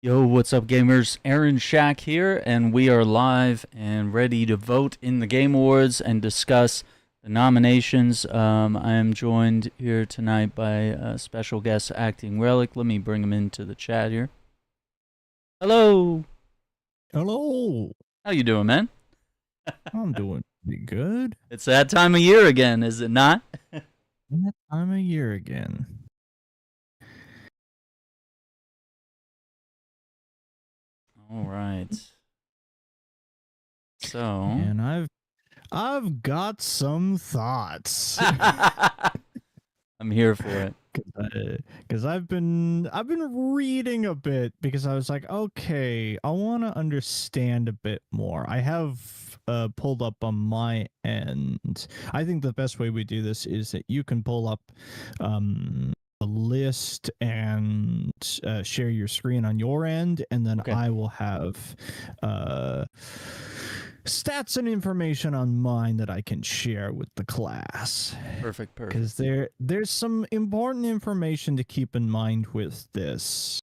Yo, what's up, gamers? Aaron Shack here, and we are live and ready to vote in the Game Awards and discuss the nominations. I am joined here tonight by a special guest, Acting Relic. Let me bring him into the chat here. Hello. Hello. How you doing, man? I'm doing pretty good. It's that time of year again, is it not? That time of year again. All right. So, And I've got some thoughts. I'm here for it. Because I've been reading a bit because I was like, okay, I want to understand a bit more. I have pulled up on my end. I think the best way we do this is that you can pull up a list and share your screen on your end, and then Okay. I will have stats and information on mine that I can share with the class. Perfect. Because there's some important information to keep in mind with this.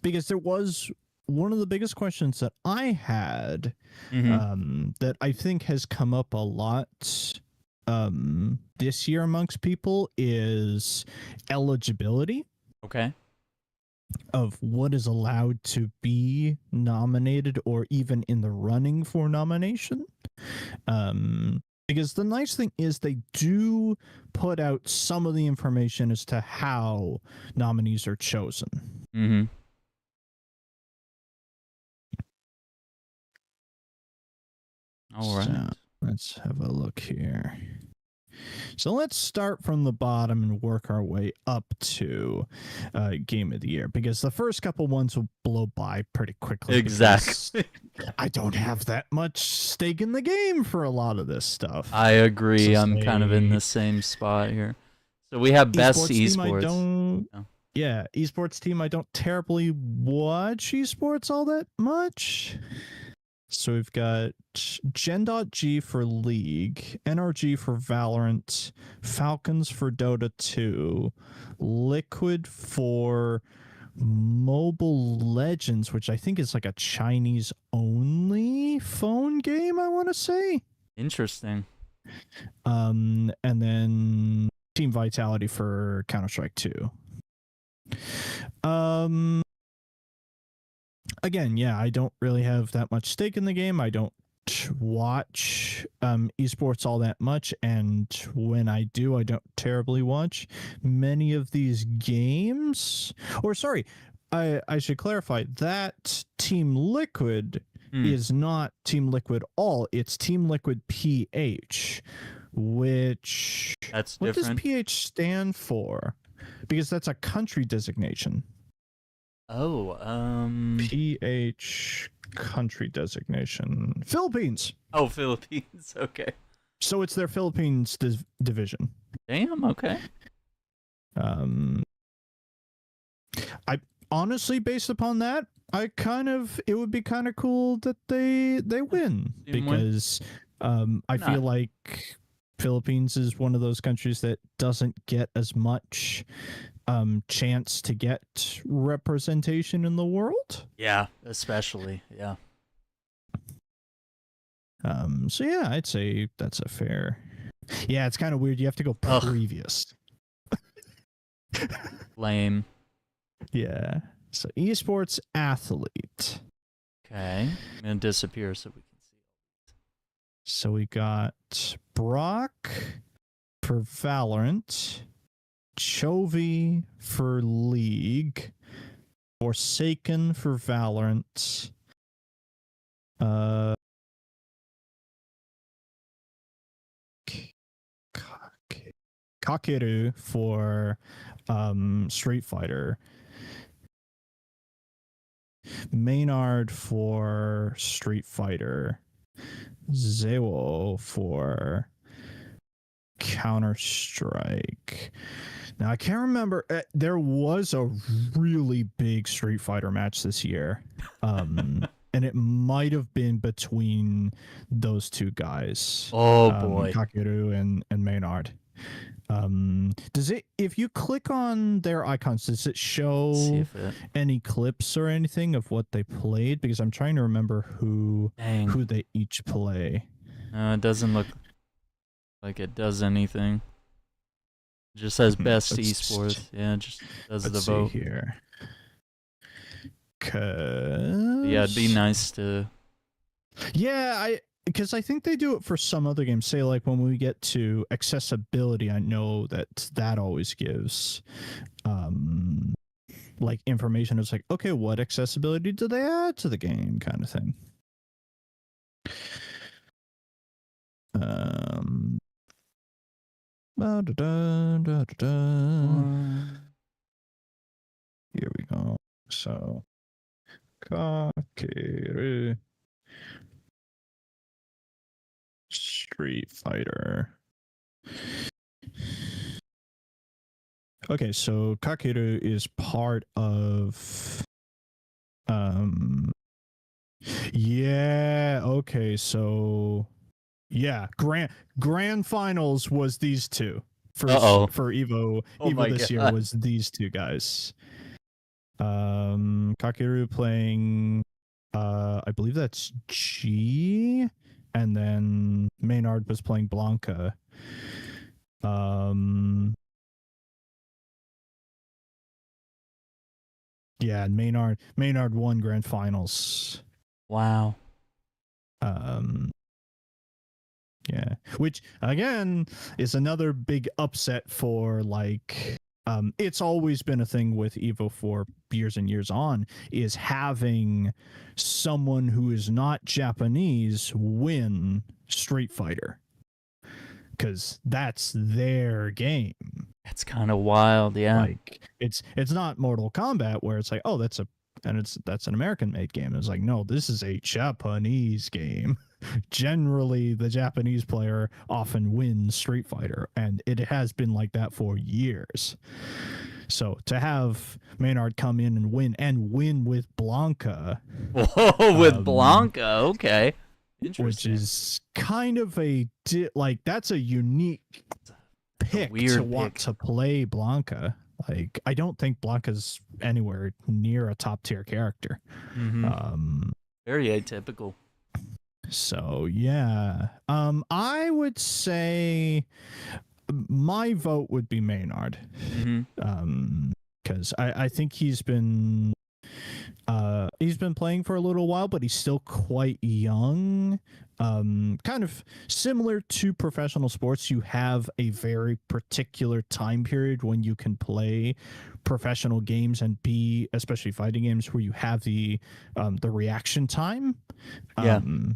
Because there was one of the biggest questions that I had that I think has come up a lot this year amongst people is eligibility. Okay. Of what is allowed to be nominated or even in the running for nomination. Because the nice thing is they do put out some of the information as to how nominees are chosen. All right. So let's have a look here. So let's start from the bottom and work our way up to Game of the Year, because the first couple ones will blow by pretty quickly. Exactly. I don't have that much stake in the game for a lot of this stuff. I agree. I'm kind of in the same spot here. So we have best esports. Yeah, esports team. I don't terribly watch esports all that much. So we've got Gen.G for League, NRG for Valorant, Falcons for Dota 2, Liquid for Mobile Legends, which I think is like a Chinese-only phone game, I want to say. Interesting. And then Team Vitality for Counter-Strike 2. Again, yeah, I don't really have that much stake in the game. I don't watch esports all that much, and when I do, I don't terribly watch many of these games. Or sorry, I should clarify that Team Liquid is not Team Liquid All. It's Team Liquid PH, which that's what different. does PH stand for? Because that's a country designation. Oh, PH country designation. Philippines. Oh, Philippines. Okay. So it's their Philippines division. Damn, okay. I honestly, based upon that, it would be kind of cool that they win, because I feel like Philippines is one of those countries that doesn't get as much chance to get representation in the world. Yeah, especially. Yeah. So yeah, I'd say that's a fair. Yeah, it's kind of weird. You have to go previous. Lame. Yeah. So esports athlete. Okay. I'm gonna disappear so we can see. So we got Brock for Valorant, Chovy for League, Forsaken for Valorant, Kakeru for Street Fighter, Maynard for Street Fighter, Zewo for Counter-Strike. Now, I can't remember. There was a really big Street Fighter match this year. And it might have been between those two guys. Oh, boy. Kakeru and Maynard. Does it, if you click on their icons, does it See show if it. any clips or anything of what they played? Because I'm trying to remember who Dang. they each play. No, it doesn't look like it does anything. It just says best esports. Yeah, it just does the Let's see vote. here. Yeah, it'd be nice to. Yeah, because I think they do it for some other games. Say like when we get to accessibility, I know that always gives like information. It's like, okay, what accessibility do they add to the game, kind of thing. Here we go. So Kakeru Street Fighter. Okay, so Kakeru is part of yeah, okay, so yeah, grand finals was these two. For Evo this year was these two guys. Kakeru playing I believe that's G, and then Maynard was playing Blanca. Yeah, Maynard won grand finals. Wow. Yeah, which again is another big upset for like it's always been a thing with Evo for years and years on, is having someone who is not Japanese win Street Fighter, because that's their game. It's kind of wild, yeah. Like it's not Mortal Kombat where it's like, oh, that's an American made game. It's like, no, this is a Japanese game. Generally, the Japanese player often wins Street Fighter, and it has been like that for years. So to have Maynard come in and win with Blanca. Whoa, with Blanca, okay. Interesting. Which is kind of that's a unique pick to want to play Blanca. Like, I don't think Blanca's anywhere near a top tier character. Very atypical. So yeah, I would say my vote would be Maynard, because I think he's been playing for a little while, but he's still quite young. Kind of similar to professional sports, you have a very particular time period when you can play professional games and especially fighting games, where you have the reaction time.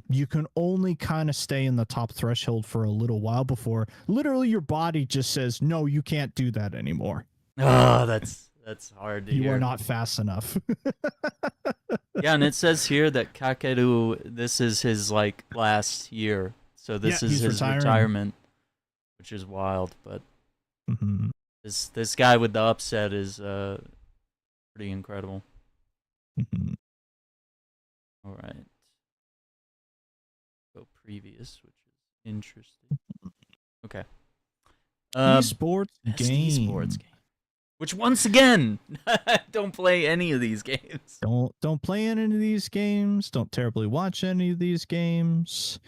You can only kind of stay in the top threshold for a little while before literally your body just says, no, you can't do that anymore. Oh, that's hard to hear. You are not fast enough. Yeah, and it says here that Kakeru, this is his like last year, so this is his retirement, which is wild. But this guy with the upset is pretty incredible. All right, go previous, which is interesting. Okay, esports game. Which once again, don't play any of these games. Don't play any of these games. Don't terribly watch any of these games.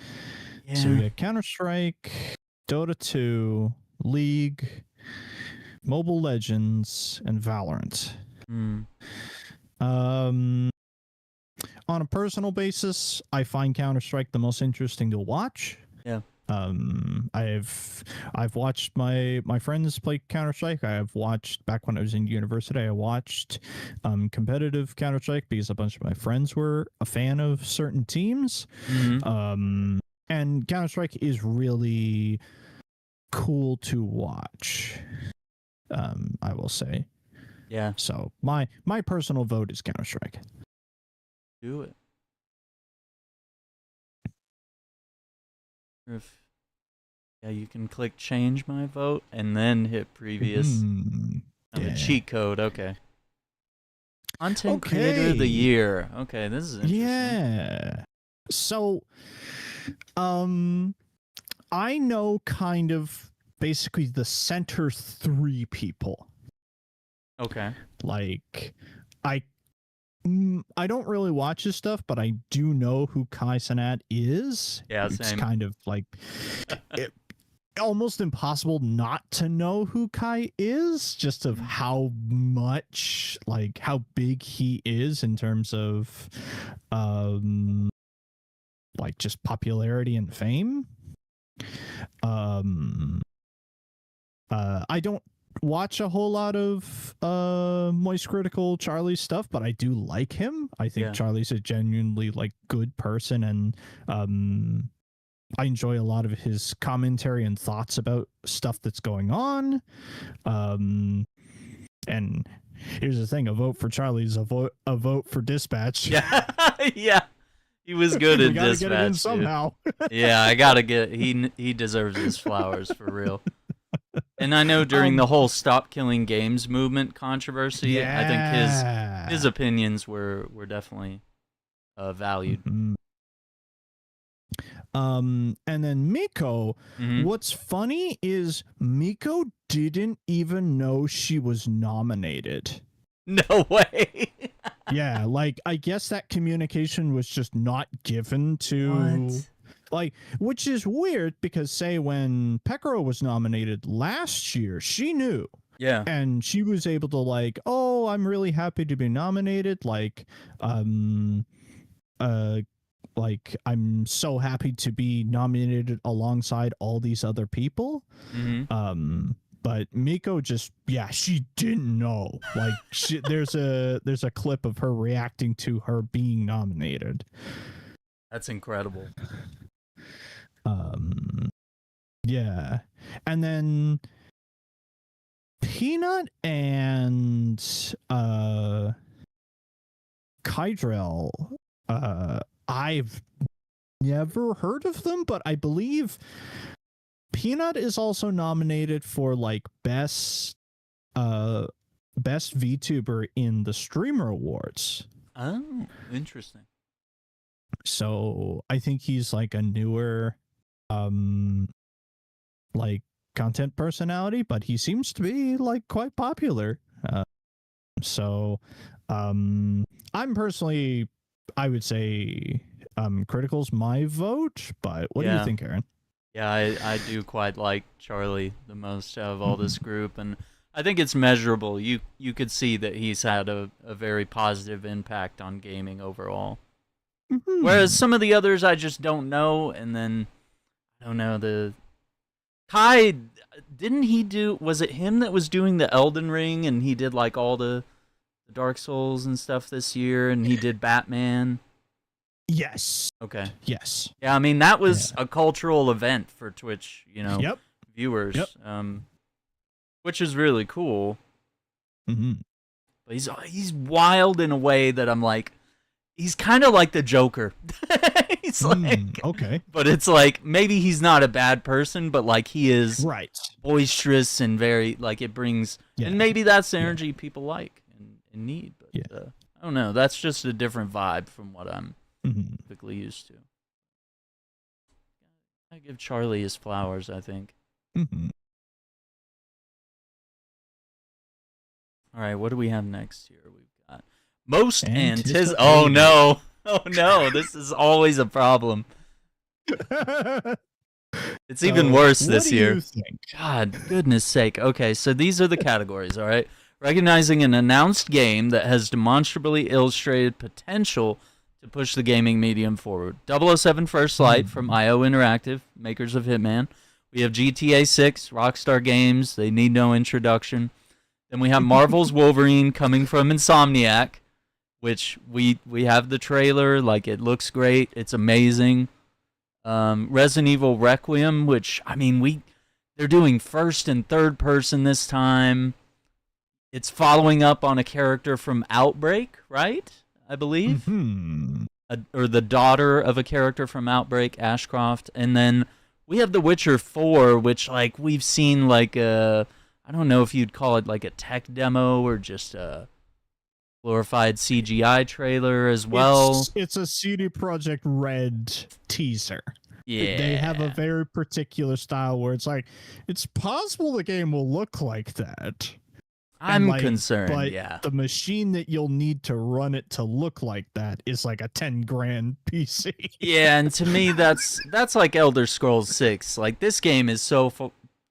Yeah. So we got Counter-Strike, Dota 2, League, Mobile Legends, and Valorant. On a personal basis, I find Counter-Strike the most interesting to watch. Yeah. I've watched my friends play Counter-Strike. I have watched, back when I was in university, I watched competitive Counter-Strike because a bunch of my friends were a fan of certain teams. And Counter-Strike is really cool to watch, I will say. Yeah. So my personal vote is Counter-Strike. Do it. Yeah, you can click change my vote and then hit previous. The cheat code, okay. Content creator of the year. Okay, this is interesting. Yeah. So I know kind of basically the center three people. Okay. Like, I don't really watch his stuff, but I do know who Kai Cenat is. Yeah, It's same. kind of like almost impossible not to know who Kai is, just of how much, like, how big he is in terms of like just popularity and fame. I don't watch a whole lot of Moist Critical Charlie stuff, but I do like him. I think Charlie's a genuinely like good person, and I enjoy a lot of his commentary and thoughts about stuff that's going on. And here's the thing: a vote for Charlie is a vote for Dispatch. Yeah, yeah. He was good we at gotta Dispatch get it in somehow. Yeah, I gotta get. He deserves his flowers for real. And I know during the whole "Stop Killing Games" movement controversy, I think his opinions were definitely valued. Mm-hmm. And then Miko, what's funny is Miko didn't even know she was nominated. No way. Yeah, like, I guess that communication was just not given to... What? Like, which is weird, because say when Pekaro was nominated last year, she knew. Yeah. And she was able to like, oh, I'm really happy to be nominated. Like, like, I'm so happy to be nominated alongside all these other people. But Miko just, she didn't know. Like, there's a clip of her reacting to her being nominated. That's incredible. Yeah. And then Peanut and Kydrell, I've never heard of them, but I believe Peanut is also nominated for like best VTuber in the Streamer Awards. Oh, interesting. So I think he's like a newer like content personality, but he seems to be like quite popular. So I'm personally, I would say Critical's my vote, but what do you think, Aaron? Yeah, I do quite like Charlie the most out of all this group, and I think it's measurable. You could see that he's had a very positive impact on gaming overall. Whereas some of the others I just don't know, and then I don't know, the Kai, didn't he do, was it him that was doing the Elden Ring, and he did like all the Dark Souls and stuff this year, and he did Batman? Yes. Okay. Yes. Yeah, I mean, that was a cultural event for Twitch, viewers, which is really cool. But he's wild in a way that I'm like, he's kind of like the Joker. He's like, okay. But it's like, maybe he's not a bad person, but like he is boisterous and very, like, it brings, and maybe that's the energy people like and need. But I don't know. That's just a different vibe from what I'm typically used to. I give Charlie his flowers, I think. All right, what do we have next here? We've got most anticipated. Oh no! Oh no! This is always a problem. It's even worse this year. God, goodness sake. Okay, so these are the categories. All right, recognizing an announced game that has demonstrably illustrated potential to push the gaming medium forward. 007 First Light from IO Interactive, makers of Hitman. We have GTA 6, Rockstar Games. They need no introduction. Then we have Marvel's Wolverine coming from Insomniac, which we have the trailer. Like, it looks great. It's amazing. Resident Evil Requiem, which, I mean, they're doing first and third person this time. It's following up on a character from Outbreak, right? I believe. Or the daughter of a character from Outbreak, Ashcroft. And then we have The Witcher 4, which, like, we've seen, like, I don't know if you'd call it like a tech demo or just a glorified CGI trailer as well. It's a CD Projekt Red teaser. They have a Yeah. very particular style where it's like, it's possible the game will look like that. And I'm like, concerned, but yeah. the machine that you'll need to run it to look like that is like a 10 grand PC. Yeah, and to me that's like Elder Scrolls 6. Like this game is so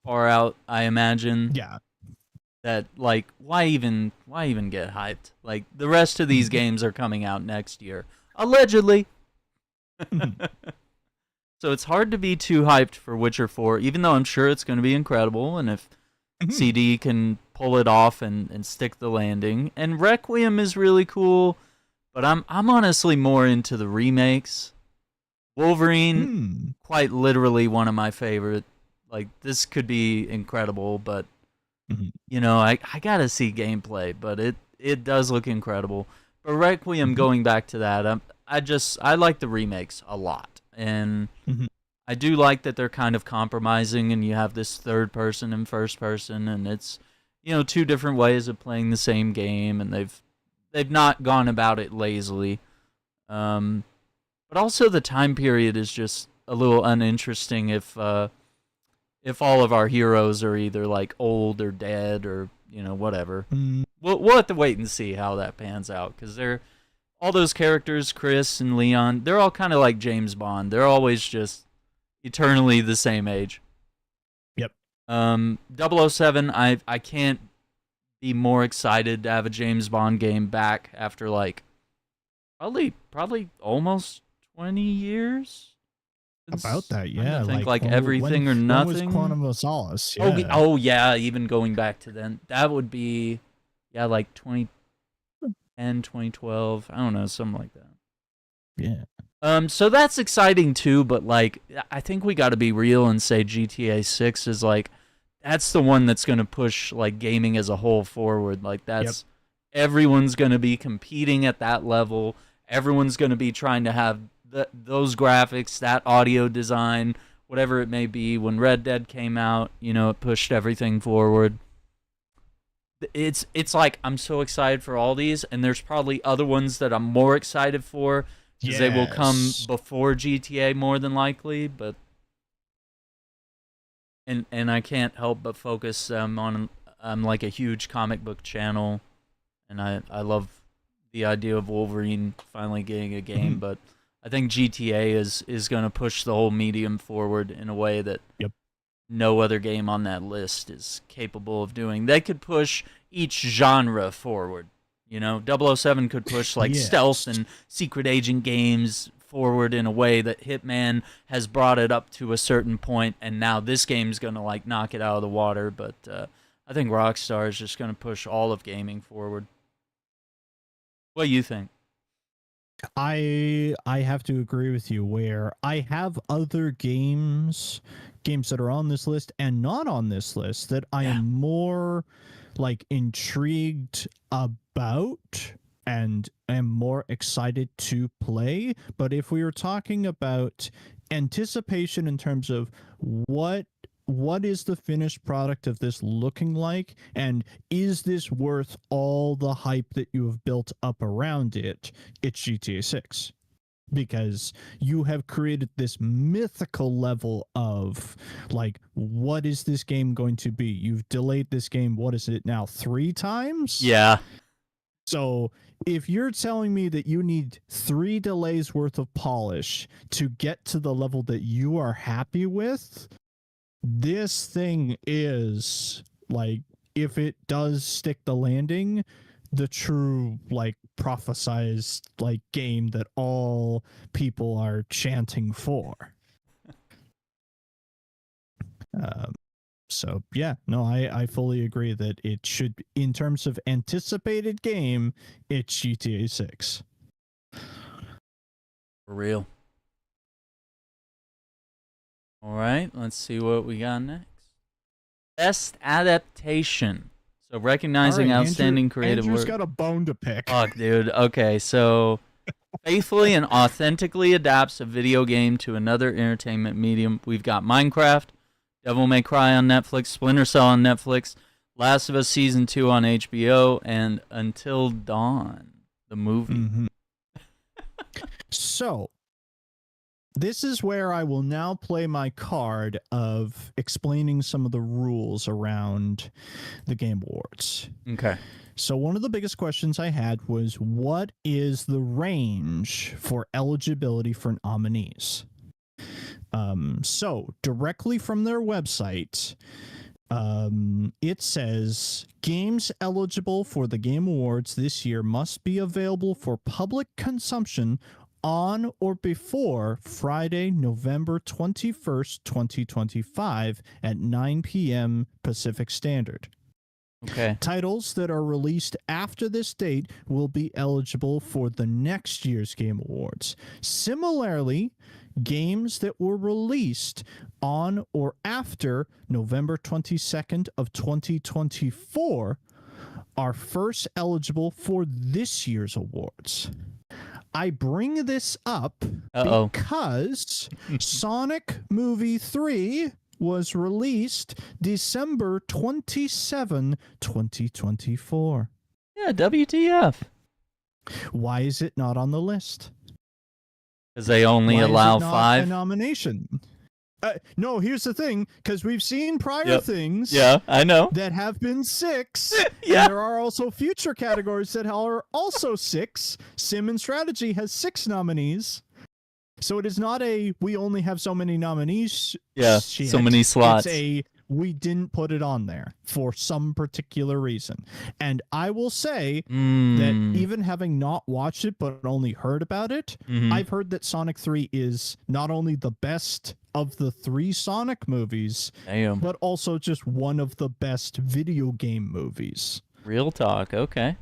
far out, I imagine, Yeah. that like why even get hyped? Like the rest of these Mhm. games are coming out next year. Allegedly. Mhm. So it's hard to be too hyped for Witcher 4, even though I'm sure it's going to be incredible, and if Mhm. CD can pull it off and stick the landing. And Requiem is really cool, but I'm honestly more into the remakes. Wolverine, Mm. quite literally one of my favorite. Like this could be incredible, but Mhm. you know, I gotta see gameplay, but it does look incredible. But Requiem, Mhm. going back to that, I like the remakes a lot, and Mhm. I do like that they're kind of compromising, and you have this third person and first person, and it's, you know, two different ways of playing the same game, and they've not gone about it lazily. Um, but also the time period is just a little uninteresting if all of our heroes are either like old or dead or you know whatever. Mm. We'll have to wait and see how that pans out because they're all those characters, Chris and Leon, they're all kind of like James Bond. They're always just eternally the same age. Yep. 007, I can't be more excited to have a James Bond game back after like probably almost 20 years. About that, Trying to yeah. think Like like everything or when was nothing. Quantum of Solace? Oh, Yeah. oh yeah, even going back to then, that would be, yeah, like 2010, 2012. I don't know, something like that. Yeah. So that's exciting too, but like, I think we got to be real and say GTA 6 is like, that's the one that's going to push like gaming as a whole forward. Like Yep. that's everyone's going to be competing at that level. Everyone's going to be trying to have those graphics, that audio design, whatever it may be. When Red Dead came out, you know, it pushed everything forward. It's like I'm so excited for all these, and there's probably other ones that I'm more excited for because they will come Yes. before GTA more than likely. But and I can't help but focus on I'm like a huge comic book channel, and I love the idea of Wolverine finally getting a game, Mhm. but I think GTA is going to push the whole medium forward in a way that Yep. no other game on that list is capable of doing. They could push each genre forward. You know, 007 could push like stealth Yes. and secret agent games forward in a way that Hitman has brought it up to a certain point, and now this game's going to like knock it out of the water. But I think Rockstar is just going to push all of gaming forward. What do you think? I have to agree with you where I have other games that are on this list and not on this list that I Yeah. am more like intrigued about and am more excited to play. But if we were talking about anticipation in terms of what what is the finished product of this looking like, and is this worth all the hype that you have built up around it, it's GTA 6. Because you have created this mythical level of like, what is this game going to be? You've delayed this game, what is it now, 3 times? Yeah. So if you're telling me that you need 3 delays worth of polish to get to the level that you are happy with, this thing is like, if it does stick the landing, the true like prophesized like game that all people are chanting for. Um, so yeah, no, I fully agree that it should, in terms of anticipated game, it's GTA 6. For real. All right, let's see what we got next. Best adaptation. So All recognizing right, outstanding creative Andrew's work. got a bone to pick. Fuck, dude. Okay, so faithfully and authentically adapts a video game to another entertainment medium. We've got Minecraft, Devil May Cry on Netflix, Splinter Cell on Netflix, Last of Us Season 2 on HBO, and Until Dawn, the movie. Mm-hmm. So this is where I will now play my card of explaining some of the rules around the Game Awards. Okay. So one of the biggest questions I had was, what is the range for eligibility for nominees? So directly from their website, it says games eligible for the Game Awards this year must be available for public consumption on or before Friday, November 21st, 2025 at 9 p.m. Pacific Standard. Okay. Titles that are released after this date will be eligible for the next year's Game Awards. Similarly, games that were released on or after November 22nd of 2024 are first eligible for this year's awards. I bring this up because Sonic Movie 3 was released December 27, 2024. Yeah, WTF. Why is it not on the list? Because they only allow 5? A nomination. No, here's the thing, because we've seen prior things I know. that have been 6. Yeah. And there are also future categories that are also 6. Sim and Strategy has 6 nominees. So it is not we only have so many nominees. Yeah, so many slots. It's we didn't put it on there for some particular reason. And I will say that even having not watched it but only heard about it, I've heard that Sonic 3 is not only the best of the 3 Sonic movies, but also just one of the best video game movies. Real talk, okay.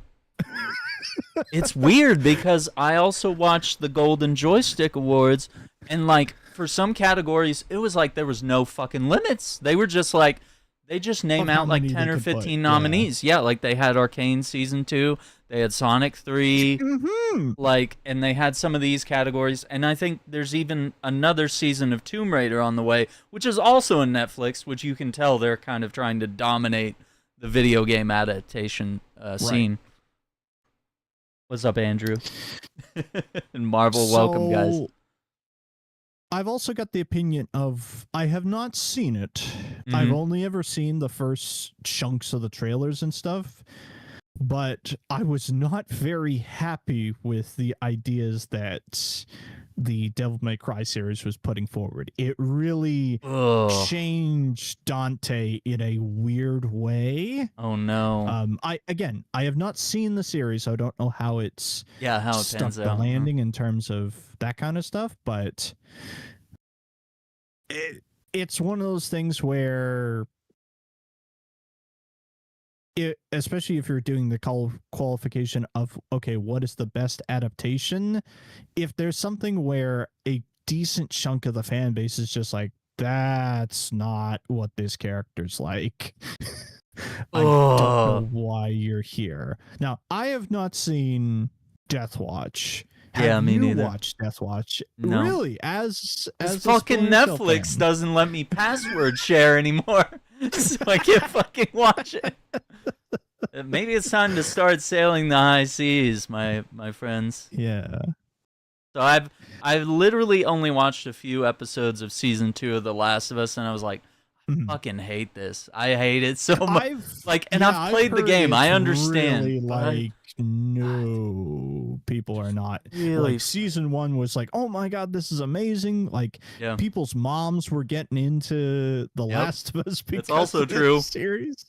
It's weird because I also watched the Golden Joystick Awards, and like for some categories, it was like there was no fucking limits. They were just like, they just name out like 10 or 15 nominees. Yeah, like they had Arcane Season 2, they had Sonic 3, like, and they had some of these categories. And I think there's even another season of Tomb Raider on the way, which is also on Netflix, which you can tell they're kind of trying to dominate the video game adaptation scene. What's up, Andrew? And Marvel, welcome, guys. I've also got the opinion of, I have not seen it. I've only ever seen the first chunks of the trailers and stuff, but I was not very happy with the ideas that the Devil May Cry series was putting forward. It really changed Dante in a weird way. Oh no. I have not seen the series, so I don't know how it's stuck the landing in terms of that kind of stuff, but it's one of those things where especially if you're doing the qualification of, okay, what is the best adaptation? If there's something where a decent chunk of the fan base is just like, that's not what this character's like, I don't know why you're here. Now, I have not seen Death Watch. Have me you neither. Watched Death Watch? No. Really? As fucking Netflix fan. doesn't let me password share anymore, so I can't fucking watch it. Maybe it's time to start sailing the high seas, my friends. Yeah. So I've literally only watched a few episodes of season 2 of The Last of Us, and I was like, I fucking hate this. I hate it so much. I've played the game. I understand. Really, no, people are not. Really? Like, season 1 was like, oh my god, this is amazing. Like, people's moms were getting into The Last of Us because it's also of this true. Series.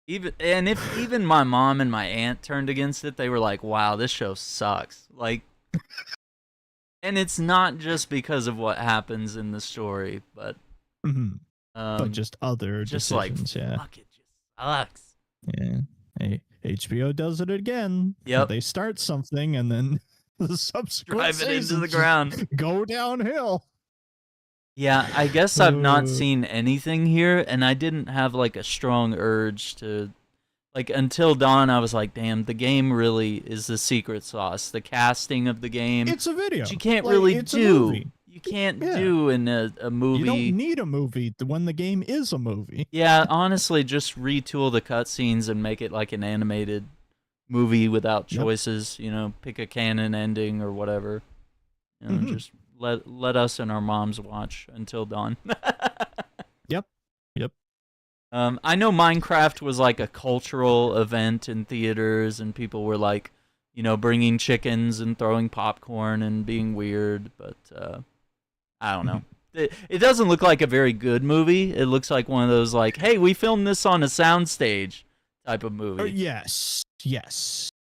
Even my mom and my aunt turned against it, they were like, wow, this show sucks. Like, and it's not just because of what happens in the story, but but just other decisions. Fuck, it just sucks. Yeah. Hey, HBO does it again. Yep. They start something and then the subsequent drive it into the ground. Go downhill. Yeah, I guess I've not seen anything here, and I didn't have like a strong urge to, like, until dawn. I was like, damn, the game really is the secret sauce. The casting of the game. It's a video. You can't really do. You can't do in a movie. You don't need a movie when the game is a movie. Yeah, honestly, just retool the cutscenes and make it like an animated movie without choices. You know, pick a canon ending or whatever. You know, just let us and our moms watch until dawn. Yep. Yep. I know Minecraft was like a cultural event in theaters, and people were like, bringing chickens and throwing popcorn and being weird, but I don't know. It doesn't look like a very good movie. It looks like one of those like, hey, we filmed this on a soundstage type of movie. Yes.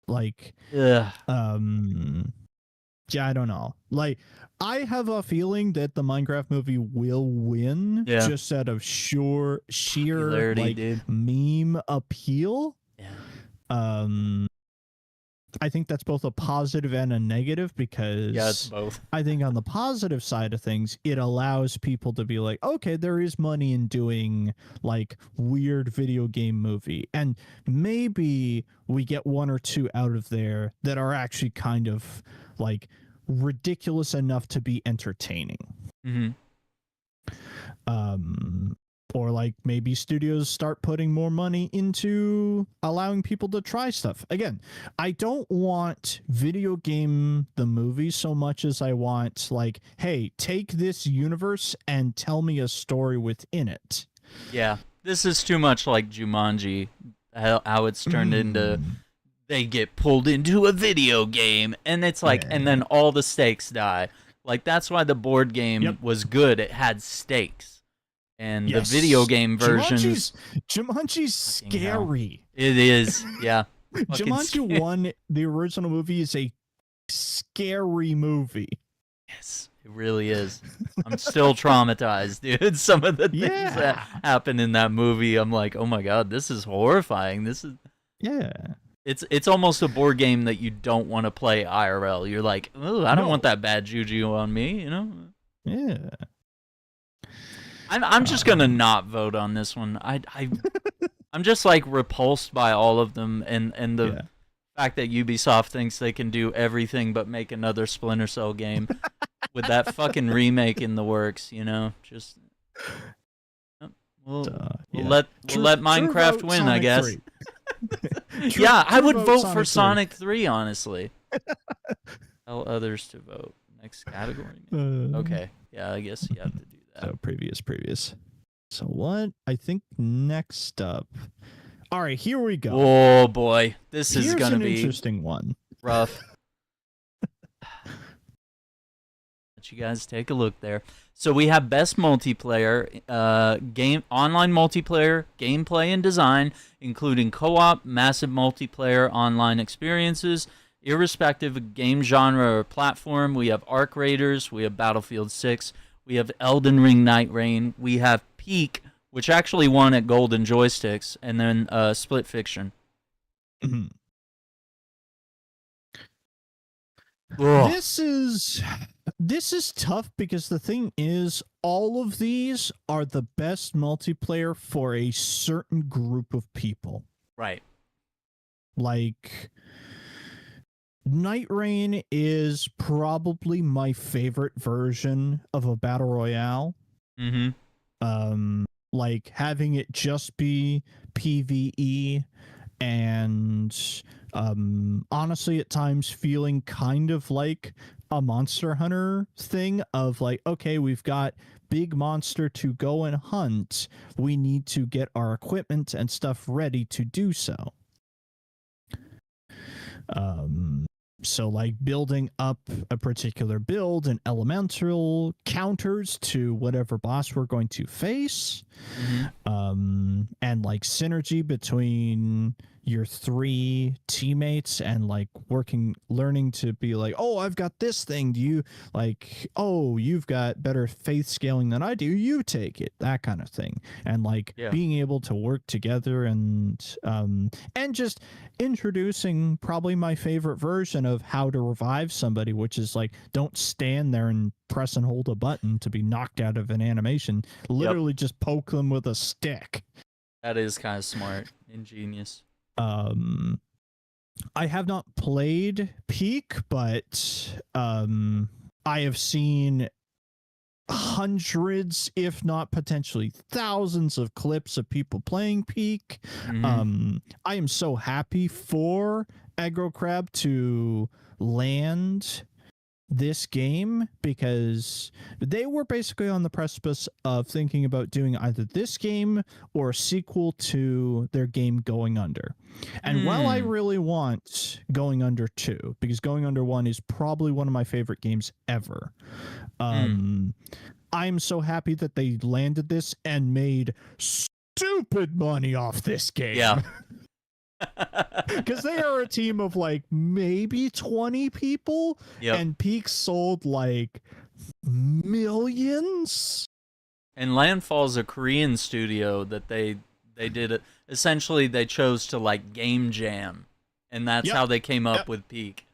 Like, Ugh. yeah, I don't know. Like, I have a feeling that the Minecraft movie will win just out of sheer Popularity, like dude. meme appeal. Yeah. I think that's both a positive and a negative, because it's both. I think on the positive side of things, it allows people to be like, okay, there is money in doing like weird video game movie, and maybe we get one or two out of there that are actually kind of like ridiculous enough to be entertaining. Mm-hmm. Or like maybe studios start putting more money into allowing people to try stuff. Again, I don't want Video Game the movie so much as I want like, hey, take this universe and tell me a story within it. Yeah, this is too much like Jumanji, how it's turned into, they get pulled into a video game, and it's like, and then all the stakes die. Like, that's why the board game was good. It had stakes. And the video game versions, Jumanji's scary. It is, yeah. Jumanji 1, the original movie, is a scary movie. Yes, it really is. I'm still traumatized, dude. Some of the things that happen in that movie, I'm like, oh my god, this is horrifying. This is It's almost a board game that you don't want to play IRL. You're like, oh, I don't want that bad juju on me, Yeah. I'm just gonna not vote on this one. I'm just like repulsed by all of them, and the fact that Ubisoft thinks they can do everything but make another Splinter Cell game with that fucking remake in the works. Just we'll let Minecraft win, I guess. Yeah, I would vote for Sonic 3, honestly. Tell others to vote. Next category. Okay, yeah, I guess you have to do that. So previous. So what? I think next up. All right, here we go. Oh boy, this is gonna be an interesting one. Rough. Let you guys take a look there. So we have best multiplayer, game, online multiplayer, gameplay and design, including co-op, massive multiplayer online experiences, irrespective of game genre or platform. We have Arc Raiders, we have Battlefield 6. We have Elden Ring Night Rain. We have Peak, which actually won at Golden Joysticks, and then Split Fiction. This is tough, because the thing is, all of these are the best multiplayer for a certain group of people. Right. Like, Night Rain is probably my favorite version of a battle royale. Like, having it just be PvE, and honestly at times feeling kind of like a Monster Hunter thing of like, okay, we've got big monster to go and hunt, we need to get our equipment and stuff ready to do so. So like building up a particular build and elemental counters to whatever boss we're going to face. And like synergy between your three teammates, and like learning to be like, oh, I've got this thing, do you like, oh, you've got better faith scaling than I do, you take it, that kind of thing. And like being able to work together, and just introducing probably my favorite version of how to revive somebody, which is like, don't stand there and press and hold a button to be knocked out of an animation, literally just poke them with a stick. That is kind of smart, ingenious. I have not played Peak, but I have seen hundreds, if not potentially thousands, of clips of people playing Peak. I am so happy for Aggro Crab to land this game because they were basically on the precipice of thinking about doing either this game or a sequel to their game Going Under. And while I really want Going Under 2, because Going Under 1 is probably one of my favorite games ever, I'm so happy that they landed this and made stupid money off this game. Yeah. Because they are a team of like maybe 20 people, and Peak sold like millions. And Landfall's a Korean studio that they did it. Essentially, they chose to like game jam, and that's how they came up with Peak.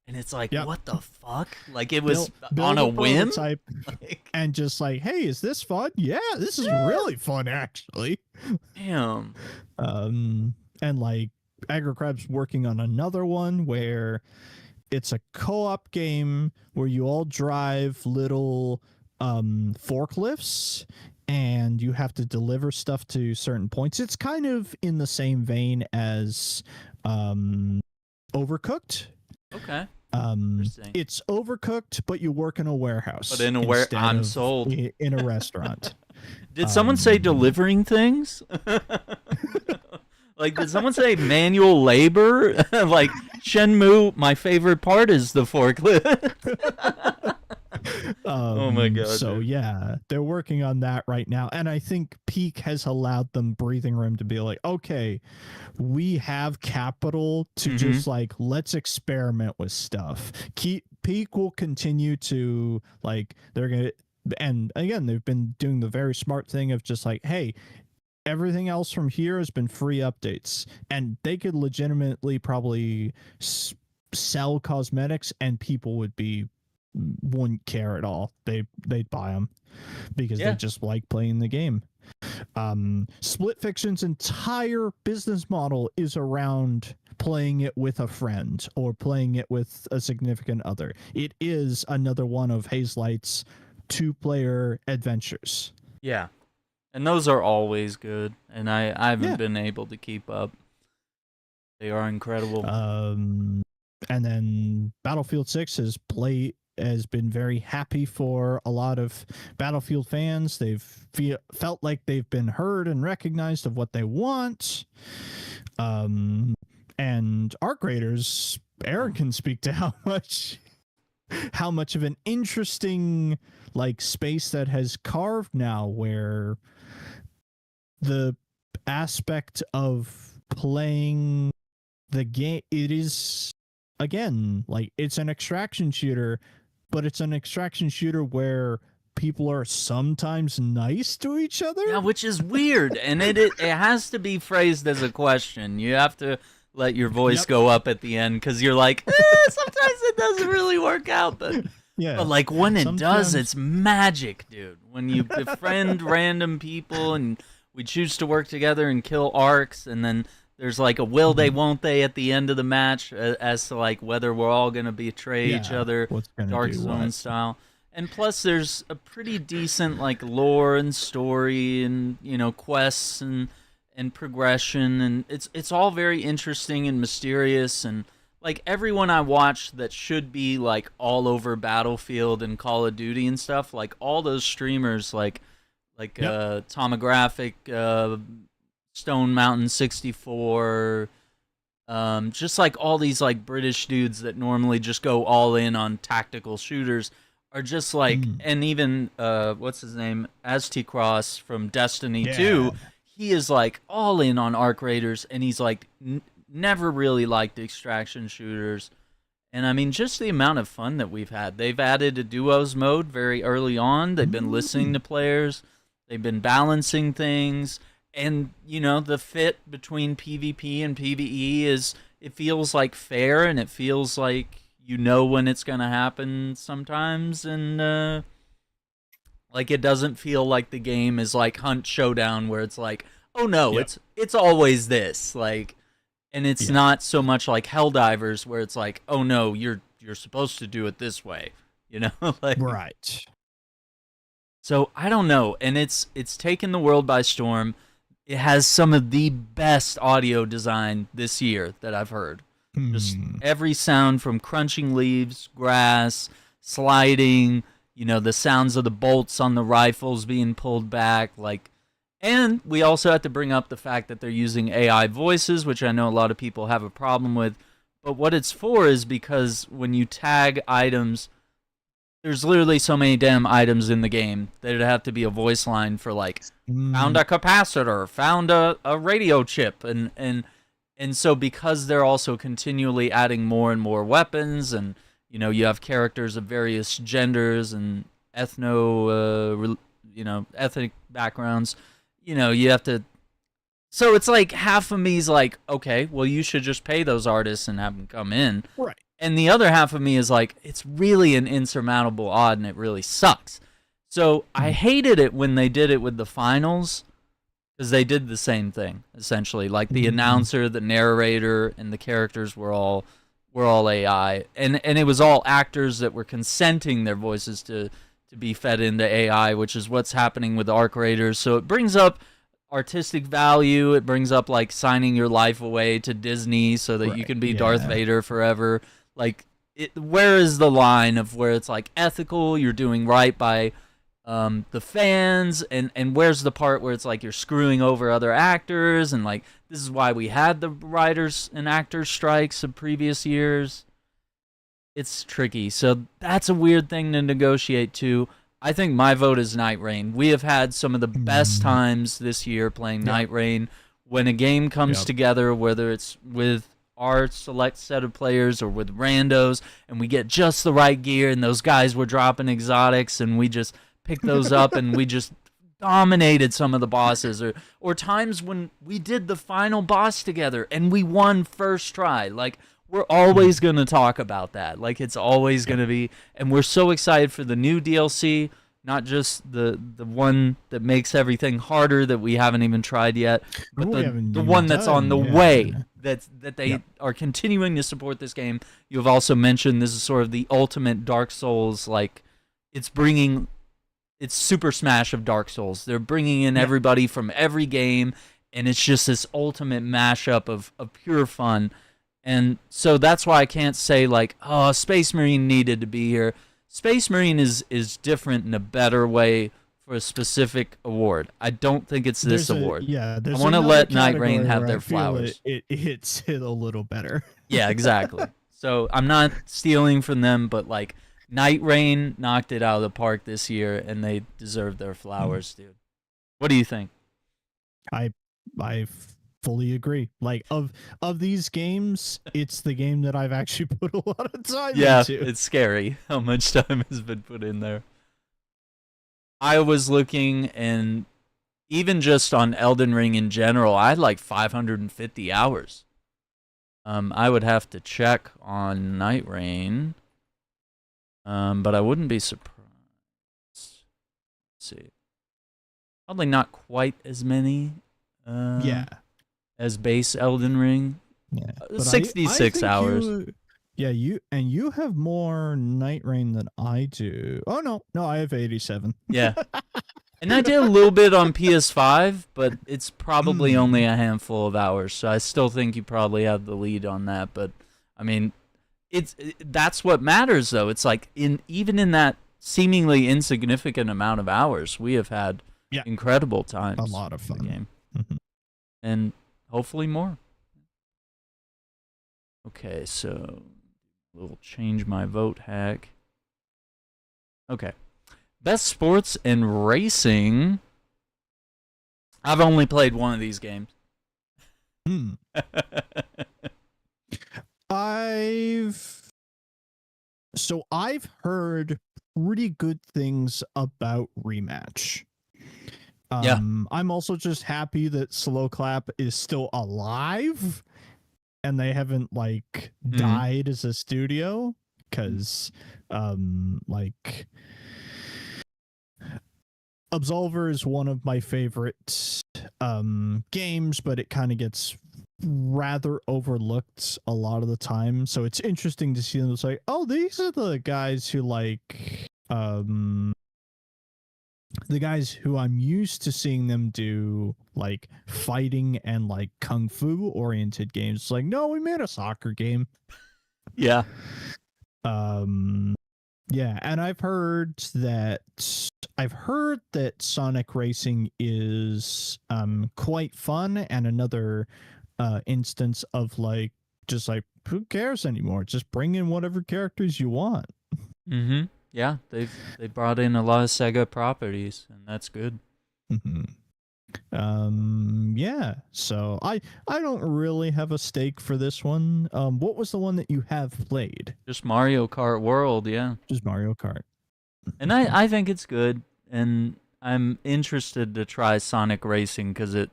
And it's like, what the fuck? Like it was on a whim, and just like, hey, is this fun? Yeah, this is really fun, actually. Damn. And like AgriCrab's working on another one where it's a co-op game where you all drive little forklifts and you have to deliver stuff to certain points. It's kind of in the same vein as Overcooked. Okay. It's Overcooked, but you work in a warehouse. But in a I'm sold. In a restaurant. Did someone say delivering things? Like, did someone say manual labor? Like, Shenmue, my favorite part is the forklift. Oh my god. So dude. yeah, they're working on that right now. And I think Peak has allowed them breathing room to be like, okay, we have capital to just like, let's experiment with stuff. Peak will continue to like, they're going to, and again, they've been doing the very smart thing of just like, hey, everything else from here has been free updates, and they could legitimately probably sell cosmetics and people wouldn't care at all. They'd buy them because they just like playing the game. Split Fiction's entire business model is around playing it with a friend or playing it with a significant other. It is another one of Hazelight's 2-player adventures. Yeah. And those are always good, and I haven't been able to keep up. They are incredible. And then Battlefield 6 has been very happy for a lot of Battlefield fans. They've felt like they've been heard and recognized of what they want. And Arc Raiders, Aaron can speak to how much of an interesting like space that has carved now, where the aspect of playing the game, it is again like it's an extraction shooter, but it's an extraction shooter where people are sometimes nice to each other. Yeah, which is weird, and it has to be phrased as a question. You have to let your voice go up at the end because you're like, sometimes it doesn't really work out, but like when it does, it's magic, dude. When you befriend random people and we choose to work together and kill arcs, and then there's like a will they, won't they at the end of the match as to like whether we're all going to betray each other, Dark Zone style. And plus there's a pretty decent like lore and story and, you know, quests and progression, and it's all very interesting and mysterious. And like everyone I watch that should be like all over Battlefield and Call of Duty and stuff, like all those streamers like Tomographic, Stone Mountain 64, just like all these like British dudes that normally just go all in on tactical shooters are just like, and even what's his name, Aztecross from Destiny 2, he is like all in on Arc Raiders, and he's like never really liked extraction shooters. And I mean, just the amount of fun that we've had. They've added a duos mode very early on. They've been listening to players. They've been balancing things. And, you know, the fit between PvP and PvE is, it feels like fair, and it feels like you know when it's going to happen sometimes. And, like, it doesn't feel like the game is like Hunt Showdown where it's like, oh no, it's always this. Like, and it's not so much like Helldivers where it's like, oh no, you're supposed to do it this way, you know? Like, right. So I don't know, and it's taken the world by storm. It has some of the best audio design this year that I've heard. Just every sound from crunching leaves, grass, sliding, the sounds of the bolts on the rifles being pulled back, and we also have to bring up the fact that they're using AI voices, which I know a lot of people have a problem with. But what it's for is because when you tag items, there's literally so many damn items in the game that it'd have to be a voice line for found a capacitor, found a radio chip, and so because they're also continually adding more and more weapons, and you have characters of various genders and ethnic backgrounds, you have to. So it's like half of me's like, okay, well you should just pay those artists and have them come in, Right. and the other half of me is like, it's really an insurmountable odd, and it really sucks. So I hated it when they did it with the finals, because they did the same thing essentially. Like the announcer, the narrator, and the characters were all AI, and it was all actors that were consenting their voices to be fed into AI, which is what's happening with Arc Raiders. So it brings up artistic value. It brings up signing your life away to Disney so that you can be Darth Vader forever. Where is the line of where it's ethical, you're doing right by the fans, and where's the part where it's you're screwing over other actors, and this is why we had the writers and actors strikes of previous years. It's tricky. So that's a weird thing to negotiate too. I think my vote is Night Rain. We have had some of the best times this year playing Night Rain. When a game comes together, whether it's with our select set of players or with randos, and we get just the right gear, and those guys were dropping exotics, and we just picked those up, and we just dominated some of the bosses, or times when we did the final boss together and we won first try. We're always going to talk about that. It's always going to be, and we're so excited for the new DLC, not just the one that makes everything harder that we haven't even tried yet, but the one that's on the way, that they are continuing to support this game. You have also mentioned this is sort of the ultimate Dark Souls, it's Super Smash of Dark Souls. They're bringing in everybody from every game, and it's just this ultimate mashup of pure fun. And so that's why I can't say Space Marine needed to be here. Space Marine is different in a better way for a specific award. I don't think it's this award. I want to let Night Rain have their flowers. It hits it a little better. Yeah, exactly. So I'm not stealing from them, but Night Rain knocked it out of the park this year, and they deserve their flowers, dude. What do you think? I fully agree. Of these games, it's the game that I've actually put a lot of time into. Yeah, it's scary how much time has been put in there. I was looking, and even just on Elden Ring in general, I had 550 hours. I would have to check on Night Rain, but I wouldn't be surprised. Let's see. Probably not quite as many. As base Elden Ring. Yeah. 66 hours. You have more Night Rain than I do. Oh no, I have 87. Yeah. And I did a little bit on PS5, but it's probably only a handful of hours. So I still think you probably have the lead on that, but I mean, that's what matters though. It's even in that seemingly insignificant amount of hours, we have had incredible times. A lot of fun. In the game. And hopefully more. Okay, so we'll change my vote hack. Okay. Best sports and racing. I've only played one of these games. I've heard pretty good things about Rematch. I'm also just happy that Slow Clap is still alive and they haven't died as a studio, because Absolver is one of my favorite games, but it kind of gets rather overlooked a lot of the time. So it's interesting to see them. It's oh, these are the guys who the guys who I'm used to seeing them do fighting and kung fu oriented games. It's no, we made a soccer game. Yeah. Yeah, and I've heard that Sonic Racing is quite fun, and another instance of like just like who cares anymore? Just bring in whatever characters you want. Mm-hmm. Yeah, they brought in a lot of Sega properties, and that's good. Mm-hmm. Yeah, so I don't really have a stake for this one. What was the one that you have played? Just Mario Kart World, yeah. Just Mario Kart. And I think it's good, and I'm interested to try Sonic Racing because it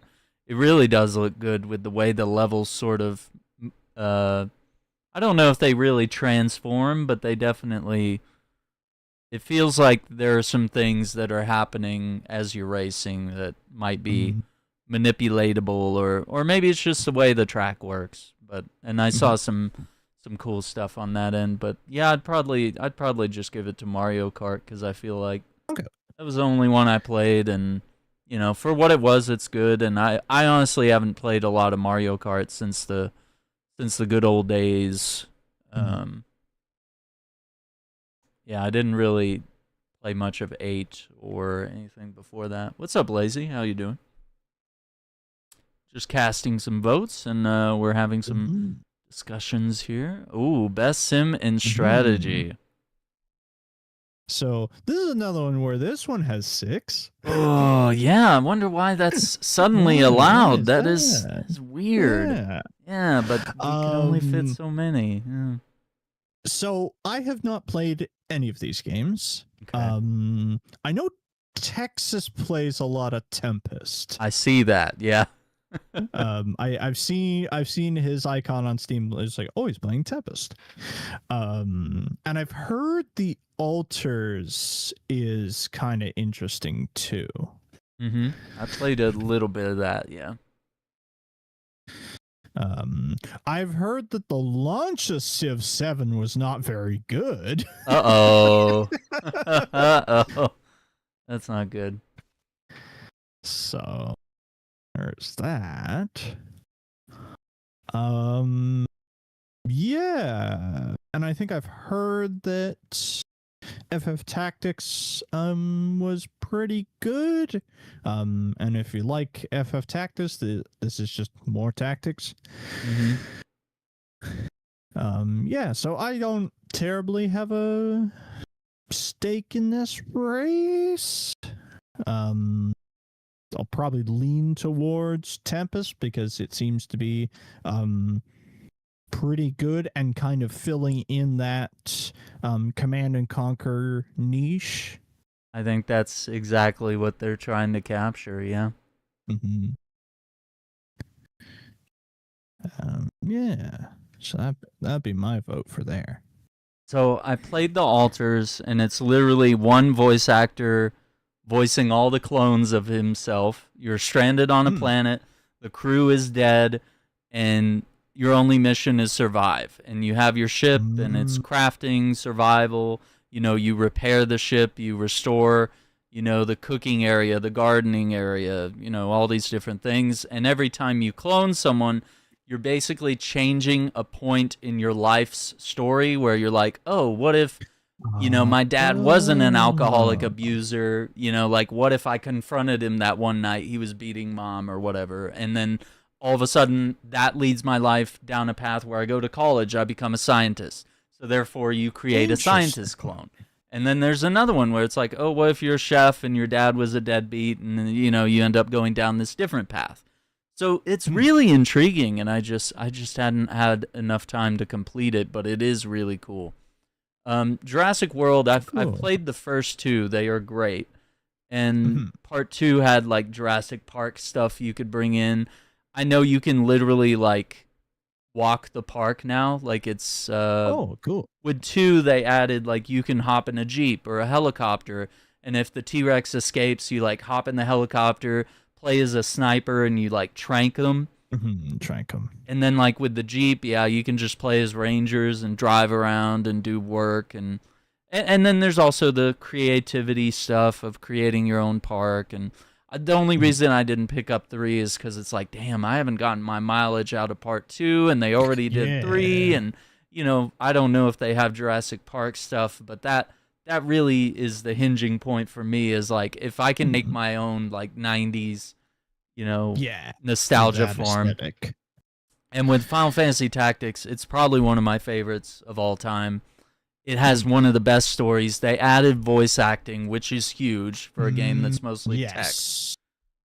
really does look good with the way the levels sort of. I don't know if they really transform, but they definitely. It feels like there are some things that are happening as you're racing that might be manipulatable, or maybe it's just the way the track works. And I saw some cool stuff on that end. But yeah, I'd probably just give it to Mario Kart because I feel like that was the only one I played, and for what it was, it's good. And I honestly haven't played a lot of Mario Kart since the good old days. Yeah, I didn't really play much of 8 or anything before that. What's up, Lazy? How you doing? Just casting some votes, and we're having some discussions here. Ooh, best sim in strategy. So this is another one where this one has 6. Oh yeah, I wonder why that's suddenly allowed. That is weird. Yeah, but we can only fit so many. Yeah. So I have not played any of these games. Okay. I know Texas plays a lot of Tempest. I see that. Yeah. I've seen his icon on Steam. It's like, oh, he's playing Tempest. And I've heard the Altars is kind of interesting too. I played a little bit of that. Yeah. I've heard that the launch of Civ 7 was not very good. Uh-oh. Uh-oh. That's not good. So there's that. Yeah. And I think I've heard that FF Tactics was pretty good. And if you like FF Tactics, this is just more tactics. Yeah, so I don't terribly have a stake in this race. I'll probably lean towards Tempest because it seems to be pretty good and kind of filling in that Command and Conquer niche. I think that's exactly what they're trying to capture, yeah. Yeah, so that'd be my vote for there. So I played the Altars, and it's literally one voice actor voicing all the clones of himself. You're stranded on a planet, the crew is dead, and your only mission is survive. And you have your ship, and it's crafting, survival. You repair the ship, you restore, the cooking area, the gardening area, all these different things. And every time you clone someone, you're basically changing a point in your life's story where you're like, oh, what if my dad wasn't an alcoholic abuser, like what if I confronted him that one night he was beating mom or whatever, and then all of a sudden that leads my life down a path where I go to college, I become a scientist. So therefore you create a scientist clone. And then there's another one where it's like, oh, what if you're a chef and your dad was a deadbeat, and then, you end up going down this different path. So it's really intriguing, and I just hadn't had enough time to complete it, but it is really cool. Jurassic World, I've played the first 2. They are great. And part 2 had like Jurassic Park stuff you could bring in. I know you can literally like walk the park now. Like it's cool. With 2 they added like you can hop in a Jeep or a helicopter, and if the T-Rex escapes, you like hop in the helicopter, play as a sniper, and you like trank them. Trank them. And then like with the Jeep, yeah, you can just play as rangers and drive around and do work, and then there's also the creativity stuff of creating your own park. And the only reason I didn't pick up 3 is because it's like, damn, I haven't gotten my mileage out of part 2, and they already did 3, and I don't know if they have Jurassic Park stuff, but that that really is the hinging point for me. Is like if I can make my own like '90s, Yeah, nostalgia that form. aesthetic. And with Final Fantasy Tactics, it's probably one of my favorites of all time. It has one of the best stories. They added voice acting, which is huge for a game that's mostly text.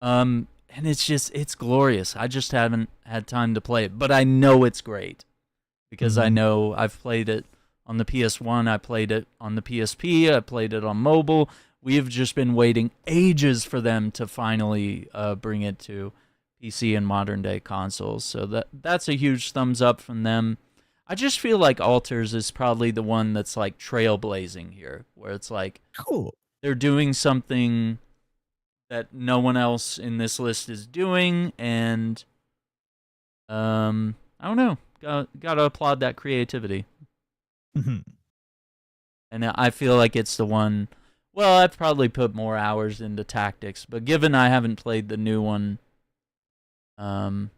And it's glorious. I just haven't had time to play it, but I know it's great because I know I've played it on the PS1, I played it on the PSP, I played it on mobile. We've just been waiting ages for them to finally bring it to PC and modern day consoles. So that's a huge thumbs up from them. I just feel like Alters is probably the one that's like trailblazing here, where it's like cool. They're doing something that no one else in this list is doing, and I don't know. Gotta applaud that creativity. And I feel like it's the one. Well, I've probably put more hours into Tactics, but given I haven't played the new one, yeah,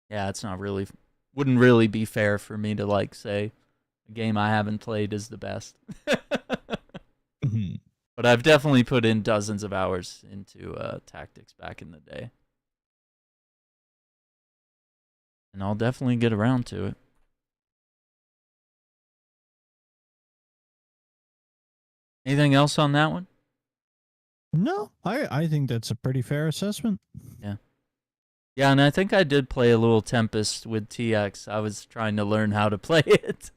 it's not really. Wouldn't really be fair for me to like say a game I haven't played is the best. But I've definitely put in dozens of hours into Tactics back in the day. And I'll definitely get around to it. Anything else on that one? No, I think that's a pretty fair assessment. Yeah. Yeah, and I think I did play a little Tempest with TX. I was trying to learn how to play it.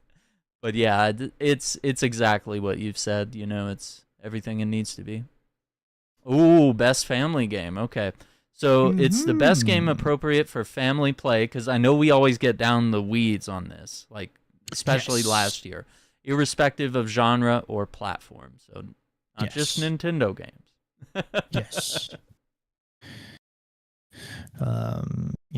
But yeah, it's exactly what you've said. It's everything it needs to be. Ooh, best family game. Okay. So it's the best game appropriate for family play, because I know we always get down the weeds on this, like especially last year, irrespective of genre or platform. So not just Nintendo games. Yes.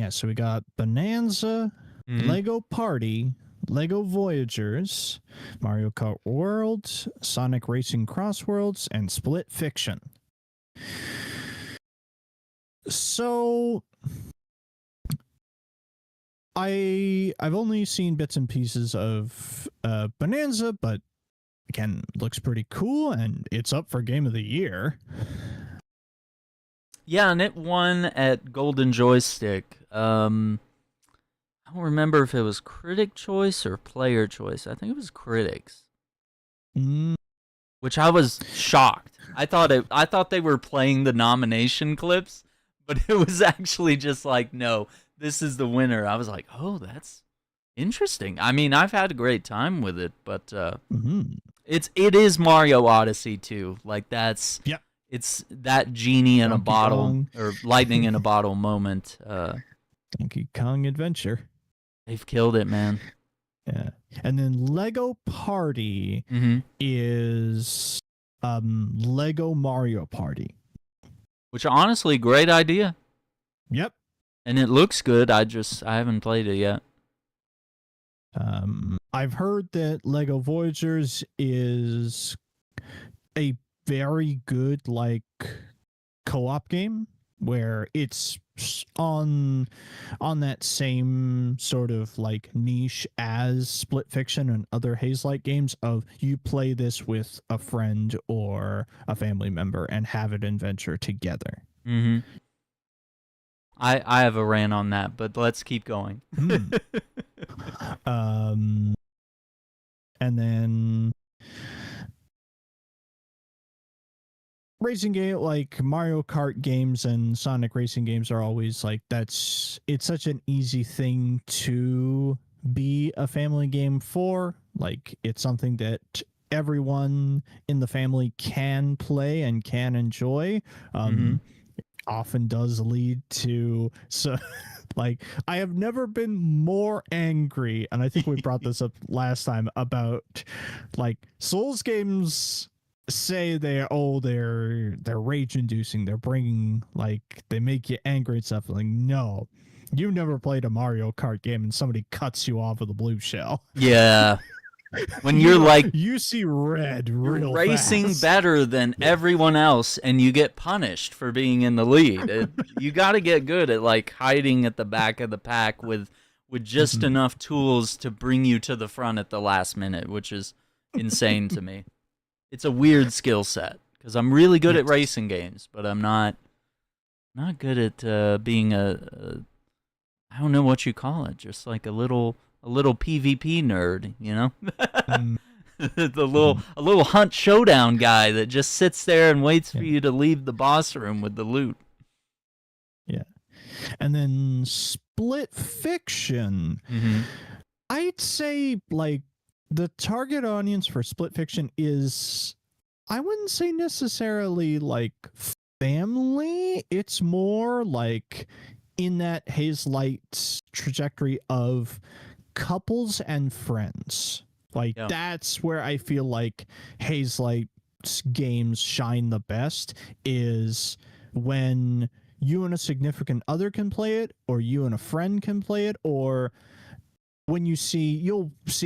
So we got Bonanza, Lego Party, Lego Voyagers, Mario Kart World, Sonic Racing Crossworlds, and Split Fiction. So I've only seen bits and pieces of Bonanza, but again, looks pretty cool, and it's up for Game of the Year. Yeah, and it won at Golden Joystick. I don't remember if it was Critic Choice or Player Choice. I think it was Critics. Which I was shocked. I thought they were playing the nomination clips, but it was actually just like, no, this is the winner. I was like, oh, that's interesting. I mean, I've had a great time with it, but it is Mario Odyssey too. Like it's that genie in a bottle or lightning in a bottle moment. Donkey Kong Adventure. They've killed it, man. Yeah. And then Lego Party is Lego Mario Party. Which honestly, great idea. Yep. And it looks good. I haven't played it yet. I've heard that Lego Voyagers is a very good like co-op game where it's on that same sort of like niche as Split Fiction and other Haze-like games of you play this with a friend or a family member and have an adventure together. I have a rant on that, but let's keep going. And then racing game like Mario Kart games and Sonic Racing games are always like it's such an easy thing to be a family game for. Like it's something that everyone in the family can play and can enjoy. Often does lead to like I have never been more angry, and I think we brought this up last time about like Souls games say they're rage inducing, they're bringing like they make you angry and stuff. Like no, you've never played a Mario Kart game and somebody cuts you off with a blue shell. Yeah. When you're like you see red real racing fast. better than everyone else and you get punished for being in the lead. You got to get good at like hiding at the back of the pack with just enough tools to bring you to the front at the last minute, which is insane to me. it's a weird skill set because I'm really good at Yes. racing games, but I'm not good at being a I don't know what you call it, just like a little PvP nerd, you know? Mm, The mhm. a little hunt showdown guy that just sits there and waits Yeah. for you to leave the boss room with the loot. Yeah. And then Split Fiction. Mm-hmm. I'd say like the target audience for Split Fiction is, I wouldn't say necessarily like family. It's more like in that Hazelight trajectory of couples and friends. Like Yeah. that's where I feel like Hazelight's games shine the best, is when you and a significant other can play it, or you and a friend can play it, or when you'll see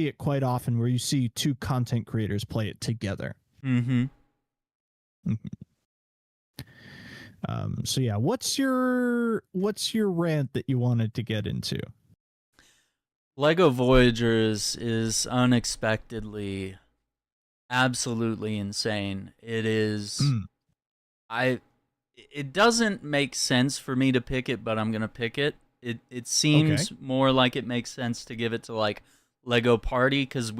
it quite often where you see two content creators play it together. Mm-hmm. So yeah, what's your rant that you wanted to get into? Lego Voyagers is unexpectedly absolutely insane. It is Mm, I it doesn't make sense for me to pick it, but I'm going to pick it. It okay. seems more like it makes sense to give it to like Lego Party cuz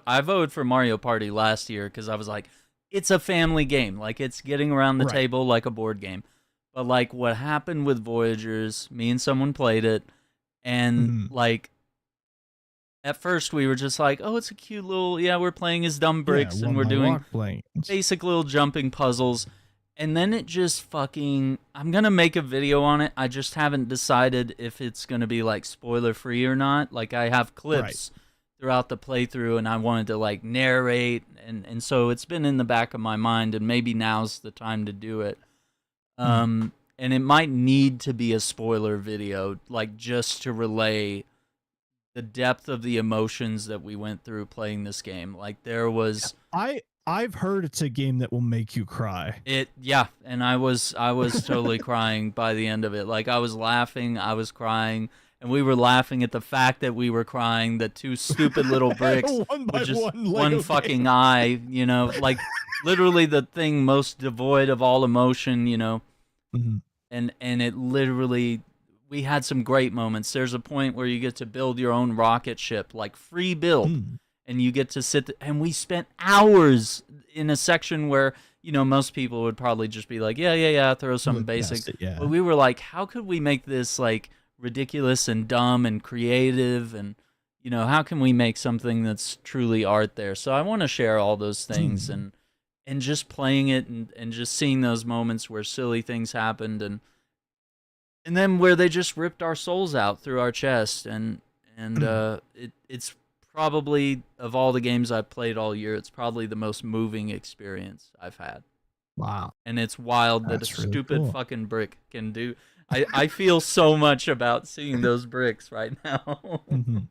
I voted for Mario Party last year cuz I was like it's a family game. Like it's getting around the Right. table like a board game. But like what happened with Voyagers, me and someone played it and Mm, like at first we were just like, "Oh, it's a cute little yeah, we're playing as dumb yeah, bricks and one we're by doing walk planes. basic little jumping puzzles." And then it just fucking I'm going to make a video on it. I just haven't decided if it's going to be like spoiler free or not. Like I have Right. clips throughout the playthrough and I wanted to like narrate and so it's been in the back of my mind and maybe now's the time to do it. Mm, And it might need to be a spoiler video like just to relay the depth of the emotions that we went through playing this game. Like there was I've heard it's a game that will make you cry. it yeah, and I was totally crying by the end of it. Like I was laughing, I was crying, and we were laughing at the fact that we were crying that two stupid little bricks One with by just one one Lego fucking game. eye, like literally the thing most devoid of all emotion, Mhm. and it literally we had some great moments. There's a point where you get to build your own rocket ship, like free build, Mm. and you get to and we spent hours in a section where most people would probably just be like, yeah, yeah, yeah, throw some Would basic. test it, yeah. But we were like, how could we make this like ridiculous and dumb and creative and how can we make something that's truly art there? So I want to share all those things Mm. and just playing it and just seeing those moments where silly things happened and then where they just ripped our souls out through our chest and it's probably of all the games I've played all year, it's probably the most moving experience I've had. Wow. And it's wild that a That's really stupid cool. fucking brick can do. I feel so much about seeing those bricks right now. Mhm.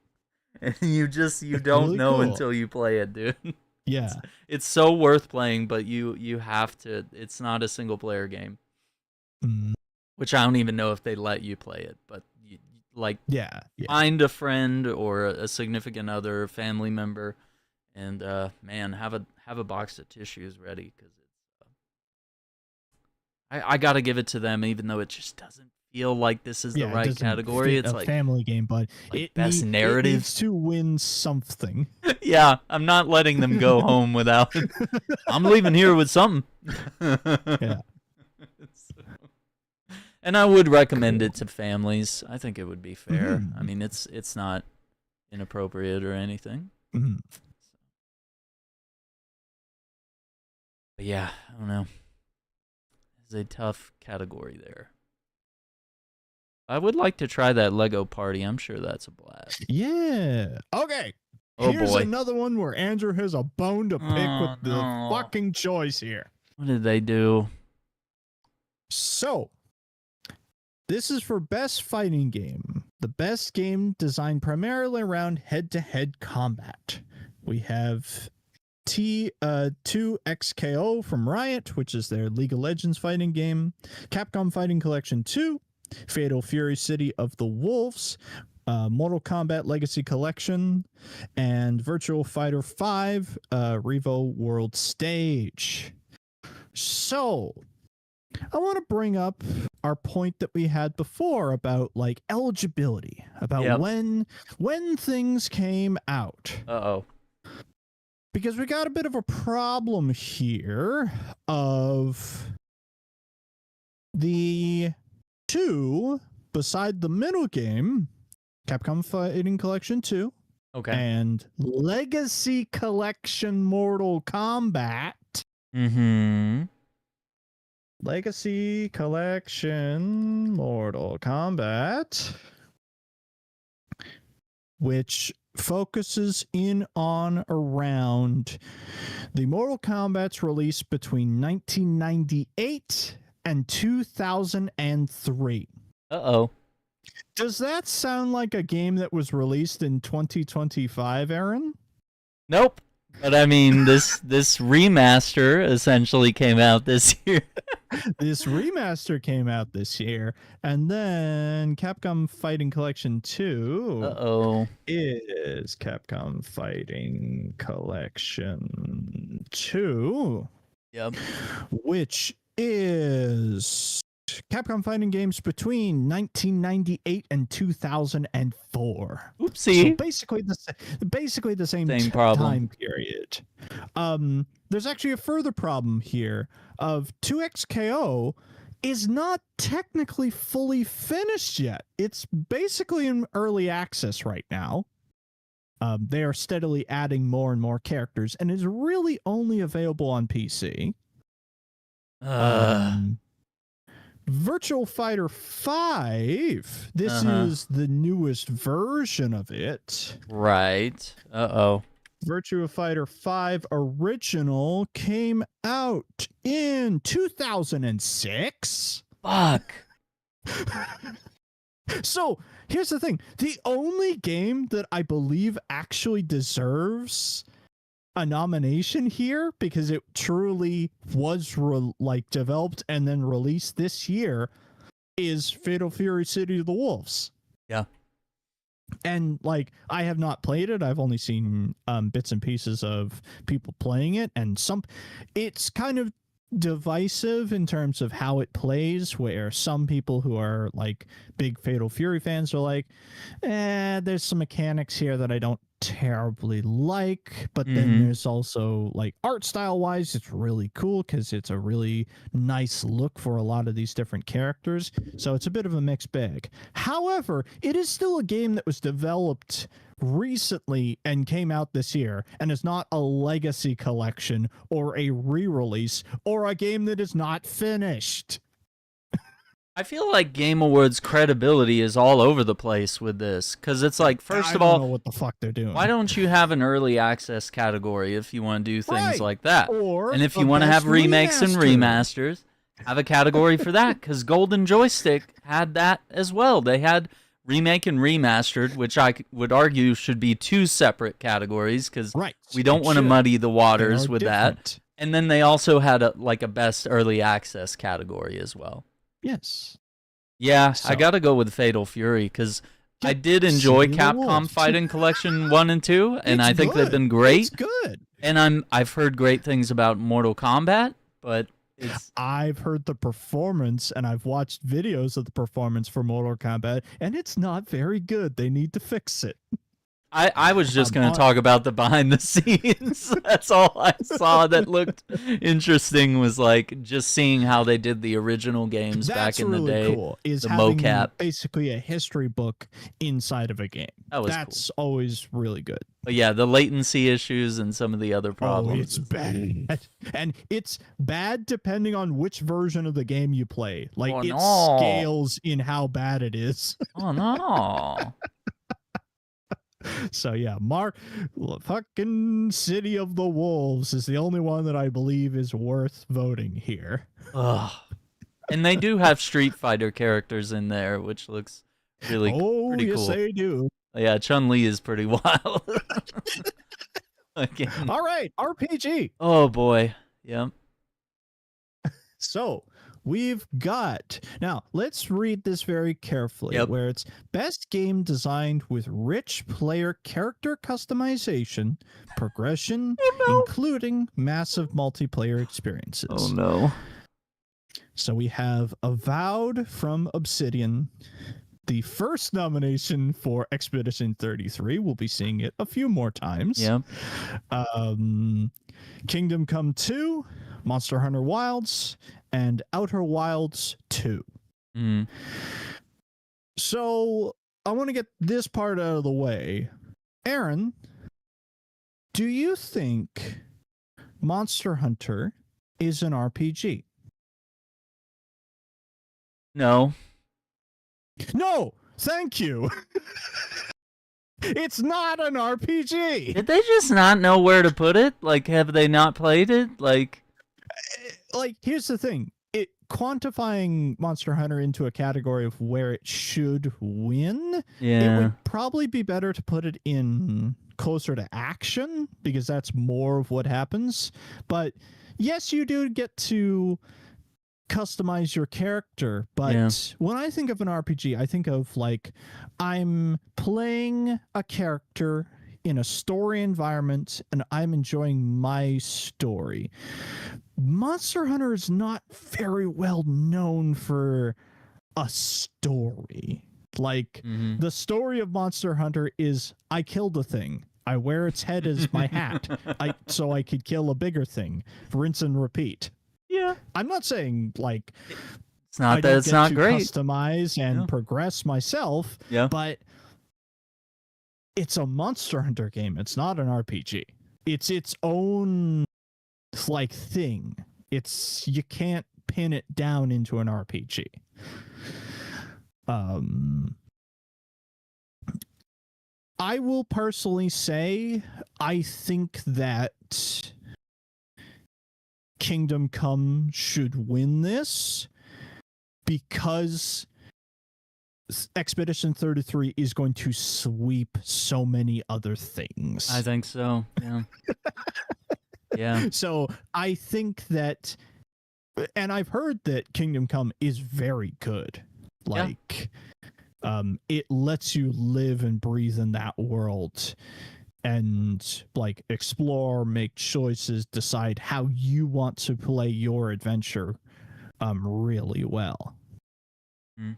And you It's don't really know cool. until you play it, dude. It's, Yeah. it's so worth playing, but you have to. It's not a single player game, Mm. which I don't even know if they let you play it. But like Yeah. Yeah. find a friend or a significant other, family member, and man, have a box of tissues ready because I got to give it to them, even though it just doesn't feel like this is the Yeah, it right doesn't category. fit It's a family game, but like best it narrative. needs to win something. Yeah, I'm not letting them go home without. I'm leaving here with something. Yeah. And I would recommend Cool. it to families. I think it would be fair. I Mhm. mean, it's not inappropriate or anything. Mhm. But yeah, I don't know. It's a tough category there. I would like to try that Lego Party. I'm sure that's a blast. Yeah. Okay. Oh Here's boy. another one where Andrew has a bone to pick with Oh the no. fucking choice here. What did they do? So, this is for best fighting game. The best game designed primarily around head-to-head combat. We have T2XKO from Riot, which is their League of Legends fighting game. Capcom Fighting Collection 2, Fatal Fury City of the Wolves, Mortal Kombat Legacy Collection, and Virtual Fighter 5 Revo World Stage. So, I want to bring up our point that we had before about like eligibility, about when things came out. Uh-oh. Because we got a bit of a problem here of the two beside the middle game, Capcom Fighting Collection 2, Okay. and Legacy Collection Mortal Kombat. Mm-hmm. Legacy Collection Mortal Kombat, which focuses in on around the Mortal Kombat's release between 1998 and 2003. Uh-oh. Does that sound like a game that was released in 2025, Aaron? Nope. But I mean, this remaster essentially came out this year. This remaster came out this year, and then Capcom Fighting Collection 2 Uh-oh. is Capcom Fighting Collection 2. Yep. Which is Capcom Fighting games between 1998 and 2004. Oopsie. So basically the same problem. time period. There's actually a further problem here of 2XKO is not technically fully finished yet. It's basically in early access right now. They are steadily adding more and more characters, and is really only available on PC. Virtual Fighter 5. This is the newest version of it. Right. Uh-oh. Virtua Fighter 5 original came out in 2006. Fuck. So, here's the thing. The only game that I believe actually deserves a nomination here, because it truly was developed and then released this year, is Fatal Fury City of the Wolves. Yeah. And like, I have not played it. I've only seen bits and pieces of people playing it, and it's kind of divisive in terms of how it plays, where some people who are like big Fatal Fury fans are like, there's some mechanics here that I don't terribly like, but then there's also like art style wise it's really cool because it's a really nice look for a lot of these different characters, so it's a bit of a mixed bag. However, it is still a game that was developed recently and came out this year, and is not a legacy collection or a re-release or a game that is not finished. I feel like Game Awards credibility is all over the place with this, because it's like, first of all, I don't know what the fuck they're doing. Why don't you have an early access category if you want to do things like that? Or and if you want to have remakes and remasters, have a category for that, because Golden Joystick had that as well. They had remake and remastered, which I would argue should be two separate categories, because we don't want to muddy the waters with that. And then they also had a best early access category as well. Yes. Yeah, I gotta go with Fatal Fury, because I did enjoy Capcom Fighting Collection 1 and 2, and I think they've been great. It's good. And I've heard great things about Mortal Kombat, but I've heard the performance, and I've watched videos of the performance for Mortal Kombat, and it's not very good. They need to fix it. I was just going to talk about the behind the scenes. That's all I saw that looked interesting, was like just seeing how they did the original games back in the day. Cool, is the having mocap. Basically a history book inside of a game. That's cool. Always really good. But yeah, the latency issues and some of the other problems. Oh, it's bad. And it's bad depending on which version of the game you play. Like, it scales in how bad it is. Oh, no. So yeah, fucking City of the Wolves is the only one that I believe is worth voting here. Ugh. And they do have Street Fighter characters in there, which looks really pretty cool. Yes, they do. Yeah, Chun-Li is pretty wild. All right, RPG. Oh boy. Yeah. So we've got, now let's read this very carefully, Yep. where it's best game designed with rich player character customization, progression, including massive multiplayer experiences. Oh no. So we have Avowed from Obsidian. The first nomination for Expedition 33. We'll be seeing it a few more times. Yep. Kingdom Come 2, Monster Hunter Wilds, and Outer Wilds 2. Mm. So I want to get this part out of the way. Aaron, do you think Monster Hunter is an RPG? No. No, thank you. It's not an RPG. Did they just not know where to put it? Like, have they not played it? Like, Here's the thing. Quantifying Monster Hunter into a category of where it should win, it yeah. would probably be better to put it in closer to action, because that's more of what happens. But yes, you do get to customize your character, but Yeah. when I think of an RPG, I think of like I'm playing a character in a story environment and I'm enjoying my story. Monster Hunter is not very well known for a story. Like Mhm. the story of Monster Hunter is I killed a thing. I wear its head as my hat. So I could kill a bigger thing. Rinse and repeat. Yeah. I'm not saying like It's not I that don't it's get not to great. customize and Yeah. progress myself, Yeah. but it's a Monster Hunter game. It's not an RPG. It's its own like thing. You can't pin it down into an RPG. I will personally say I think that Kingdom Come should win this because Expedition 33 is going to sweep so many other things. I think so. Yeah. Yeah. So I think that, and I've heard that Kingdom Come is very good. Like, it lets you live and breathe in that world and like explore, make choices, decide how you want to play your adventure really well. Mm.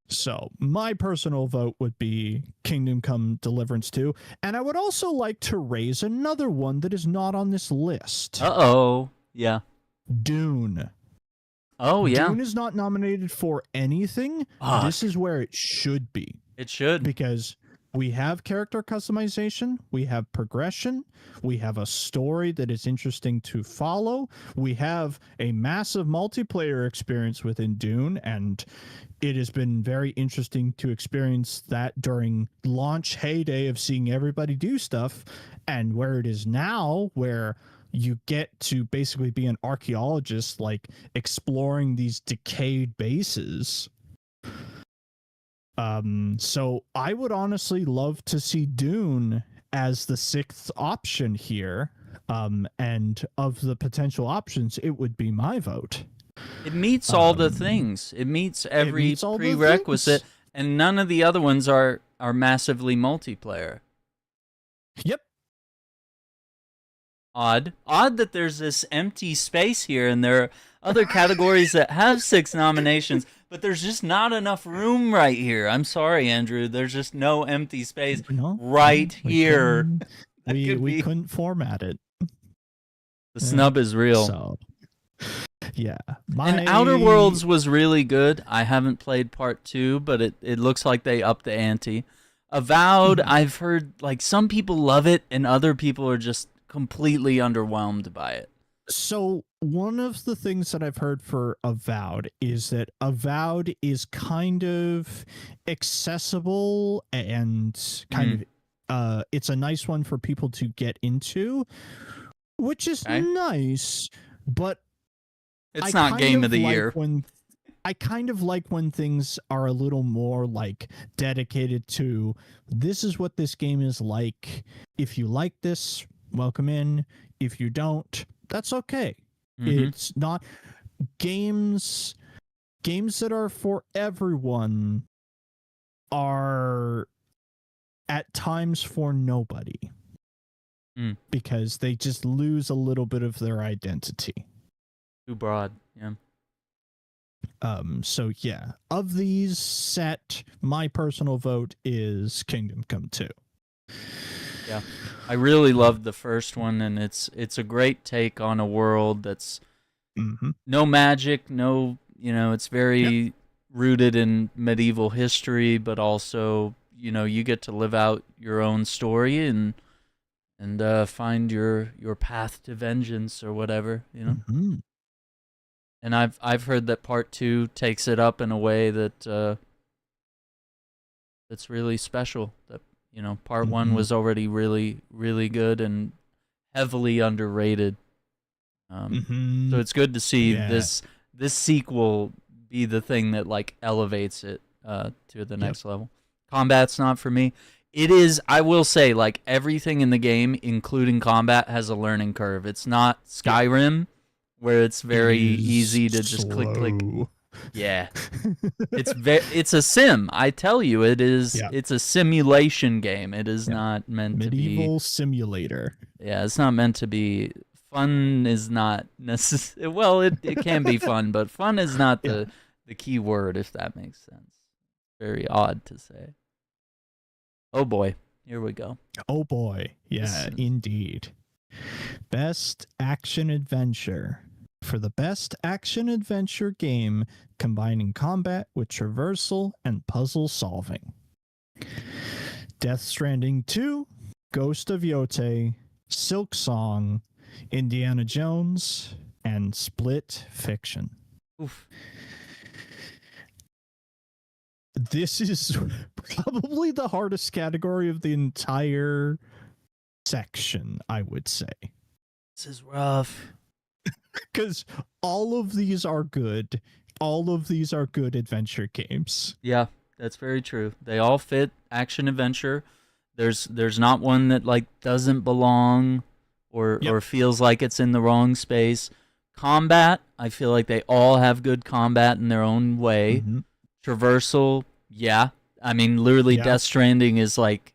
So my personal vote would be Kingdom Come Deliverance 2. And I would also like to raise another one that is not on this list. Uh-oh. Yeah. Dune. Oh, yeah. Dune is not nominated for anything. Fuck. This is where it should be. It should. Because we have character customization, we have progression, we have a story that is interesting to follow, we have a massive multiplayer experience within Dune, and it has been very interesting to experience that during launch heyday of seeing everybody do stuff, and where it is now, where you get to basically be an archaeologist, like exploring these decayed bases. So I would honestly love to see Dune as the sixth option here. And of the potential options, it would be my vote. It meets all the things. It meets every meets all the prerequisite, things. and none of the other ones are massively multiplayer. Yep. Odd that there's this empty space here, and there are other categories that have 6 nominations, but there's just not enough room right here. I'm sorry, Andrew. There's just no empty space right here. We couldn't format it. The snub is real. So, yeah. And Outer Worlds was really good. I haven't played part 2, but it looks like they upped the ante. Avowed, I've heard like some people love it and other people are just completely underwhelmed by it. So one of the things that I've heard for Avowed is that Avowed is kind of accessible and kind of it's a nice one for people to get into, which is nice, but it's not game of the year. I kind of like when things are a little more like dedicated to this is what this game is like. If you like this, welcome in. If you don't, that's okay. It's not games that are for everyone are at times for nobody because they just lose a little bit of their identity. Too broad, yeah. So yeah, of these set, my personal vote is Kingdom Come 2. Yeah. I really loved the first one, and it's a great take on a world that's no magic, no, it's very rooted in medieval history, but also, you get to live out your own story and find your path to vengeance or whatever, And I've heard that part 2 takes it up in a way that that's really special. That part 1 was already really, really good and heavily underrated. So it's good to see this sequel be the thing that like elevates it to the next level. Combat's not for me. It is, I will say, like everything in the game, including combat, has a learning curve. It's not Skyrim, where it's very easy to just click. Yeah, it's a sim. I tell you, it is. Yeah. It's a simulation game. It is not meant to be medieval simulator. Yeah, it's not meant to be. Fun is not necessary. Well, it can be fun, but fun is not the key word, if that makes sense. Very odd to say. Oh boy, here we go. Oh boy, yeah, indeed. Best action adventure. For the best action adventure game combining combat with traversal and puzzle solving. Death Stranding 2, Ghost of Yote, Silk Song, Indiana Jones, and Split Fiction. Oof. This is probably the hardest category of the entire section, I would say. This is rough. Because all of these are good. All of these are good adventure games. Yeah, that's very true. They all fit action adventure. There's not one that like doesn't belong or feels like it's in the wrong space. Combat, I feel like they all have good combat in their own way. Traversal, yeah. I mean, literally Death Stranding is like,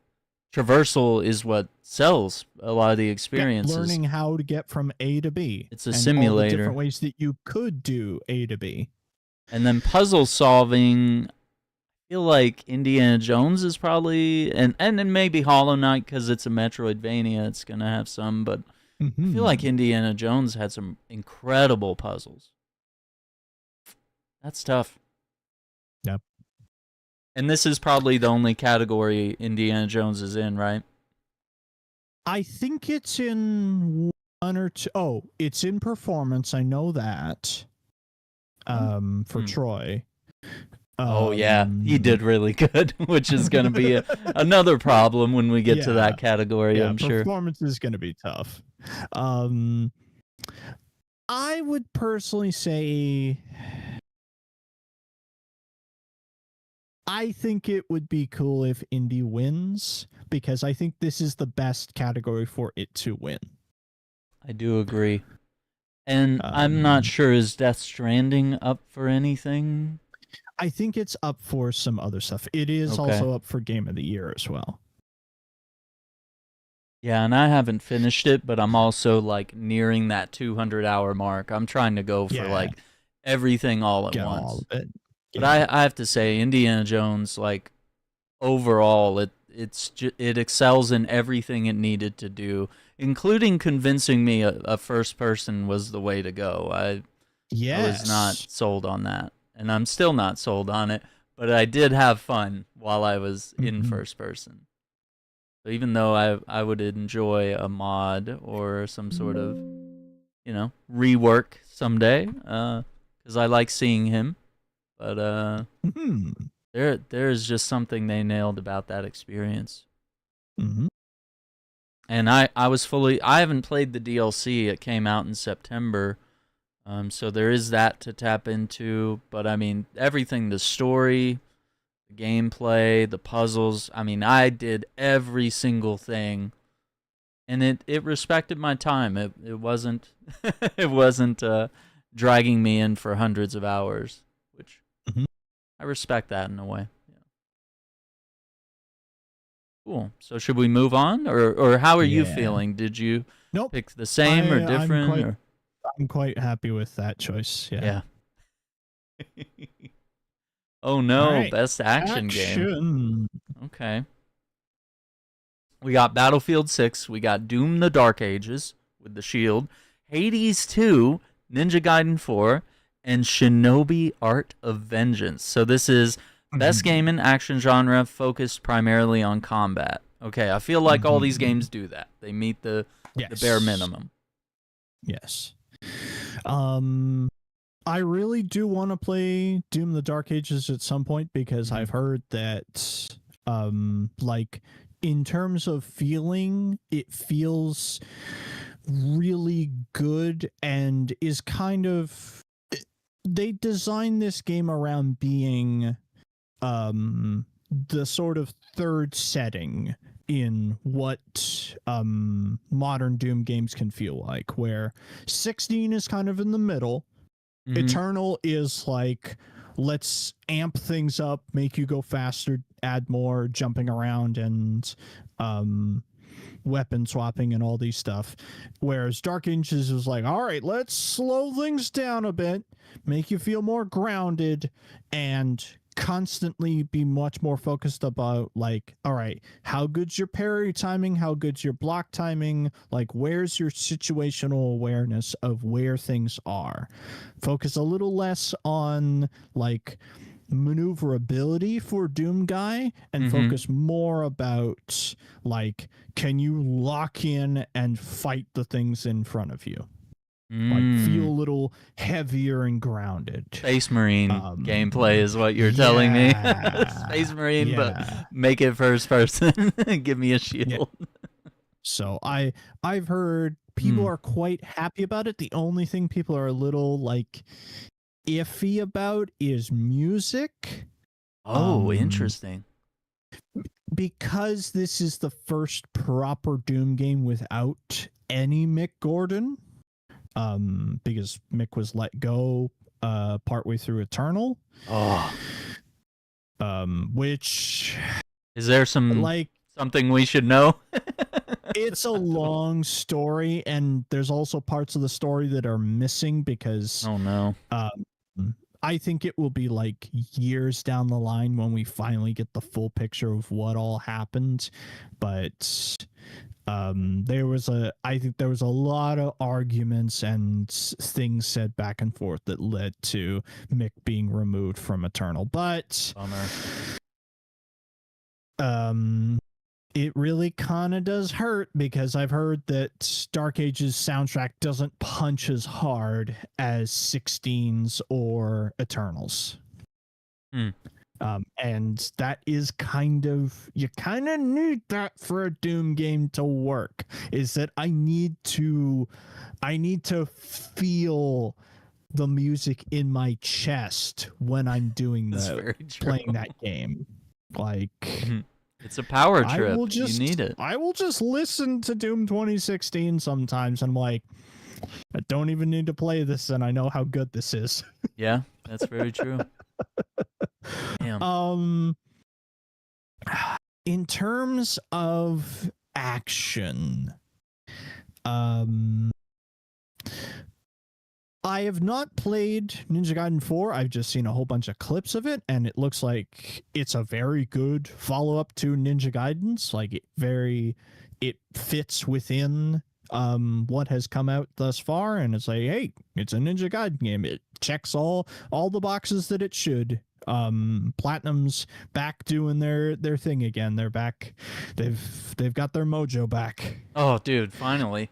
traversal is what sells a lot of the experiences. Learning how to get from A to B. It's a simulator. All the different ways that you could do A to B. And then puzzle solving, I feel like Indiana Jones is probably, and then maybe Hollow Knight because it's a Metroidvania, it's going to have some, but I feel like Indiana Jones had some incredible puzzles. That's tough. Yep. And this is probably the only category Indiana Jones is in, right? I think it's in one or two. Oh, it's in performance. I know that. For Troy. Oh, yeah. He did really good, which is going to be another problem when we get to that category, I'm sure. Performance is going to be tough. I would personally say I think it would be cool if Indy wins, because I think this is the best category for it to win. I do agree. And I'm not sure, is Death Stranding up for anything? I think it's up for some other stuff. It is also up for Game of the Year as well. Yeah, and I haven't finished it, but I'm also like nearing that 200-hour mark. I'm trying to go for like everything all at once. All of it. But I have to say, Indiana Jones, like overall, it excels in everything it needed to do, including convincing me a first person was the way to go. I was not sold on that, and I'm still not sold on it. But I did have fun while I was in first person. So even though I would enjoy a mod or some sort of rework someday, because I like seeing him. But there is just something they nailed about that experience. And I haven't played the DLC. It came out in September, so there is that to tap into. But I mean, everything, the story, the gameplay, the puzzles. I mean, I did every single thing, and it respected my time. It wasn't it wasn't dragging me in for hundreds of hours, which Mhm. I respect that in a way. Yeah. Cool. So should we move on, or how are you Yeah. feeling? Did you Nope. pick the same or I'm different? quite Or I'm quite happy with that choice. Yeah. yeah. Oh All no, right. best action game. Action. Okay. We got Battlefield 6, we got Doom the Dark Ages with the shield, Hades 2, Ninja Gaiden 4, and Shinobi Art of Vengeance. So this is best game in action genre focused primarily on combat. Okay, I feel like all these games do that. They meet the bare Yes. minimum. Yes. I really do want to play Doom the Dark Ages at some point because I've heard that like in terms of feeling, it feels really good and is kind of they designed this game around being the sort of third setting in what modern Doom games can feel like, where 16 is kind of in the middle. Eternal is like, let's amp things up, make you go faster, add more jumping around and weapon swapping and all these stuff. Whereas Dark Ages is like, all right, let's slow things down a bit, make you feel more grounded, and constantly be much more focused about like, all right, how good's your parry timing, how good's your block timing, like where's your situational awareness of where things are. Focus a little less on like maneuverability for Doom Guy and focus more about like, can you lock in and fight the things in front of you? Like feel a little heavier and grounded. Space Marine gameplay is what you're telling me. Space Marine, but make it first person. Give me a shield. Yeah. So I've heard people are quite happy about it. The only thing people are a little like iffy about is music. Oh, interesting. Because this is the first proper Doom game without any Mick Gordon. Because Mick was let go partway through Eternal. Oh. Which is there something we should know? It's a long story, and there's also parts of the story that are missing because oh no. I think it will be like years down the line when we finally get the full picture of what all happened. But I think there was a lot of arguments and things said back and forth that led to Mick being removed from Eternal. But bummer. It really kind of does hurt because I've heard that Dark Ages soundtrack doesn't punch as hard as 16's or Eternals. And that is you kind of need that for a Doom game to work, is that I need to feel the music in my chest when I'm doing playing that game. Like, it's a power trip. You need it. I will just listen to Doom 2016 sometimes and I'm like, I don't even need to play this and I know how good this is. Yeah, that's very true. Damn. In terms of action, I have not played Ninja Gaiden 4. I've just seen a whole bunch of clips of it, and it looks like it's a very good follow-up to Ninja Gaiden's. Like, it fits within what has come out thus far, and it's like, hey, it's a Ninja Gaiden game. It checks all the boxes that it should. Platinum's back doing their thing again. They're back. They've got their mojo back. Oh, dude, finally.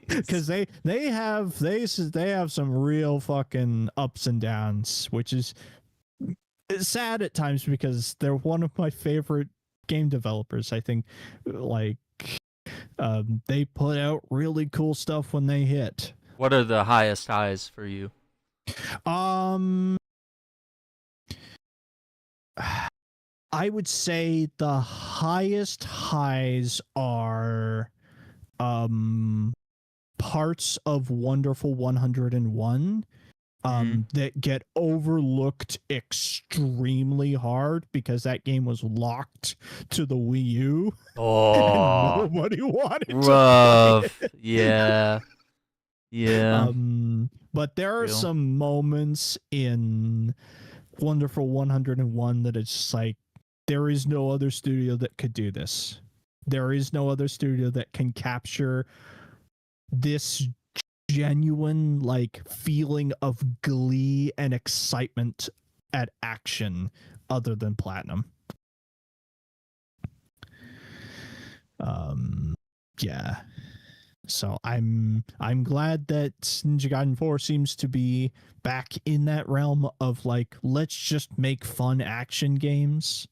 Because they have some real fucking ups and downs, which is sad at times because they're one of my favorite game developers. I think like they put out really cool stuff when they hit. What are the highest highs for you? I would say the highest highs are parts of Wonderful 101 that get overlooked extremely hard because that game was locked to the Wii U and Oh, nobody wanted to play rough. it. Yeah. Yeah. But there are Real. some moments in Wonderful 101 that it's just like, there is no other studio that could do this. There is no other studio that can capture this genuine like feeling of glee and excitement at action other than Platinum. Yeah. So I'm glad that Ninja Gaiden 4 seems to be back in that realm of like, let's just make fun action games.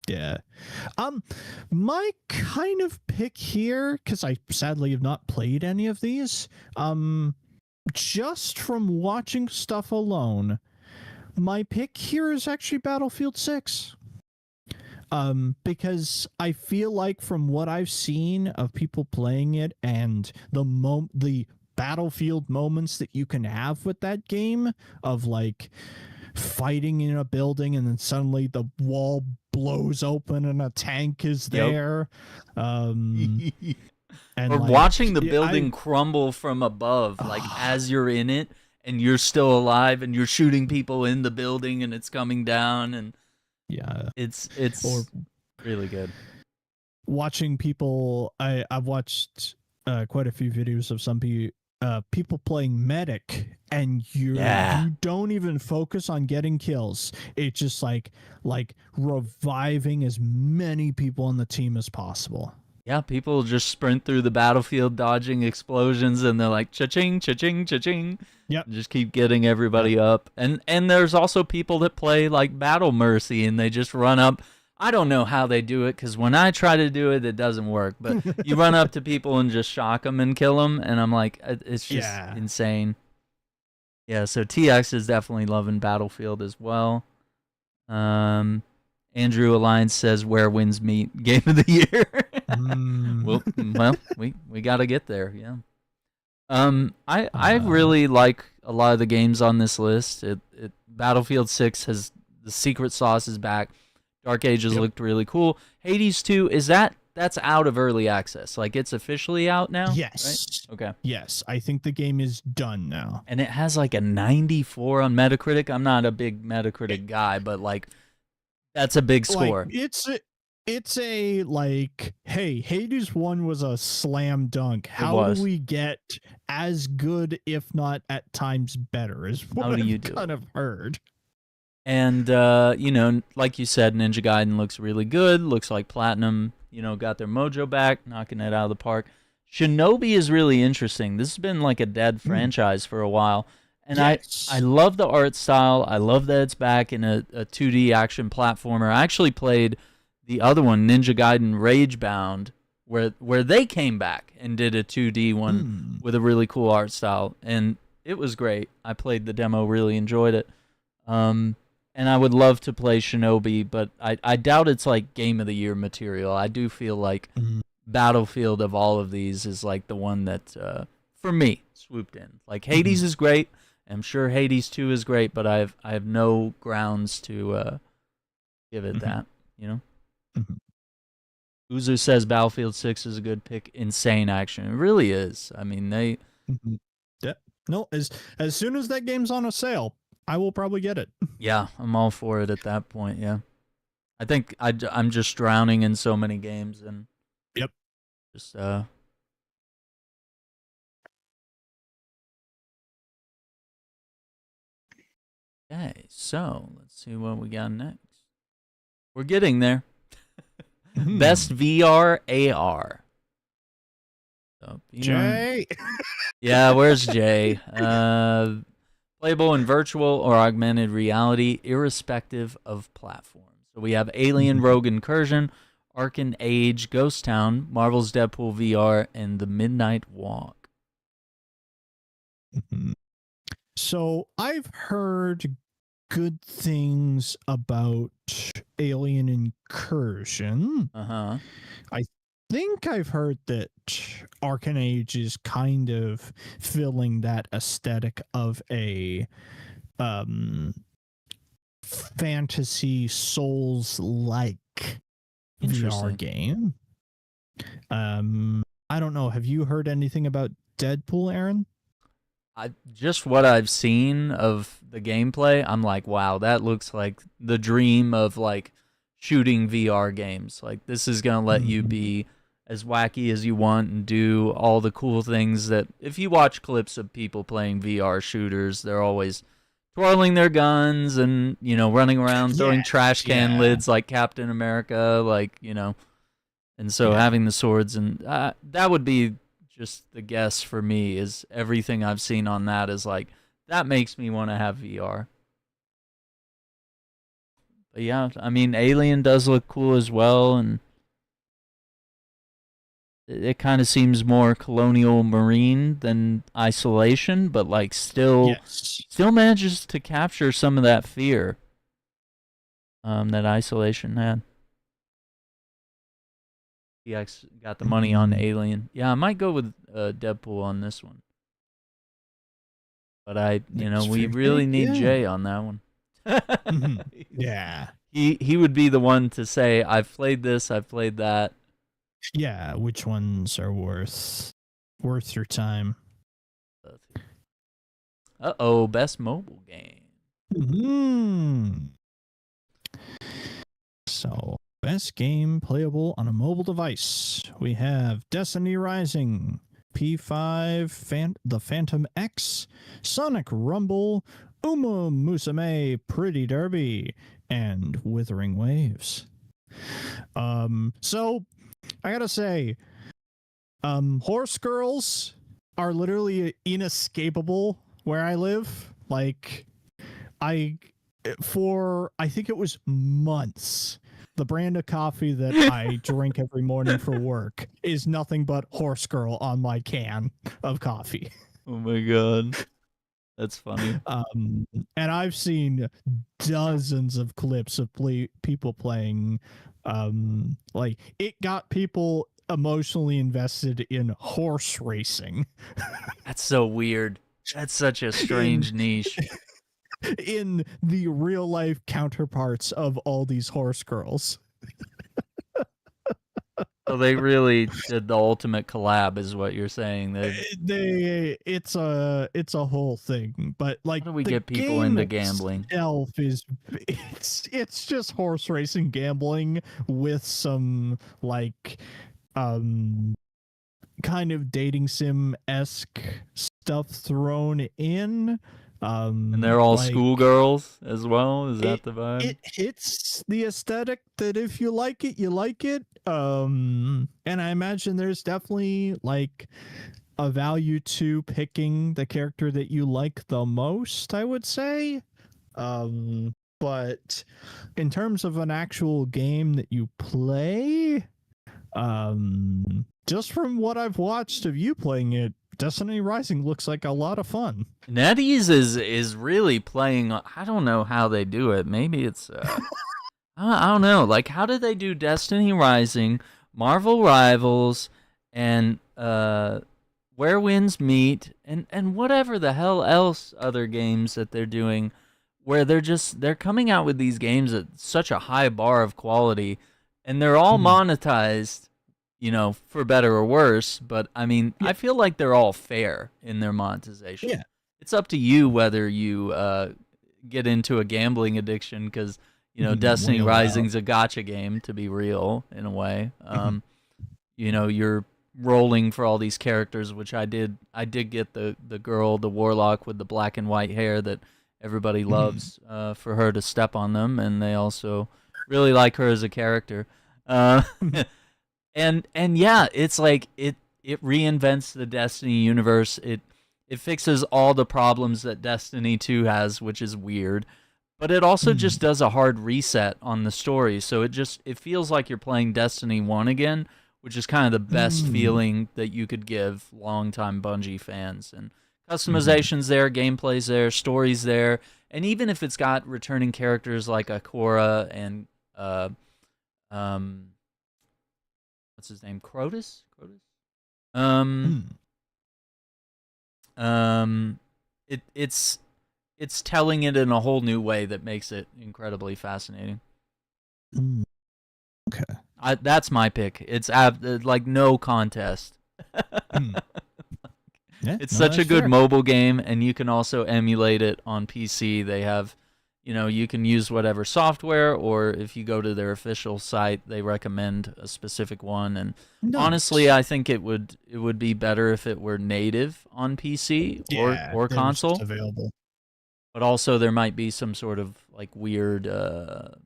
Yeah. My kind of pick here, because I sadly have not played any of these, just from watching stuff alone, my pick here is actually Battlefield 6. Because I feel like from what I've seen of people playing it and the Battlefield moments that you can have with that game of like fighting in a building and then suddenly the wall blows open and a tank is there. And or like, watching the building crumble from above, like as you're in it and you're still alive and you're shooting people in the building and it's coming down, and yeah, it's really good. Watching people, I've watched quite a few videos of some people playing medic, and you don't even focus on getting kills. It's just like reviving as many people on the team as possible. Yeah, people just sprint through the battlefield dodging explosions, and they're like cha-ching, cha-ching, cha-ching. Yep. Just keep getting everybody up. And there's also people that play like Battle Mercy, and they just run up. I don't know how they do it, because when I try to do it, it doesn't work. But you run up to people and just shock them and kill them, and I'm like, it's just insane. Yeah, so TX is definitely loving Battlefield as well. Andrew Alliance says, "Where wins meet game of the year." Well, we got to get there. Yeah. I really like a lot of the games on this list. Battlefield 6 has the secret sauce is back. Dark Ages looked really cool. Hades 2 that's out of early access. Like, it's officially out now? Yes. Right? Okay. Yes, I think the game is done now. And it has like a 94 on Metacritic. I'm not a big Metacritic guy, but like, that's a big score. Like, it's a like, hey, Hades 1 was a slam dunk. How do we get as good, if not at times better, is what I've kind of heard. And, like you said, Ninja Gaiden looks really good. Looks like Platinum, got their mojo back, knocking it out of the park. Shinobi is really interesting. This has been like a dead franchise for a while. And I love the art style. I love that it's back in a 2D action platformer. I actually played the other one, Ninja Gaiden Ragebound, where they came back and did a 2D one with a really cool art style. And it was great. I played the demo, really enjoyed it. And I would love to play Shinobi, but I doubt it's like Game of the Year material. I do feel like Battlefield of all of these is like the one that, for me, swooped in. Like, Hades is great. I'm sure Hades 2 is great, but I have no grounds to give it that, Uzu says Battlefield 6 is a good pick. Insane action. It really is. I mean, they... Yeah. No, as soon as that game's on a sale, I will probably get it. Yeah, I'm all for it at that point, yeah. I think I'm just drowning in so many games, and... Yep. Just, Okay, so let's see what we got next. We're getting there. Best VR AR. So, Jay. Yeah, where's Jay? Playable in virtual or augmented reality, irrespective of platform. So we have Alien Rogue Incursion, Arkham Age, Ghost Town, Marvel's Deadpool VR, and The Midnight Walk. So I've heard good things about Alien Incursion. Uh-huh. think I've heard that Arcane Age is kind of filling that aesthetic of a fantasy Souls like VR Interesting. game. I don't know. Have you heard anything about Deadpool, Aaron? Just what I've seen of the gameplay, I'm like, wow, that looks like the dream of like shooting VR games. Like this is gonna let you Mhm. be as wacky as you want and do all the cool things that if you watch clips of people playing VR shooters, they're always twirling their guns and, running around throwing trash Yes, can yeah, lids like Captain America, and so yeah. having the swords and that would be just the guess for me is everything I've seen on that is like that makes me want to have VR. But yeah, I mean Alien does look cool as well and it kind of seems more colonial marine than Isolation, but like Yes. still manages to capture some of that fear that Isolation had. EX got the money on Mhm. Alien. Yeah, I might go with Deadpool on this one. But Thanks for we your really take. need Yeah. Jay on that one. Yeah. He would be the one to say, I've played this, I've played that. Yeah. Which ones are worth your time? Uh-oh, best mobile game. Hmm. So, best game playable on a mobile device. We have Destiny Rising, P5, The Phantom X, Sonic Rumble, Uma Musume Pretty Derby, and Withering Waves. So I gotta say, horse girls are literally inescapable where I live. Like, I I think it was months. The brand of coffee that I drink every morning for work is nothing but horse girl on my can of coffee. Oh my god. That's funny. Um, and I've seen dozens of clips of people playing. Like it got people emotionally invested in horse racing That's so weird. That's such a in strange niche. in the real life counterparts of all these horse girls. So they really did the ultimate collab is what you're saying. It's a whole thing, but like How do we the get people game into gambling? itself is it's just horse racing gambling with some like um kind of dating sim-esque stuff thrown in. And they're all Like schoolgirls as well? Is that it the vibe? it hits the aesthetic that if you like it, you like it. And I imagine there's definitely like a value to picking the character that you like the most, I would say. But in terms of an actual game that you play, just from what I've watched of you playing it, Destiny Rising looks like a lot of fun. NetEase is really playing. I don't know how they do it. Maybe it's I don't know. Like, how did they do Destiny Rising, Marvel Rivals, and Where Winds Meet, and whatever the hell else other games that they're doing, where they're coming out with these games at such a high bar of quality, and they're all Mhm. monetized, for better or worse. But I mean, Yeah, I feel like they're all fair in their monetization. yeah. It's up to you whether you get into a gambling addiction because Destiny Wheel it out. Rising's a gotcha game to be real in a way. Mhm. You're rolling for all these characters, which I did get the girl, the warlock with the black and white hair that everybody Mhm. loves for her to step on them, and they also really like her as a character. Uh, and yeah, it's like it reinvents the Destiny universe. It fixes all the problems that Destiny 2 has, which is weird. But it also just Mhm. does a hard reset on the story. So it feels like you're playing Destiny 1 again, which is kind of the best Mhm. feeling that you could give longtime Bungie fans. And Mhm. customization's there, gameplay's there, story's there, and even if it's got returning characters like Akora and uh um what's his name? Crotus? Um, it's telling it in a whole new way that makes it incredibly fascinating. Okay. That's my pick. It's like no contest. Yeah, It's no, such a that's good fair. mobile game, and you can also emulate it on PC. They have, you can use whatever software, or if you go to their official site, they recommend a specific one. And honestly, Nice. I think it would be better if it were native on PC Yeah, or it was just console. available. But also, there might be some sort of like weird. A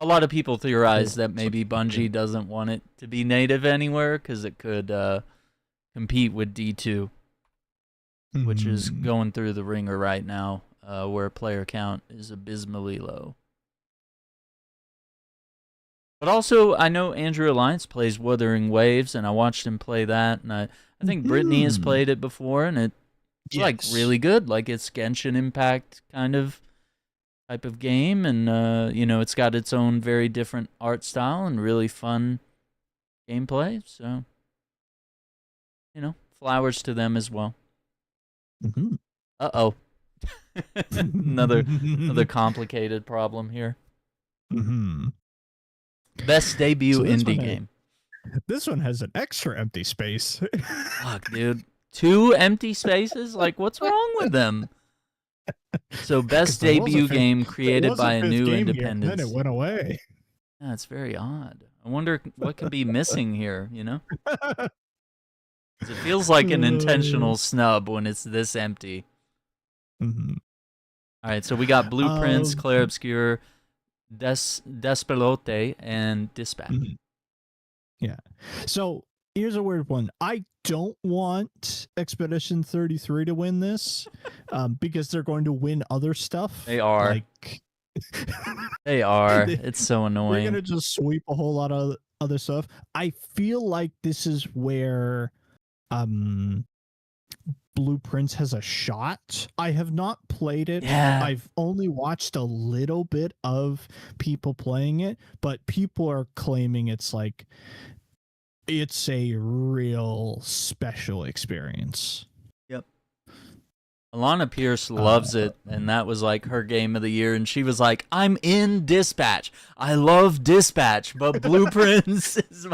lot of people theorize that maybe Bungie doesn't want it to be native anywhere because it could compete with D2, which is going through the ringer right now, where player count is abysmally low. But also, I know Andrew Alliance plays Wuthering Waves, and I watched him play that, and I think Brittany has played it before, and it's like really good. Like it's Genshin Impact kind of type of game, and it's got its own very different art style and really fun gameplay. So, flowers to them as well. Uh-oh. another complicated problem here. Best debut indie game. This one has an extra empty space. Fuck, dude. 2 empty spaces? Like, what's wrong with them? So, best debut game created by a new independent. Then it went away. That's very odd. I wonder what could be missing here, 'Cause it feels like an intentional snub when it's this empty. All right, so we got Blueprints, Clair Obscur, Despelote, and Dispatch. Yeah. So here's a weird one. I don't want Expedition 33 to win this because they're going to win other stuff. They are. They are. It's so annoying. They're going to just sweep a whole lot of other stuff. I feel like this is where Blueprints has a shot. I have not played it. Yeah. I've only watched a little bit of people playing it, but people are claiming it's a real special experience. Yep. Alana Pierce loves it, and that was like her game of the year, and she was like, I'm in Dispatch. I love Dispatch, but Blueprints is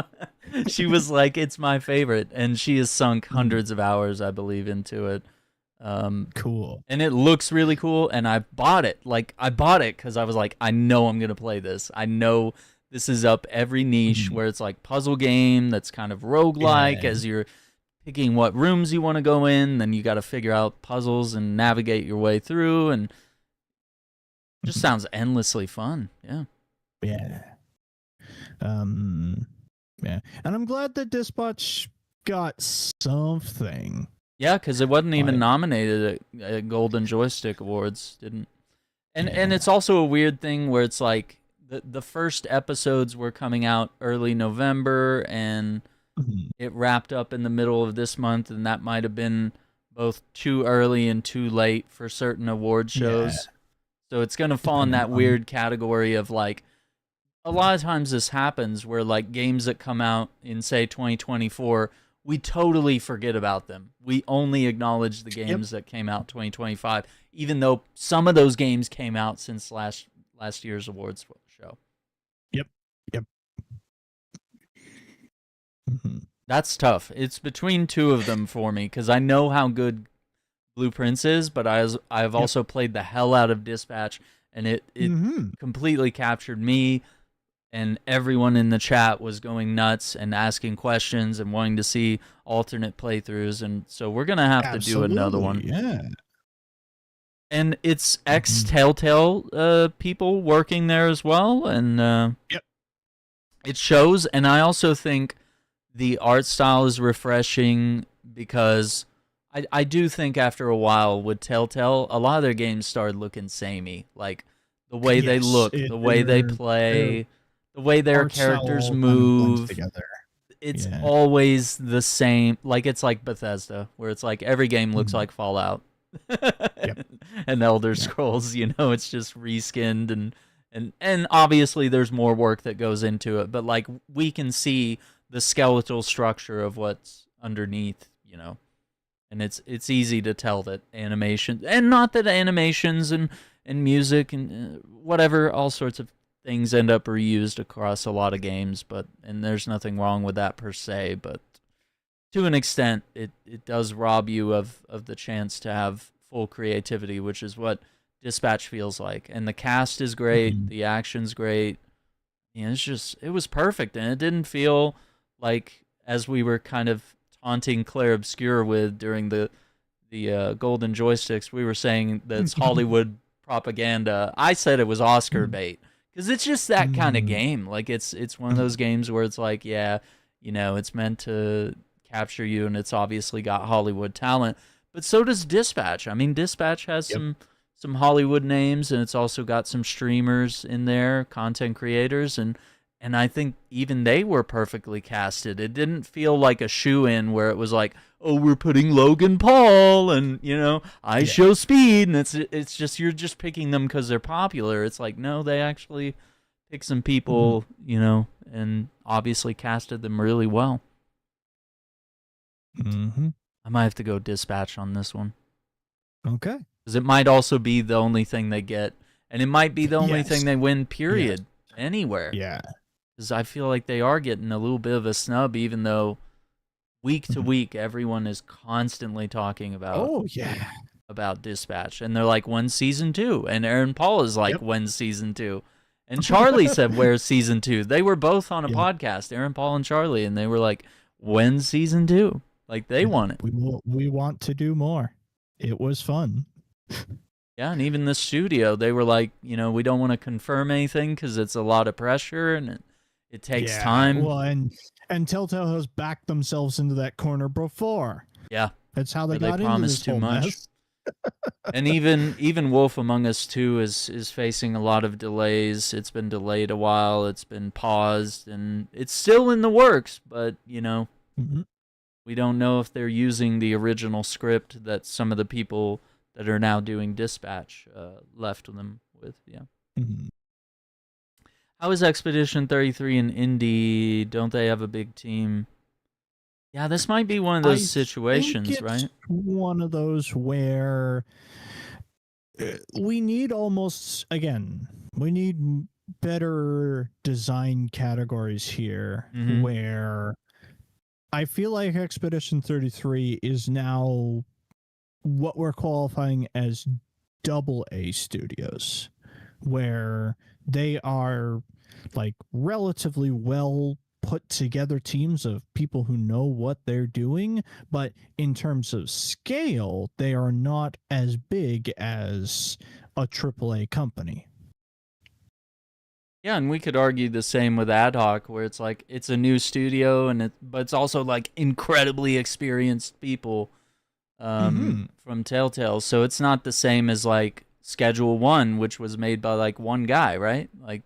she was like, it's my favorite, and she has sunk hundreds of hours, I believe, into it. Cool. And it looks really cool, and I bought it. Like, I bought it because I was like, I know I'm going to play this. I know this is up every niche where it's like puzzle game that's kind of roguelike as you're picking what rooms you want to go in, then you got to figure out puzzles and navigate your way through, and it just sounds endlessly fun. Yeah. Yeah. Yeah. And I'm glad that Dispatch got something. Yeah, because it wasn't even nominated at Golden Joystick Awards, didn't. And it's also a weird thing where it's like the first episodes were coming out early November, and it wrapped up in the middle of this month, and that might have been both too early and too late for certain award shows. Yeah. So it's going to fall in that weird category of like, a lot of times this happens where like games that come out in say 2024, we totally forget about them. We only acknowledge the games that came out 2025, even though some of those games came out since last year's awards show. Yep. That's tough. It's between two of them for me because I know how good Blueprints is, but I've also played the hell out of Dispatch, and it completely captured me. And everyone in the chat was going nuts and asking questions and wanting to see alternate playthroughs. And so we're going to have to do another one. Yeah. And it's ex-Telltale people working there as well. And it shows. And I also think the art style is refreshing because I do think after a while with Telltale, a lot of their games started looking samey. Like the way they look, the way they play, the way their characters move, it's always the same. Like it's like Bethesda, where it's like every game looks like Fallout and Elder Scrolls. It's just reskinned And obviously there's more work that goes into it, but like we can see the skeletal structure of what's underneath, and it's easy to tell that animation, and not that animations and music and whatever, all sorts of things end up reused across a lot of games, and there's nothing wrong with that per se, but to an extent it does rob you of the chance to have full creativity, which is what Dispatch feels like. And the cast is great, the action's great. It was perfect, and it didn't feel like, as we were kind of taunting Claire Obscure with during the golden joysticks, we were saying that it's Hollywood propaganda. I said it was Oscar bait, because it's just that kind of game. Like it's one of those games where it's like, yeah, it's meant to capture you, and it's obviously got Hollywood talent, but so does Dispatch. I mean, Dispatch has some Hollywood names, and it's also got some streamers in there, content creators, and I think even they were perfectly casted. It didn't feel like a shoe-in where it was like, oh, we're putting Logan Paul and I Show Speed, and it's just, you're just picking them because they're popular. It's like, no, they actually picked some people, and obviously casted them really well. I might have to go Dispatch on this one. Okay. Because it might also be the only thing they get, and it might be the only thing they win, period, anywhere. Yeah. Because I feel like they are getting a little bit of a snub, even though week to week everyone is constantly talking about Dispatch, and they're like, when's season 2? And Aaron Paul is like, when's season 2? And Charlie said, where's season 2? They were both on a podcast, Aaron Paul and Charlie, and they were like, when's season 2? Like, they want it. We want to do more. It was fun. Yeah, and even the studio, they were like, we don't want to confirm anything because it's a lot of pressure and it takes time. Well, and Telltale has backed themselves into that corner before. Yeah, that's how they got into this whole mess. And even Wolf Among Us 2 is facing a lot of delays. It's been delayed a while. It's been paused, and it's still in the works. But we don't know if they're using the original script that some of the people that are now doing Dispatch left them with. How is Expedition 33 in Indy? Don't they have a big team? Yeah, this might be one of those situations, right? One of those where we need we need better design categories here, where I feel like Expedition 33 is now what we're qualifying as AA studios, where they are like relatively well put together teams of people who know what they're doing, but in terms of scale, they are not as big as a AAA company. Yeah, and we could argue the same with Ad Hoc, where it's like it's a new studio, but it's also like incredibly experienced people from Telltale. So it's not the same as like Schedule 1, which was made by like one guy, right? Like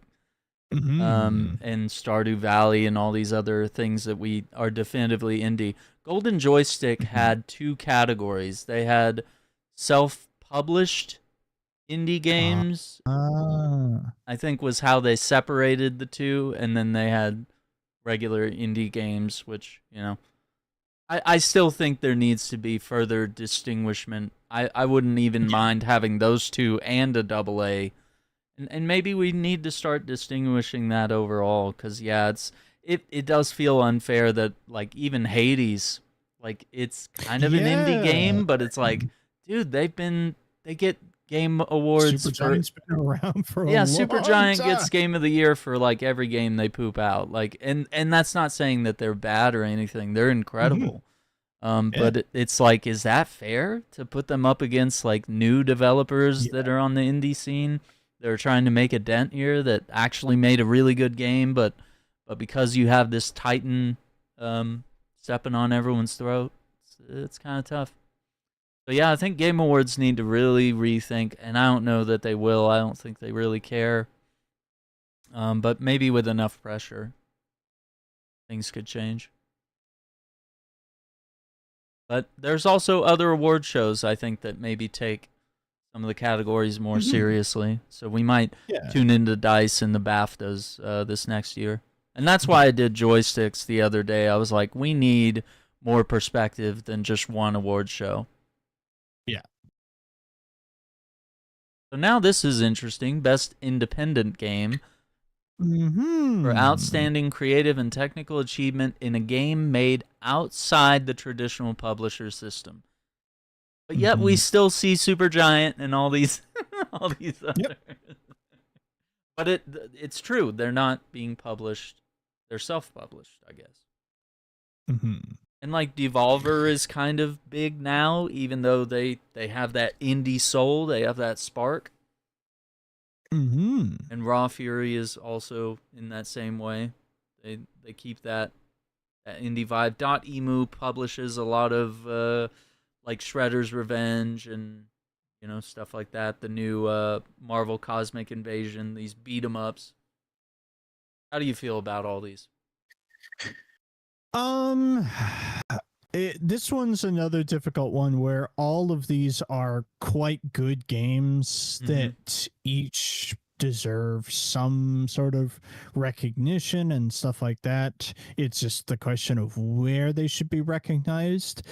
and Stardew Valley and all these other things that we are definitively indie. Golden Joystick had 2 categories. They had self-published indie games, I think was how they separated the two, and then they had regular indie games, which, I still think there needs to be further distinguishment. I wouldn't even mind having those 2 and a AA. And maybe we need to start distinguishing that overall, because it does feel unfair that like even Hades, like it's kind of an indie game, but it's like, dude, they get game awards. Supergiant's been around for a long Supergiant time. gets Game of the Year for like every game they poop out. Like, and that's not saying that they're bad or anything. They're incredible. But it's like, is that fair to put them up against like new developers that are on the indie scene? They're trying to make a dent here that actually made a really good game, but because you have this titan stepping on everyone's throat, it's kind of tough. But yeah, I think Game Awards need to really rethink, and I don't know that they will. I don't think they really care. But maybe with enough pressure, things could change. But there's also other award shows, I think, that maybe take some of the categories more Mhm. seriously. So we might Yeah. tune into DICE and the BAFTAs this next year. And that's Mhm. why I did joysticks the other day. I was like, we need more perspective than just one award show. Yeah. So now this is interesting. Best independent game for Hmm. outstanding creative and technical achievement in a game made outside the traditional publisher system. But yet we Mhm. still see Supergiant and all these all these Yep. other. But it's true. They're not being published. They're self-published, I guess. Mhm. And like Devolver is kind of big now, even though they have that indie soul, they have that spark. Mhm. And Raw Fury is also in that same way. They keep that indie vibe. Emu publishes a lot of like Shredder's Revenge and stuff like that. The new Marvel Cosmic Invasion, these beat 'em ups. How do you feel about all these? Um, this one's another difficult one where all of these are quite good games Mm-hmm. that each deserve some sort of recognition and stuff like that. It's just the question of where they should be recognized.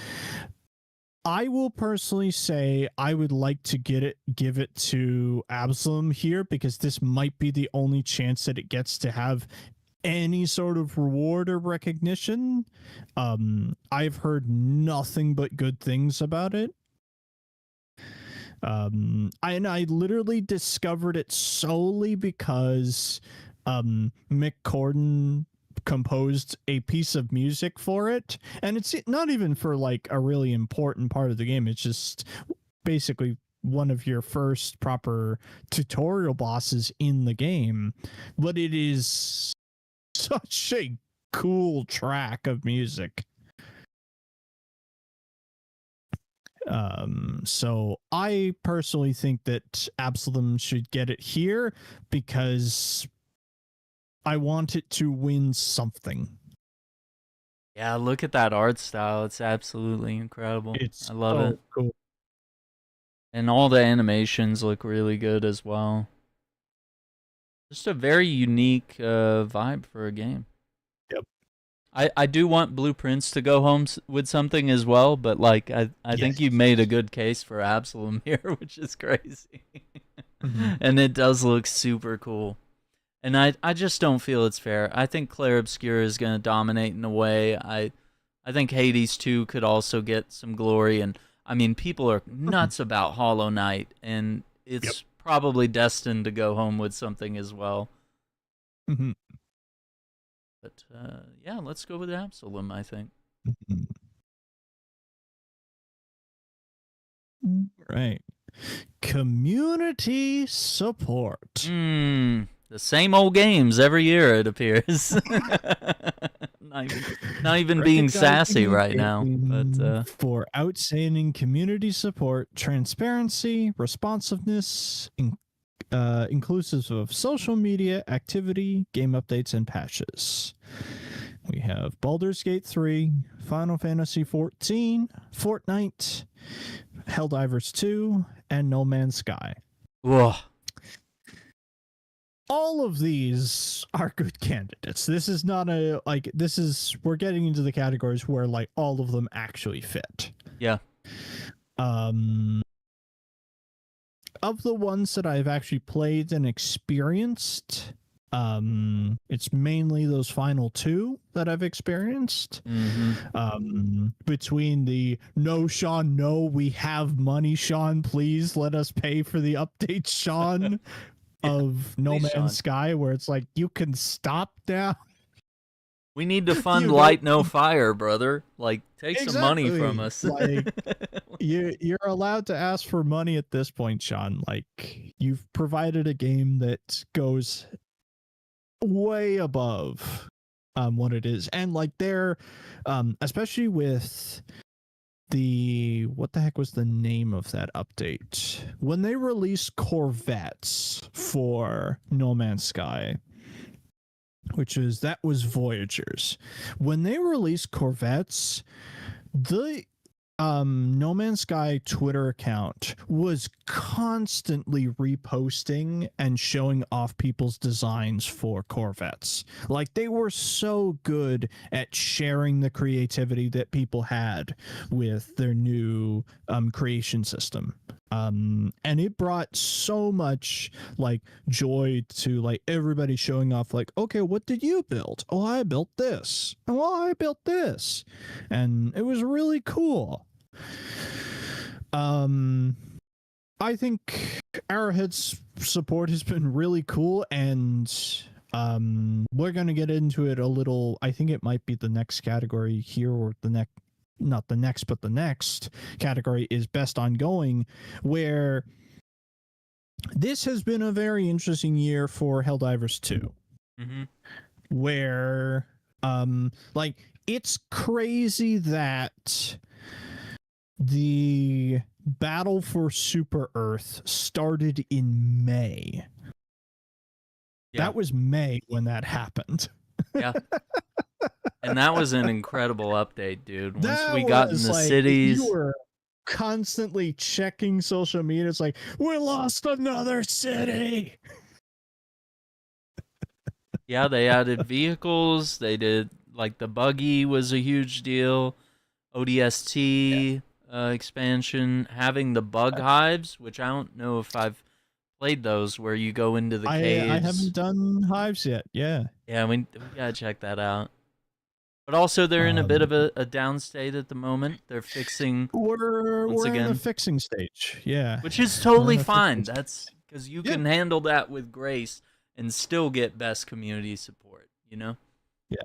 I will personally say I would like to give it to Absalom here because this might be the only chance that it gets to have any sort of reward or recognition. I've heard nothing but good things about it. I literally discovered it solely because Mick Corden composed a piece of music for it, and it's not even for like a really important part of the game. It's just basically one of your first proper tutorial bosses in the game, but it is such a cool track of music. So I personally think that Absalom should get it here because I want it to win something. Yeah, look at that art style. It's absolutely incredible. It's I love it. so cool. And all the animations look really good as well. Just a very unique vibe for a game. Yep. I do want Blueprints to go home with something as well, but like I think you've made a Yes. good case for Absalom here, which is crazy. Mhm. And it does look super cool. And I just don't feel it's fair. I think Claire Obscura is going to dominate in a way. I think Hades 2 could also get some glory. And I mean, people are Mhm. nuts about Hollow Knight, and Yep. it's probably destined to go home with something as well. Mhm. But yeah, let's go with Absalom, I think. Mhm. Right. Community support. The same old games every year, it appears. not even, not even being Recognizing sassy a right now, but game for outstanding community support, transparency, responsiveness, inclusive of social media activity, game updates, and patches. We have Baldur's Gate 3, Final Fantasy 14, Fortnite, Helldivers 2, and No Man's Sky. whoa. All of these are good candidates. This is not a like this is we're getting into the categories where like all of them actually fit. Yeah. Um of the ones that I've actually played and experienced, it's mainly those final two that I've experienced. Between the no Sean, no, we have money, Sean, please let us pay for the update, Sean, Yeah. of No Please, Man's Sean. Sky, where it's like you can stop now. We need to fund You don't Light No Fire, brother. Like, take some money from exactly us. like you're allowed to ask for money at this point, Sean. Like you've provided a game that goes way above what it is, and like they're especially with the what the heck was the name of that update when they released Corvettes for No Man's Sky, that was Voyagers. When they released Corvettes, the No Man's Sky Twitter account was constantly reposting and showing off people's designs for Corvettes. Like, they were so good at sharing the creativity that people had with their new creation system. And it brought so much like joy to like everybody showing off, like, okay, what did you build? Oh, I built this. Oh, I built this. And it was really cool. I think Arrowhead's support has been really cool, and we're going to get into it a little. I think it might be the next category here, or the next, not the next, but the next category is best ongoing, where this has been a very interesting year for Helldivers 2. Mm-hmm. Where like, it's crazy that the battle for Super Earth started in May. Yeah. That was May when that happened. Yeah. And that was an incredible update, dude. Once That we got in the like, cities, you were constantly checking social media. It's like, we lost another city. yeah, they added vehicles. They did, like, the buggy was a huge deal. ODST expansion, having the bug hives, which I don't know if I've played those, where you go into the caves. I haven't done hives yet. Yeah. Yeah, we gotta check that out. But also, they're in a bit of a down state at the moment. They're fixing We're once in again, the fixing stage. Yeah. which is totally fine. That's because you can handle that with grace and still get best community support, you know? Yeah.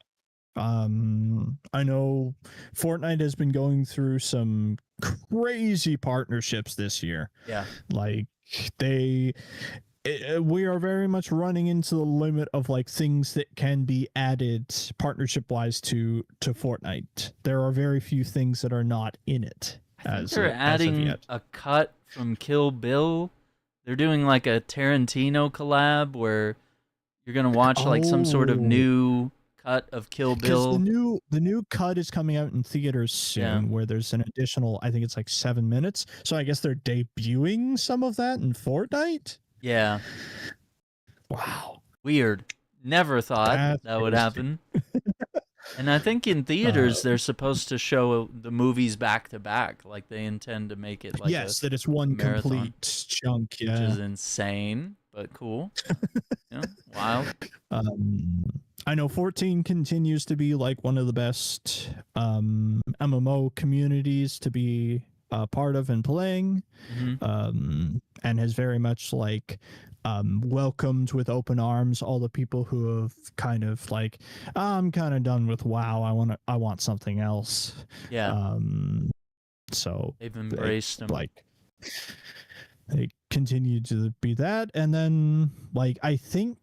I know Fortnite has been going through some crazy partnerships this year. Yeah. Like, we are very much running into the limit of like things that can be added partnership wise to Fortnite. There are very few things that are not in it. I think they're adding a cut from Kill Bill. They're doing like a Tarantino collab where you're gonna watch like some sort of new cut of Kill Bill. Because the new cut is coming out in theaters soon, where there's an additional, I think it's like 7 minutes. So I guess they're debuting some of that in Fortnite. Yeah. Wow. Weird. Never thought that would happen. And I think in theaters they're supposed to show the movies back to back, like they intend to make it like that it's one marathon, complete chunk, which is insane, but cool. Yeah, wild. I know 14 continues to be like one of the best MMO communities to be part of and playing, and has very much like welcomed with open arms all the people who have kind of like, I'm kind of done with WoW. I want something else. Yeah. So they've embraced them. Like, they continue to be that, and then like, I think,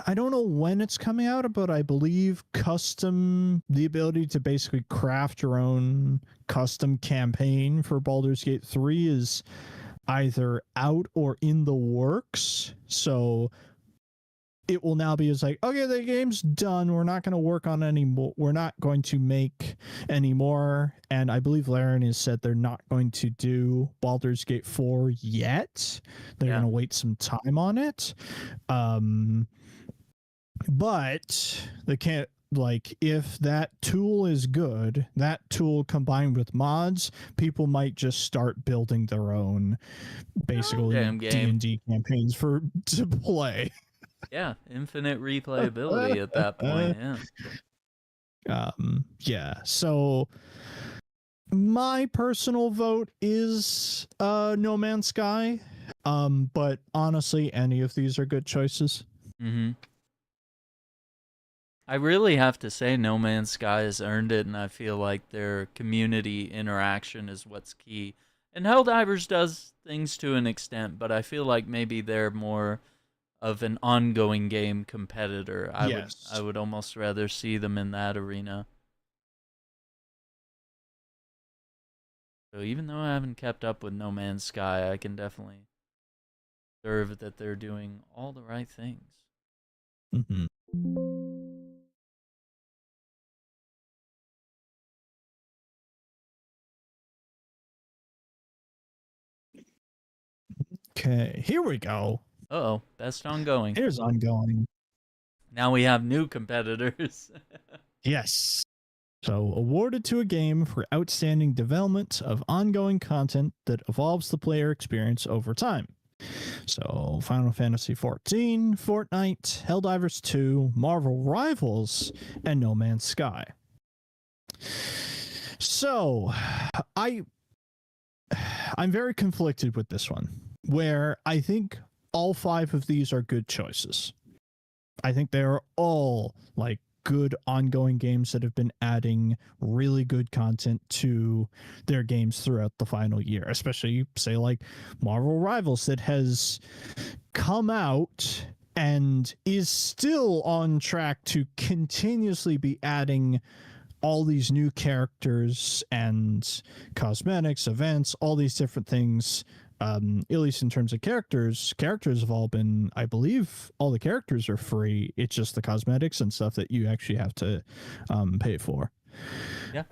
I don't know when it's coming out, but I believe the ability to basically craft your own custom campaign for Baldur's Gate 3 is either out or in the works. So it will now be as like, okay, the game's done. We're not going to work on any more. We're not going to make any more. And I believe Laren has said they're not going to do Baldur's Gate 4 yet. They're going to wait some time on it. But they can't, like, if that tool is good, that tool combined with mods, people might just start building their own basically D&D campaigns to play. Yeah, infinite replayability at that point. Yeah. So my personal vote is No Man's Sky. But honestly, any of these are good choices. I really have to say No Man's Sky has earned it, and I feel like their community interaction is what's key. And Helldivers does things to an extent, but I feel like maybe they're more of an ongoing game competitor. I would almost rather see them in that arena. So even though I haven't kept up with No Man's Sky, I can definitely observe that they're doing all the right things. Okay, here we go. Uh-oh, best ongoing. Here's ongoing. Now we have new competitors. Yes. So, awarded to a game for outstanding development of ongoing content that evolves the player experience over time. So, Final Fantasy XIV, Fortnite, Helldivers 2, Marvel Rivals, and No Man's Sky. So, I'm very conflicted with this one, where I think all 5 of these are good choices. I think they are all like good ongoing games that have been adding really good content to their games throughout the final year, especially say like Marvel Rivals that has come out and is still on track to continuously be adding all these new characters and cosmetics, events, all these different things. At least in terms of characters have all been, I believe all the characters are free. It's just the cosmetics and stuff that you actually have to pay for. Yeah.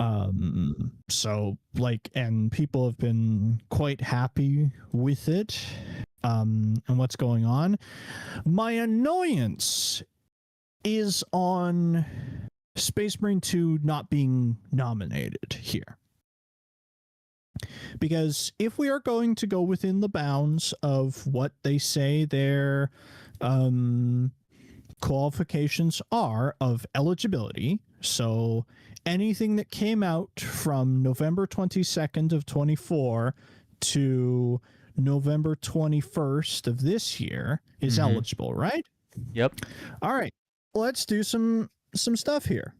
So like, and people have been quite happy with it and what's going on. My annoyance is on Space Marine 2 not being nominated here. Because if we are going to go within the bounds of what they say their qualifications are of eligibility, so anything that came out from November 22nd of 24 to November 21st of this year is eligible, right? Yep. All right, let's do some stuff here.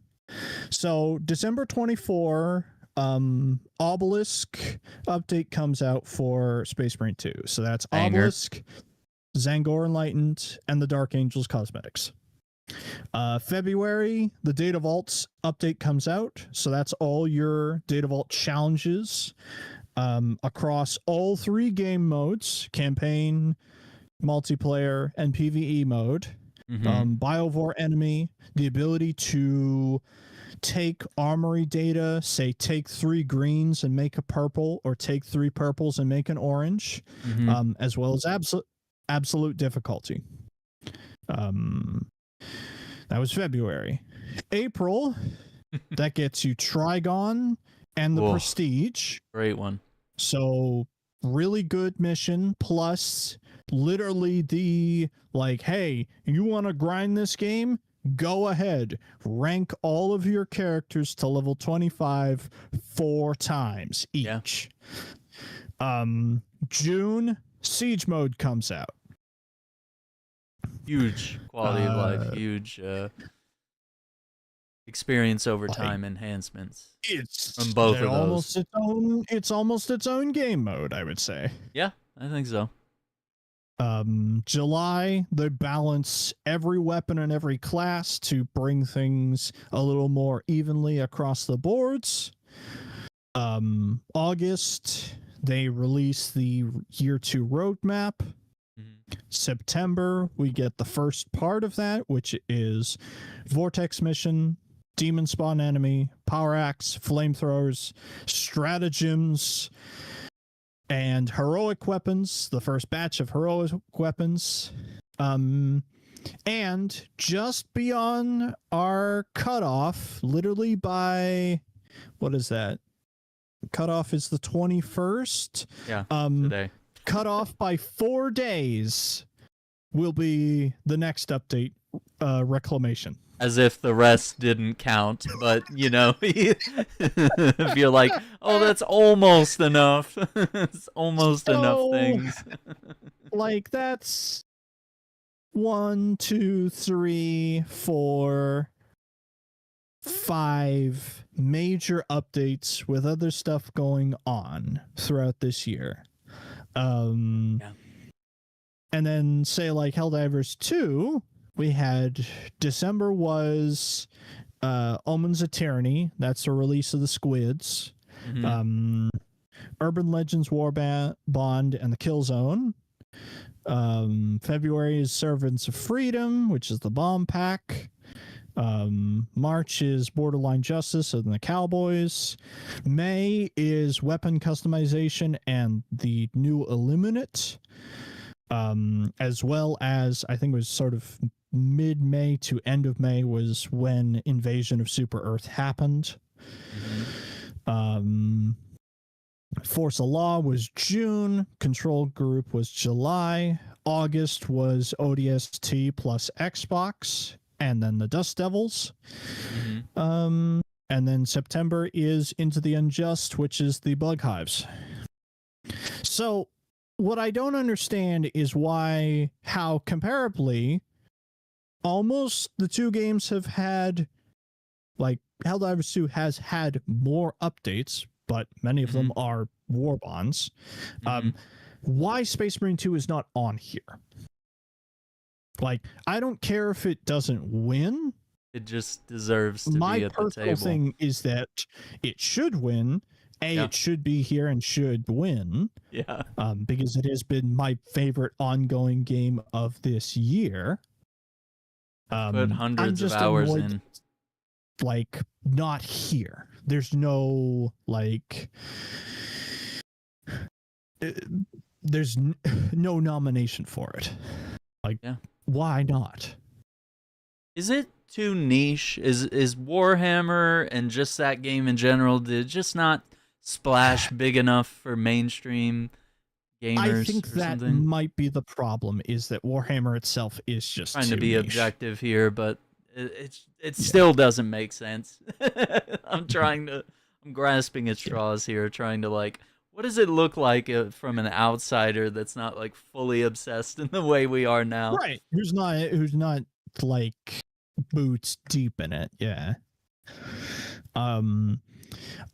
So December 24, Obelisk update comes out for Space Marine 2. So that's Banger. Obelisk, Zangor Enlightened, and the Dark Angels cosmetics. February, the Data Vaults update comes out. So that's all your Data Vault challenges across all 3 game modes: campaign, multiplayer, and PvE mode. Biovore enemy, the ability to take armory data, say take 3 greens and make a purple, or take 3 purples and make an orange, as well as absolute difficulty. That was February. April, that gets you Trigon and the Prestige. Great one. So really good mission, plus literally the like, hey, you want to grind this game? Go ahead, rank all of your characters to level 25 4 times each. Yeah. June, Siege Mode comes out. Huge quality of life, huge experience over time enhancements. It's from both of almost those. It's almost its own game mode, I would say. Yeah, I think so. July, they balance every weapon and every class to bring things a little more evenly across the boards. August, they release the Year 2 roadmap. September, we get the first part of that, which is Vortex Mission, Demon Spawn Enemy, Power Axe, Flamethrowers, Stratagems, and Heroic Weapons, the first batch of Heroic Weapons. And just beyond our cutoff, literally by, what is that? Cutoff is the 21st. Yeah, today. Cut off by 4 days will be the next update, Reclamation. As if the rest didn't count, but you know, if you're like, oh, that's almost enough. It's almost enough things. Like that's 1, 2, 3, 4, 5 major updates with other stuff going on throughout this year. And then say like Helldivers 2, we had December was Omens of Tyranny. That's the release of the squids. Urban Legends Bond and the Killzone. February is Servants of Freedom, which is the bomb pack. March is Borderline Justice and the Cowboys. May is weapon customization and the new Illuminate. As well as I think it was sort of mid-May to end of May was when Invasion of Super Earth happened. Um, Force of Law was June. Control Group was July. August was ODST plus Xbox, and then the Dust Devils. And then September is Into the Unjust, which is the Bug Hives. So what I don't understand is how comparably almost the two games have had, like, Helldivers 2 has had more updates, but many of them are war bonds. Why Space Marine 2 is not on here? Like, I don't care if it doesn't win. It just deserves to My be at the personal table. thing is that it should win. It should be here and should win. Yeah. Because it has been my favorite ongoing game of this year. Put hundreds of hours in. Like, not here. There's no, like, there's no nomination for it. Like, why not? Is it too niche? Is Warhammer and just that game in general, did it just not splash big enough for mainstream gamers? I think that might be the problem, is that Warhammer itself is just trying too to be niche. objective here, but it still doesn't make sense. I'm grasping at straws here, trying to, like, what does it look like from an outsider that's not, like, fully obsessed in the way we are now? Right. Who's not like boots deep in it. Yeah.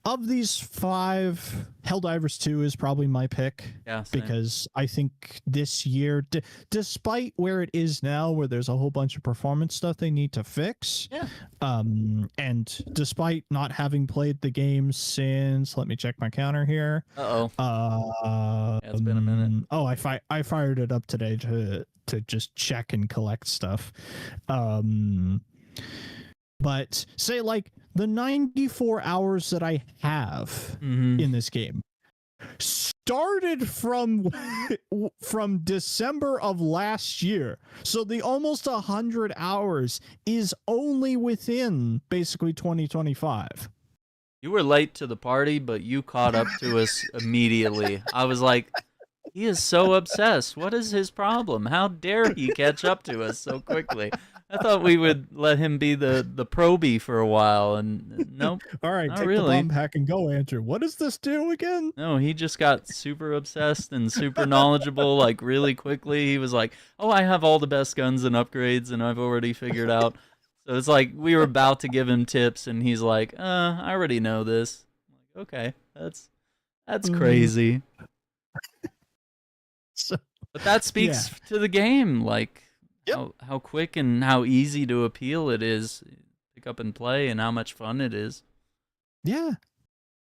Of these 5, Helldivers 2 is probably my pick. Yeah, same. Because I think this year, despite where it is now, where there's a whole bunch of performance stuff they need to fix, and despite not having played the game since, let me check my counter here. Yeah, it's been a minute. Oh, I fired it up today to just check and collect stuff. But say, like, the 94 hours that I have in this game started from December of last year. So the almost 100 hours is only within basically 2025. You were late to the party, but you caught up to us immediately. I was like, he is so obsessed. What is his problem? How dare he catch up to us so quickly? I thought we would let him be the probie for a while, and nope. All right, not take really. the bomb pack and go, Andrew. What does this do again? No, he just got super obsessed and super knowledgeable, like, really quickly. He was like, oh, I have all the best guns and upgrades, and I've already figured out. So it's like we were about to give him tips, and he's like, I already know this. I'm like, okay, that's crazy. But that speaks to the game, like, how quick and how easy to appeal it is, pick up and play, and how much fun it is. Yeah.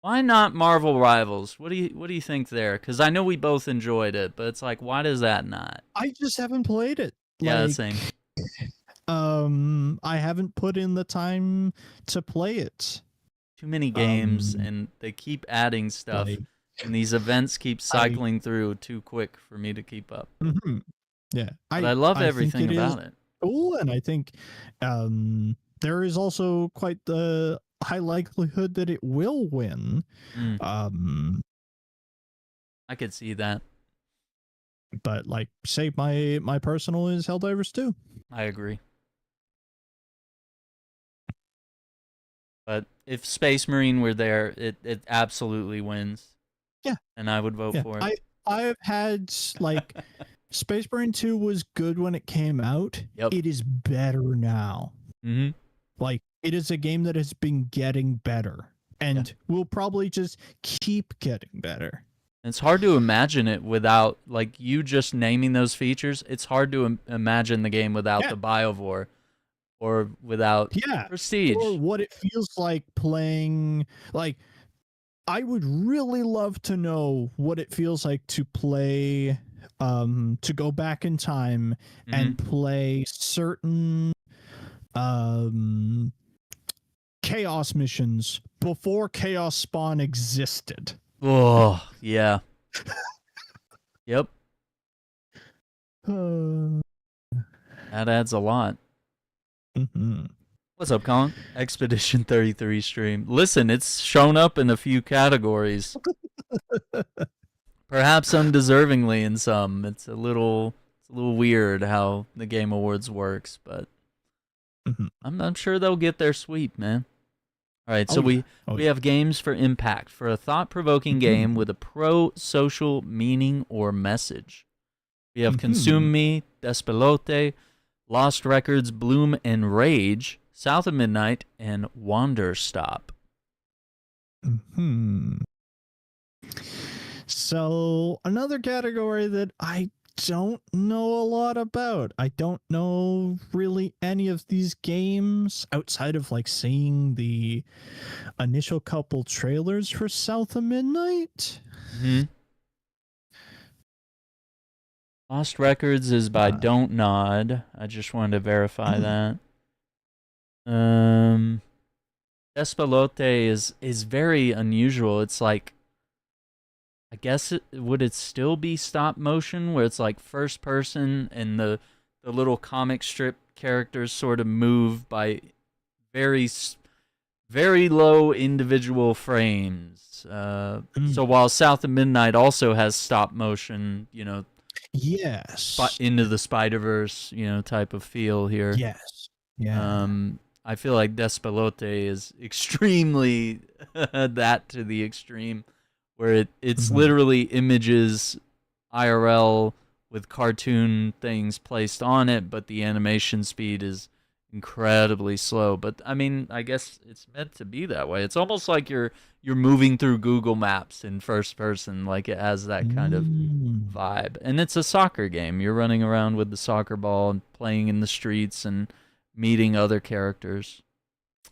Why not Marvel Rivals? What do you think there? Because I know we both enjoyed it, but it's like, why does that not? I just haven't played it. Yeah, like, same. I haven't put in the time to play it. Too many games, and they keep adding stuff, and these events keep cycling through too quick for me to keep up. Yeah, but I love everything about it. Cool, and I think there is also quite the high likelihood that it will win. I could see that. But, like, say my personal is Helldivers 2. I agree. But if Space Marine were there, it absolutely wins. Yeah. And I would vote for it. I've had, like, Space Marine 2 was good when it came out. Yep. It is better now. Like, it is a game that has been getting better and will probably just keep getting better. It's hard to imagine it without, like, you just naming those features. It's hard to imagine the game without the Biovore or without Prestige. Or what it feels like playing, like, I would really love to know what it feels like to play, to go back in time and play certain chaos missions before Chaos Spawn existed. Oh, yeah. Yep. Uh, That adds a lot. mhm. What's up, Colin? Expedition 33 stream. Listen, it's shown up in a few categories. Perhaps undeservingly in some. It's a little weird how the Game Awards works, but Mhm. I'm sure they'll get their sweep, man. All right, so Oh yeah. we Oh we yeah. have games for impact for a thought-provoking game Mhm. with a pro-social meaning or message. We have Mhm. Consume Me, Despelote, Lost Records, Bloom and Rage, South of Midnight, and Wander Stop. Mhm. So another category that I don't know a lot about. I don't know really any of these games outside of like seeing the initial couple trailers for South of Midnight. Mm-hmm. Lost Records is by Uh, Don't Nod. I just wanted to verify mm, that. Despelote is very unusual. It's like, I guess would it still be stop motion where it's like first person and the little comic strip characters sort of move by very very low individual frames. So mm. while South of Midnight also has stop motion, Yes. into the Spider Verse, type of feel here. Yes. Yeah. I feel like Despelote is extremely that to the extreme, where it's Mhm. literally images IRL with cartoon things placed on it, but the animation speed is incredibly slow. But I mean, I guess it's meant to be that way. It's almost like you're moving through Google Maps in first person, like it has that kind of Mm. vibe. And it's a soccer game. You're running around with the soccer ball and playing in the streets and meeting other characters.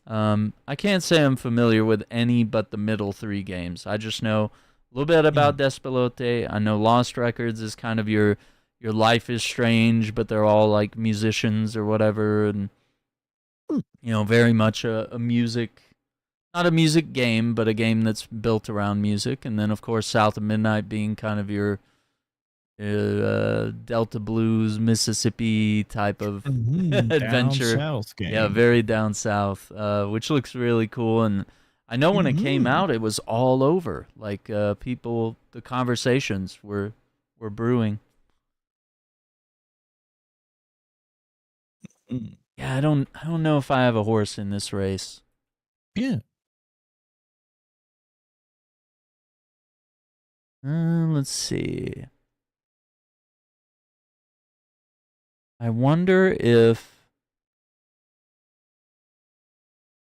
I can't say I'm familiar with any but the middle three games. I just know a little bit about Mm. Despelote. I know Lost Records is kind of your Life is Strange, but they're all like musicians or whatever, and Mm. very much a music, not a music game, but a game that's built around music. And then of course South of Midnight being kind of your Delta Blues, Mississippi type of Mhm. Down adventure. south Yeah, game. very down south, which looks really cool. And I know when it came Mhm. out, it was all over. Like the conversations were brewing. Mm. Yeah, I don't know if I have a horse in this race. Yeah. Let's see. I wonder if.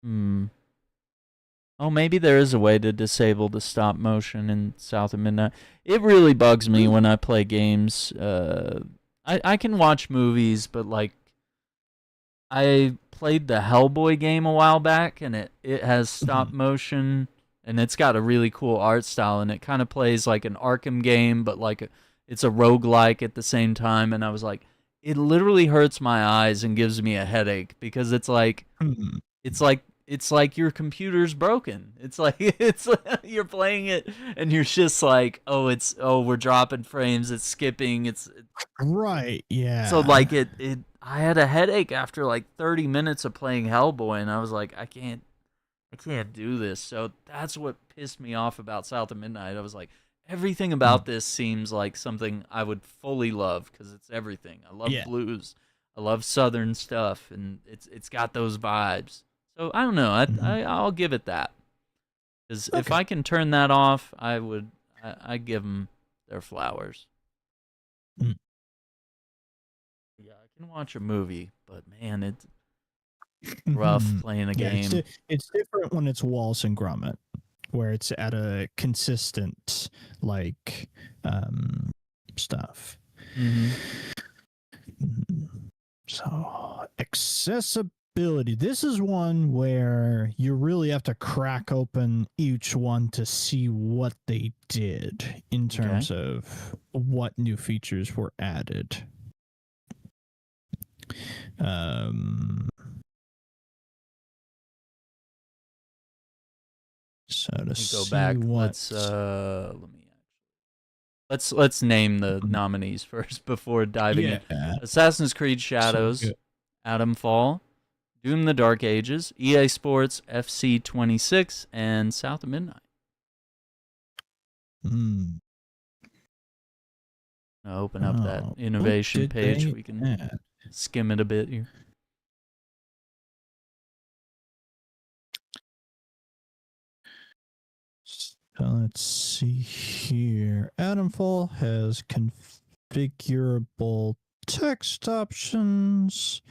Hmm. Oh, maybe there is a way to disable the stop motion in South of Midnight. It really bugs me Mm. when I play games. I can watch movies, but like I played the Hellboy game a while back, and it has stop Mhm. motion, and it's got a really cool art style, and it kind of plays like an Arkham game, but like it's a roguelike at the same time. And I was like, it literally hurts my eyes and gives me a headache because Mhm. it's like your computer's broken. It's like it's like you're playing it and you're just like, we're dropping frames, it's skipping, it's Right. so Yeah. like it I had a headache after like 30 minutes of playing Hellboy, and I was like, I can't do this. So that's what pissed me off about South of Midnight. I was like, everything Mm. about this seems like something I would fully love because it's everything. I love Yeah. blues, I love southern stuff, and it's got those vibes. So I don't know. Mhm. I'll give it that because if Okay. I can turn that off, I give them their flowers. Mm. Yeah, I can watch a movie, but man, it's rough Mhm. playing a Yeah. game. It's different when it's Wallace and Gromit, where it's at a consistent like um stuff. Mm-hmm. Mhm. So accessibility. This is one where you really have to crack open each one to see what they did in Okay. terms of what new features were added. Um, so to Let me go see back. what. Let me. Let's name the nominees first before diving in. Yeah. Assassin's Creed So Shadows, good. Atom Fall, Doom: The Dark Ages, EA Sports FC 26, and South of Midnight. Hmm. I'll open up that Oh, what innovation did page. they We can add? skim it a bit here. So let's see here. Atomfall has configurable text options,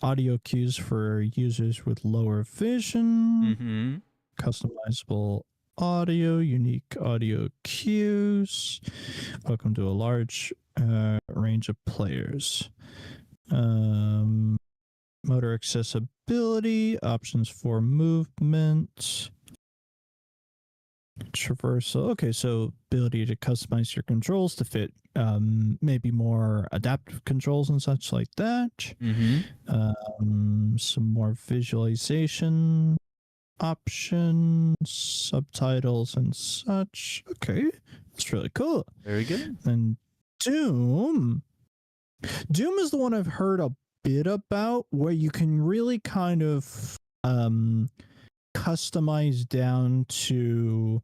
audio cues for users with lower vision, customizable audio, unique audio cues. Welcome to a large range of players. Motor accessibility, options for movement, traversal. Okay, so ability to customize your controls to fit maybe more adaptive controls and such like that. Some more visualization options, subtitles and such. Okay, that's really cool. Very good. And Doom is the one I've heard a bit about, where you can really kind of customize down to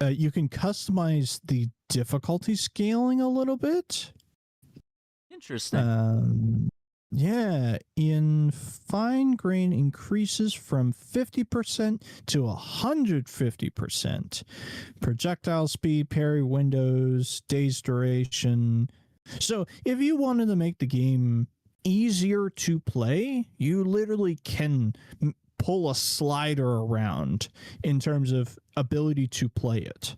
you can customize the difficulty scaling a little bit. Interesting. Yeah, in fine grain increases from 50% to 150%. Projectile speed, parry windows, days duration. So if you wanted to make the game easier to play, you literally can pull a slider around in terms of ability to play it.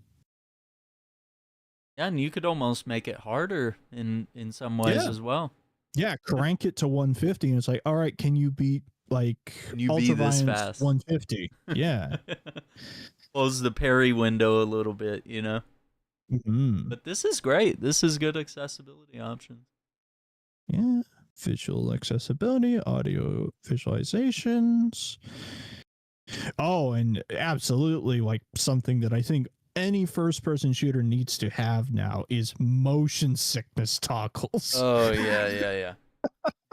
Yeah, and you could almost make it harder in some ways as well. Yeah, crank it to 150 and it's like, all right, can you beat like Ultra Violence 150? Yeah. Close the parry window a little bit, you know? But this is great. This is good accessibility options. Yeah. Visual accessibility, audio visualizations. Oh, and absolutely, like something that I think any first-person shooter needs to have now is motion sickness toggles. Oh yeah.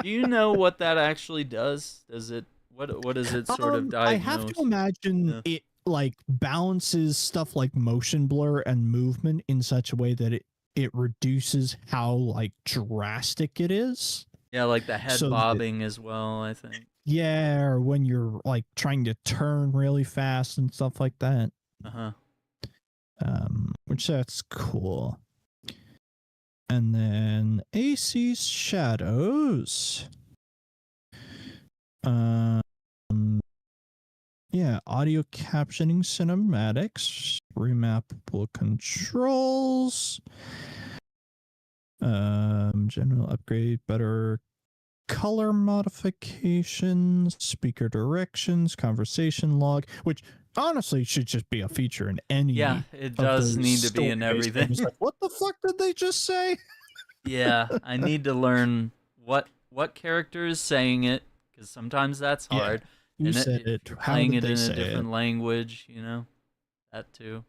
Do you know what that actually does? Does it what does it sort of diagnose? I have to imagine it like balances stuff like motion blur and movement in such a way that it reduces how like drastic it is. Yeah, like the head bobbing as well, I think. Yeah, or when you're like trying to turn really fast and stuff like that. Which that's cool. And then AC Shadows. Yeah, audio captioning cinematics, remappable controls, general upgrade, better color modifications, speaker directions, conversation log, which honestly should just be a feature in any. Yeah, it does need to be in everything. Like, what the fuck did they just say? Yeah, I need to learn what character is saying it, because sometimes that's hard. You said it. How playing did it they in say a different it? language, you know, that too.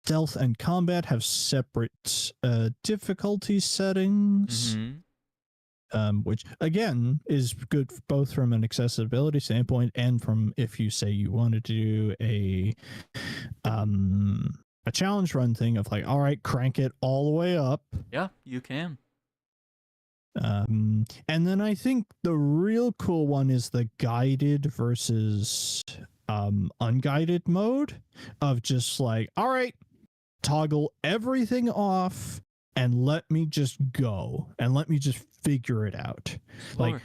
Stealth and combat have separate difficulty settings, which again is good both from an accessibility standpoint and from if you say you wanted to do a challenge run thing of like, all right, crank it all the way up. Yeah, you can. And then I think the real cool one is the guided versus unguided mode of just like, all right, toggle everything off and let me just go and let me just figure it out. Like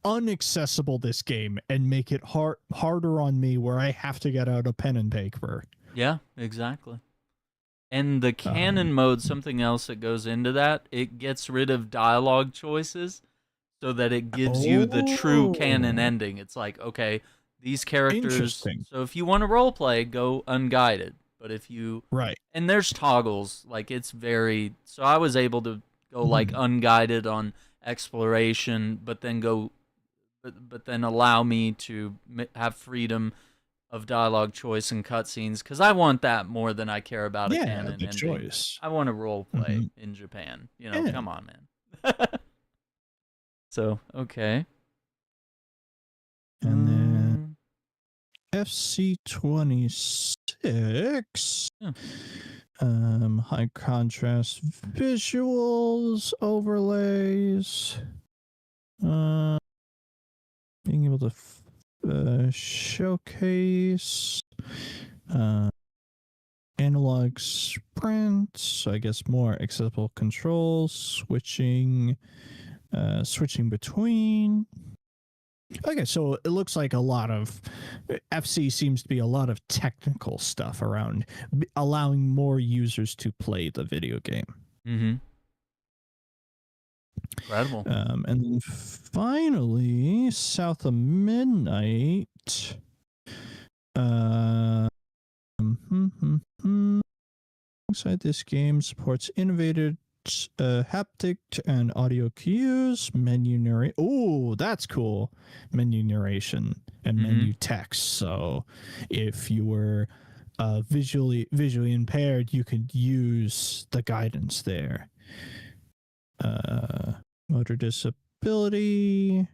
unaccessible this game and make it harder on me where I have to get out a pen and paper. Yeah, exactly. And the canon mode, something else that goes into that, it gets rid of dialogue choices so that it gives you the true canon ending. It's like, okay, these characters. So if you want to role play, go unguided. But if you and there's toggles, like it's very. So I was able to go like unguided on exploration, but then go but then allow me to have freedom of dialogue choice and cutscenes, because I want that more than I care about a Yeah, canon the ending. choice. I want to role play Hmm. in Japan. Yeah. Come on, man. So, okay. And then FC26. Yeah. High contrast visuals, overlays. Being able to showcase analog sprints, I guess more accessible controls, switching between. Okay, so it looks like a lot of FC seems to be a lot of technical stuff around allowing more users to play the video game. Mm-hmm. Incredible. And then finally, South of Midnight. Inside this game supports innovative haptic and audio cues, menu narration. Oh, that's cool. Menu narration and menu text. So if you were visually impaired, you could use the guidance there. Motor disability.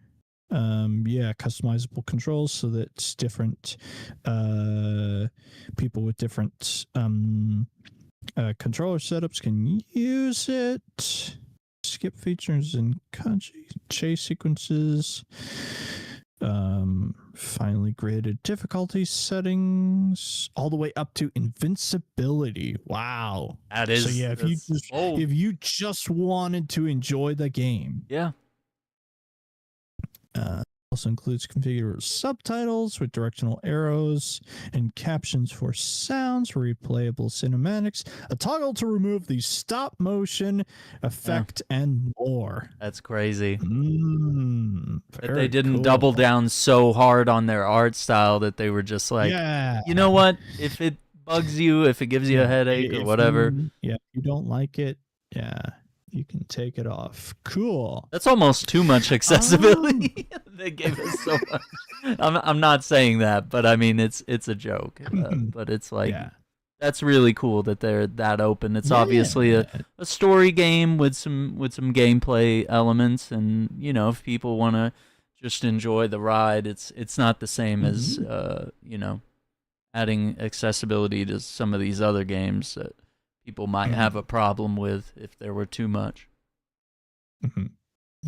Customizable controls so that it's different people with different controller setups can use it. Skip features and chase sequences. Finally graded difficulty settings all the way up to invincibility. Wow. That is. So yeah, if you just wanted to enjoy the game. Yeah. Also includes configurable subtitles with directional arrows and captions for sounds, replayable cinematics, a toggle to remove the stop motion effect, and more. That's crazy. That they didn't double down so hard on their art style that they were just like, you know what? If it bugs you, if it gives you a headache or whatever. If you don't like it, you can take it off. Cool. That's almost too much accessibility. They gave us so much. I'm not saying that, but I mean it's a joke. But it's like that's really cool that they're that open. It's obviously a story game with some gameplay elements, and if people want to just enjoy the ride, it's not the same as adding accessibility to some of these other games that people might have a problem with if there were too much.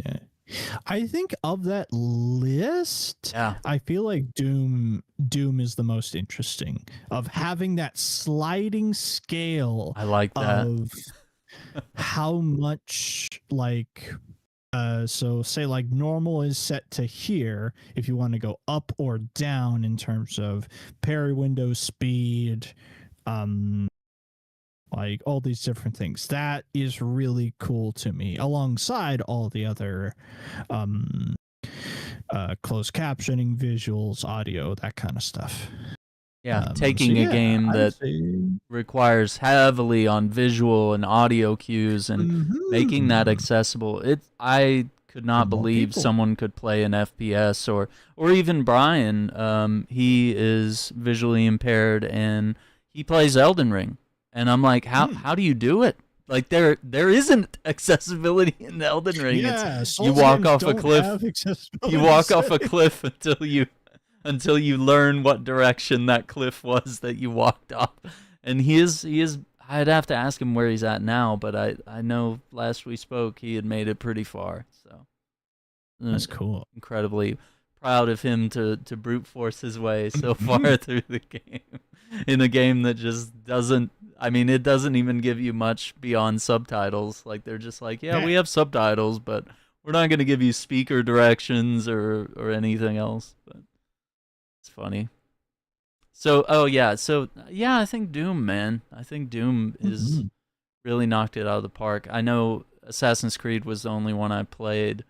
Yeah. I think of that list, I feel like Doom is the most interesting, of having that sliding scale. I like that. Of how much, like, so say like normal is set to here if you want to go up or down in terms of parry window speed, like all these different things. That is really cool to me, alongside all the other closed captioning, visuals, audio, that kind of stuff. Taking a game that requires heavily on visual and audio cues and making that accessible. I could not believe someone could play an FPS, or even Brian. He is visually impaired and he plays Elden Ring. And I'm like, how do you do it? Like there isn't accessibility in Elden Ring. Yeah, you walk off a cliff. You walk off a cliff until you learn what direction that cliff was that you walked off. And he is. I'd have to ask him where he's at now, but I know last we spoke he had made it pretty far. So that's cool. Incredibly proud of him to brute force his way so far through the game. In a game that just doesn't, it doesn't even give you much beyond subtitles. Like, they're just like, we have subtitles, but we're not going to give you speaker directions or anything else. But it's funny. So, I think Doom, man. I think Doom is really knocked it out of the park. I know Assassin's Creed was the only one I played.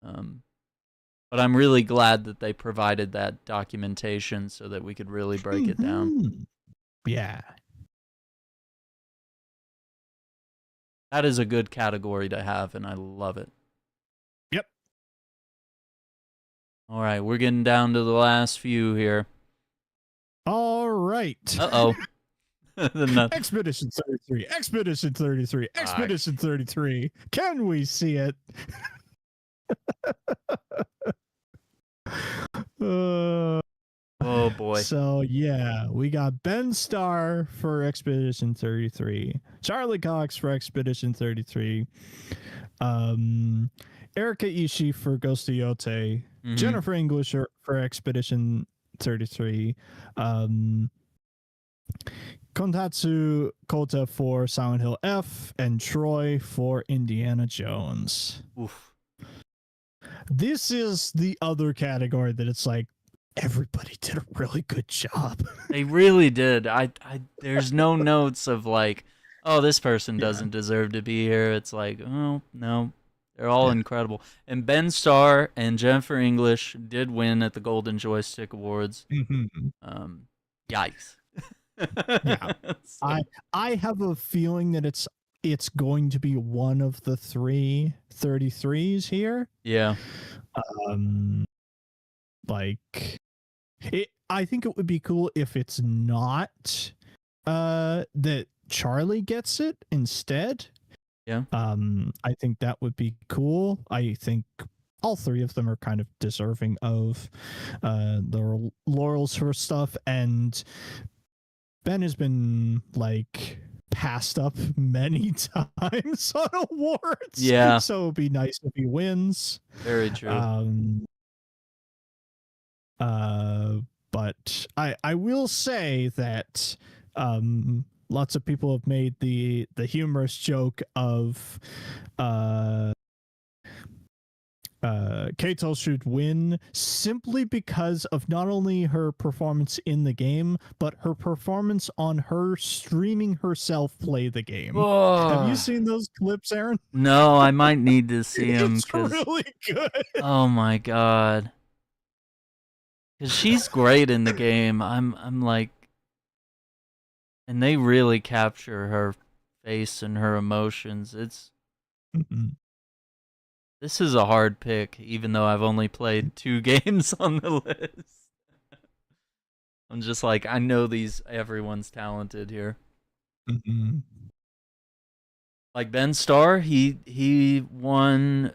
But I'm really glad that they provided that documentation so that we could really break it down. Yeah. That is a good category to have, and I love it. All right, we're getting down to the last few here. All right. Uh-oh. Expedition 33. Expedition 33. Expedition 33. Can we see it? uh, Oh, boy. So yeah, we got Ben Starr for Expedition 33, Charlie Cox for Expedition 33, Erika Ishii for Ghost of Yote, Jennifer English for Expedition 33, Kontatsu Kota for Silent Hill F, and Troy for Indiana Jones. Oof. This is the other category that it's like, everybody did a really good job. They really did. There's no notes of like, oh, this person doesn't deserve to be here. It's like, oh, no. They're all incredible. And Ben Starr and Jennifer English did win at the Golden Joystick Awards. Yikes. Yeah. So. I have a feeling that it's going to be one of the 33s here. Yeah. I think it would be cool if it's not that Charlie gets it instead. Yeah. I think that would be cool. I think all three of them are kind of deserving of the laurels for stuff, and Ben has been like passed up many times on awards. Yeah. So it'd be nice if he wins. Very true. But I will say that lots of people have made the humorous joke of Kato should win simply because of not only her performance in the game, but her performance on her streaming herself play the game. Oh. Have you seen those clips, Aaron? No, I might need to see them. It's really good. Oh my god. Because she's great in the game. I'm like, and they really capture her face and her emotions. It's This is a hard pick, even though I've only played 2 games on the list. I'm just like, I know everyone's talented here. Like Ben Starr, he won,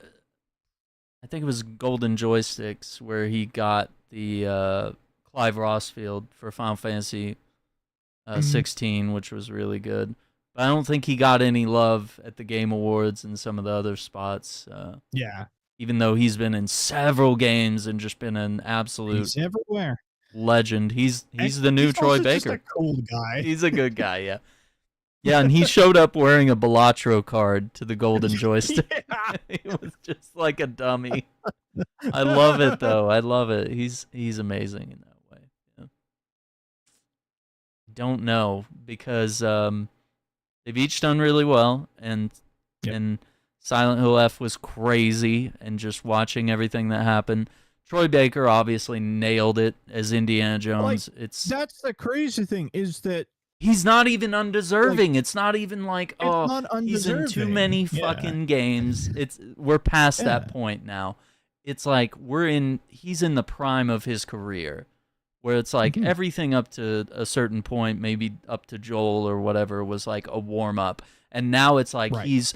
I think it was Golden Joysticks, where he got the Clive Rossfield for Final Fantasy 16, which was really good. But I don't think he got any love at the Game Awards and some of the other spots. Yeah. Even though he's been in several games and just been an absolute he's everywhere legend. He's the new Troy Baker. He's just a cool guy. He's a good guy, yeah. Yeah, and he showed up wearing a Balatro card to the Golden Joystick. He was just like a dummy. I love it though. I love it. He's amazing in that way. Yeah. Don't know because they've each done really well, and Silent Hill F was crazy, and just watching everything that happened. Troy Baker obviously nailed it as Indiana Jones. That's the crazy thing, is that he's not even undeserving. It's not even like, oh, he's in too many fucking games. We're past that point now. It's like he's in the prime of his career, where it's like everything up to a certain point, maybe up to Joel or whatever, was like a warm up, and now it's like he's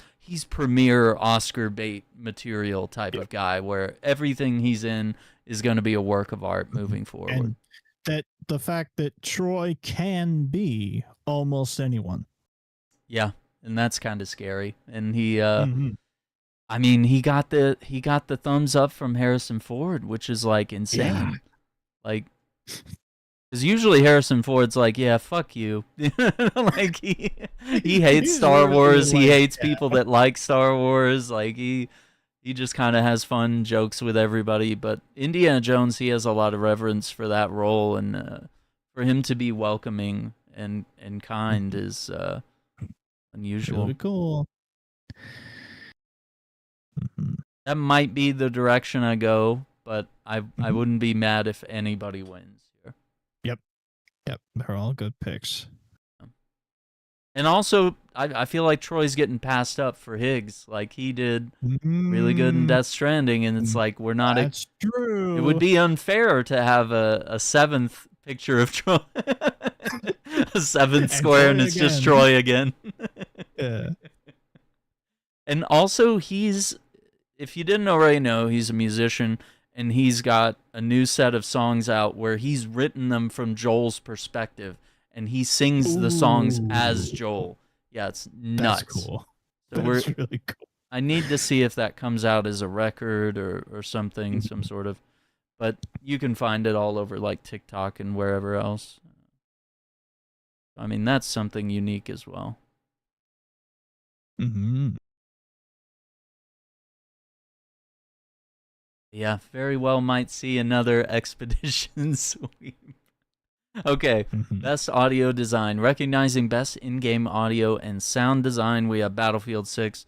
premier Oscar bait material type of guy, where everything he's in is going to be a work of art moving forward. And that the fact that Troy can be almost anyone. Yeah, and that's kind of scary. And he I mean, he got the thumbs up from Harrison Ford, which is like insane. Yeah. Like, because usually Harrison Ford's like, yeah, fuck you. Like he hates Star Wars. He hates people that like Star Wars. Like he just kind of has fun jokes with everybody. But Indiana Jones, he has a lot of reverence for that role, and for him to be welcoming and kind is unusual. Really cool. That might be the direction I go, but I wouldn't be mad if anybody wins here. Yep, they're all good picks. And also, I feel like Troy's getting passed up for Higgs. Like, he did really good in Mm, Death Stranding, and it's like, we're not. that's It would true. be unfair to have a seventh picture of Troy, a seventh And square, and Troy it's just again. Troy again. Yeah. And also, if you didn't already know, he's a musician, and he's got a new set of songs out where he's written them from Joel's perspective, and he sings the songs as Ooh, Joel. Yeah, it's that's nuts. cool. So we're That's really cool. I need to see if that comes out as a record or something, some sort of. But you can find it all over like TikTok and wherever else. I mean, that's something unique as well. Mm-hmm. Yeah, very well might see another expedition sweep. Okay, Mm-hmm. best audio design. Recognizing best in-game audio and sound design, we have Battlefield 6,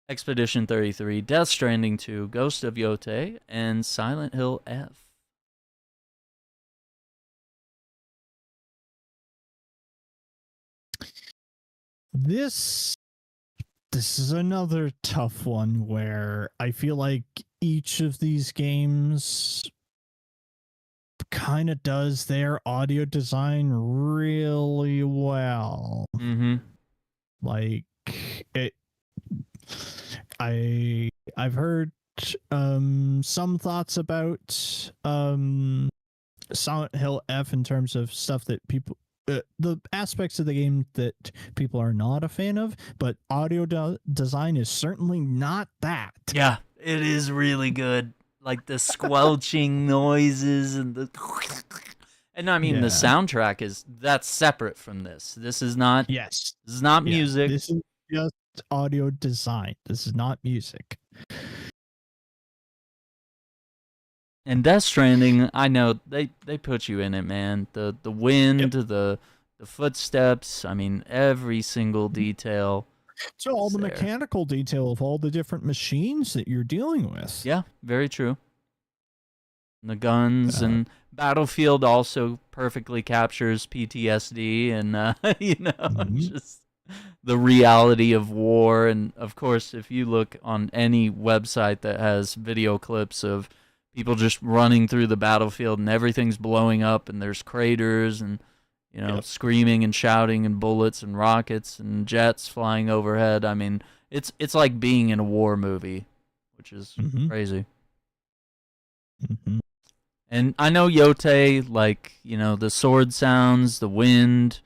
Expedition 33, Death Stranding 2, Ghost of Yotei, and Silent Hill F. This this is another tough one where I feel like each of these games kind of does their audio design really well. Mm-hmm. Like it I've heard some thoughts about Silent Hill F in terms of stuff that people the aspects of the game that people are not a fan of, but audio design is certainly not that. Yeah, it is really good. Like the squelching noises and the. And I mean, the Yeah. soundtrack that's separate from this. This is not. Yes. This is not Yeah. music. This is just audio design. This is not music. And Death Stranding, I know they put you in it, man. The wind, Yep. the footsteps. I mean, every single detail. So all the there. mechanical detail of all the different machines that you're dealing with. Yeah, very true. And the guns and Battlefield also perfectly captures PTSD and just the reality of war. And of course, if you look on any website that has video clips of people just running through the battlefield and everything's blowing up and there's craters and screaming and shouting and bullets and rockets and jets flying overhead. I mean, it's like being in a war movie, which is crazy. Mm-hmm. And I know Yotei, like, the sword sounds, the wind.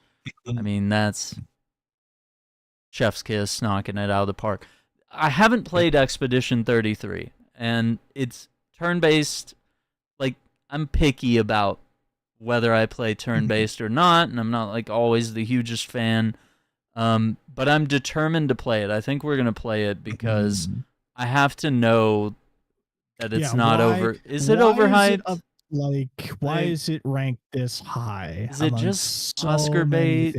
I mean, that's chef's kiss, knocking it out of the park. I haven't played Expedition 33, and it's turn-based. Like, I'm picky about whether I play turn-based or not, and I'm not, like, always the hugest fan. But I'm determined to play it. I think we're going to play it because I have to know that it's not over. Is it overhyped? Why is it ranked this high? Is it just Oscar bait?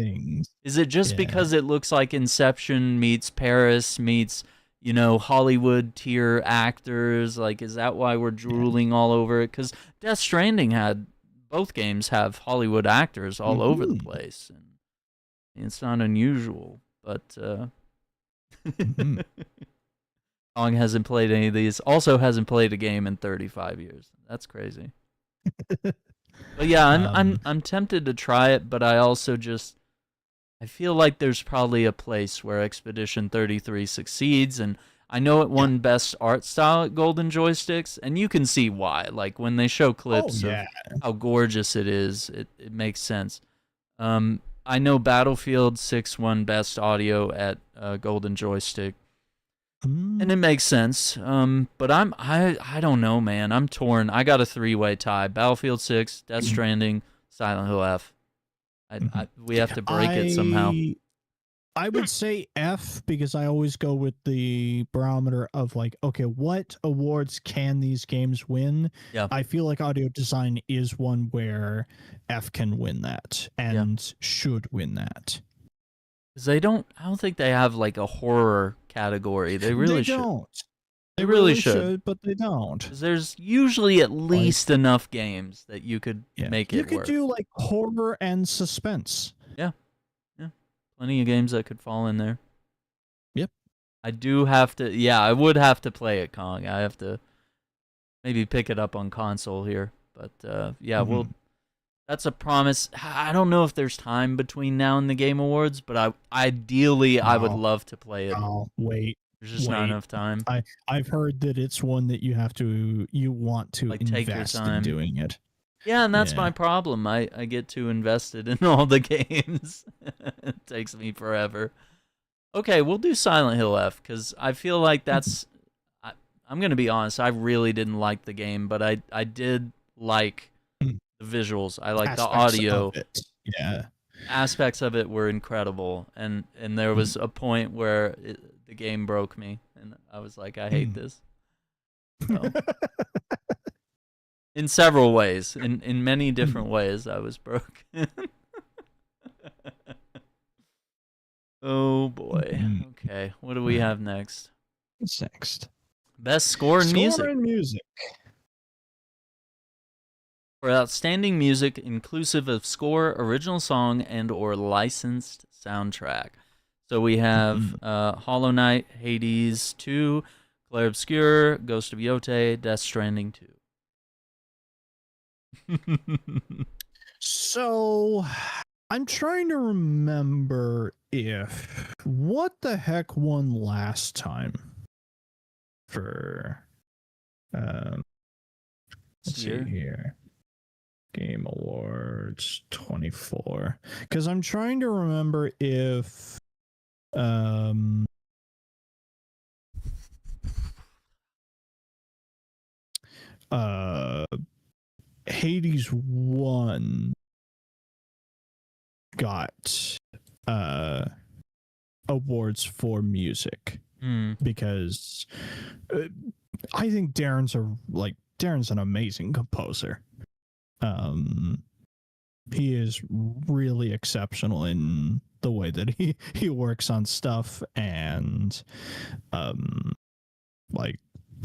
Is it just because it looks like Inception meets Paris meets, Hollywood tier actors? Like, is that why we're drooling all over it? Because Death Stranding both games have Hollywood actors all over the place. And it's not unusual, but Kong hasn't played any of these. Also hasn't played a game in 35 years. That's crazy. But yeah, I'm tempted to try it, but I also I feel like there's probably a place where Expedition 33 succeeds, and I know it won Best Art Style at Golden Joysticks, and you can see why. Like, when they show clips of how gorgeous it is, it makes sense. I know Battlefield 6 won Best Audio at Golden Joystick, and it makes sense. But I don't know, man. I'm torn. I got a 3-way tie: Battlefield 6, Death Stranding, Silent Hill F. We have to break it somehow. I would say F because I always go with the barometer of like, okay, what awards can these games win? Yeah. I feel like audio design is one where F can win that and should win that. Because I don't think they have like a horror category. They really should. They really should, but they don't. Because there's usually at least enough games that you could make it work. You could do like horror and suspense. Yeah. plenty of games that could fall in there. Yep. I do have to. Yeah, I would have to play it, Kong. I have to maybe pick it up on console here. But yeah, Mhm. that's a promise. I don't know if there's time between now and the Game Awards, but ideally I would No. love to play it. Oh, wait. There's just not enough time. I've heard that it's one that you want to Like, take your invest in time. doing it. Yeah, and that's Yeah. my problem. I get too invested in all the games. It takes me forever. Okay, we'll do Silent Hill F, because I feel like that's... I'm going to be honest, I really didn't like the game, but I did like the visuals. I like the Aspects audio. of it. Yeah. Aspects of it were incredible, and there was a point where the game broke me, and I was like, I hate this. So, in several ways, in many different ways, I was broken. Oh boy. Okay, what do we have next? What's next? Best score in music. Score in music. For outstanding music inclusive of score, original song, and or licensed soundtrack. So we have Hollow Knight, Hades 2, Clair Obscur, Ghost of Yotei, Death Stranding 2. So, I'm trying to remember what the heck won last time for let's see here. Game Awards 24. Because I'm trying to remember if Hades 1 got awards for music. Because I think Darren's an amazing composer. He is really exceptional in the way that he works on stuff, and it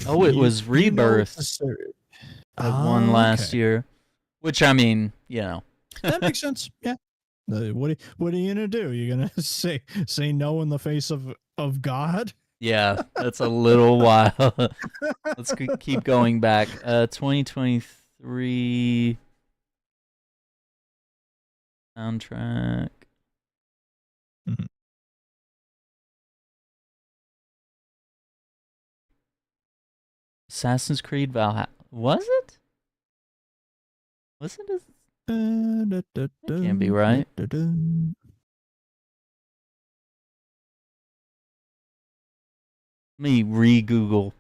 was Rebirth that won last year, which, I mean, that makes sense. Yeah. What are you gonna do? You're gonna say no in the face of God? Yeah, that's a little while. Let's keep going back. 2023 soundtrack. Assassin's Creed Valhalla. Was it? Was it? That can't be right. Let me re-Google.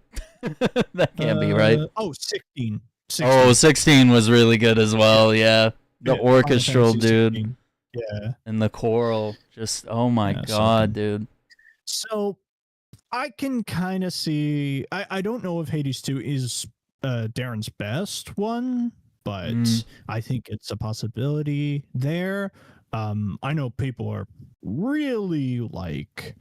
That can't be right. 16. 16. Oh, 16 was really good as well, yeah. The orchestral, dude. 16. Yeah. And the choral. Just, oh my god, dude. So, I can kind of see... I don't know if Hades 2 is Darren's best one, but I think it's a possibility there. I know people are really like...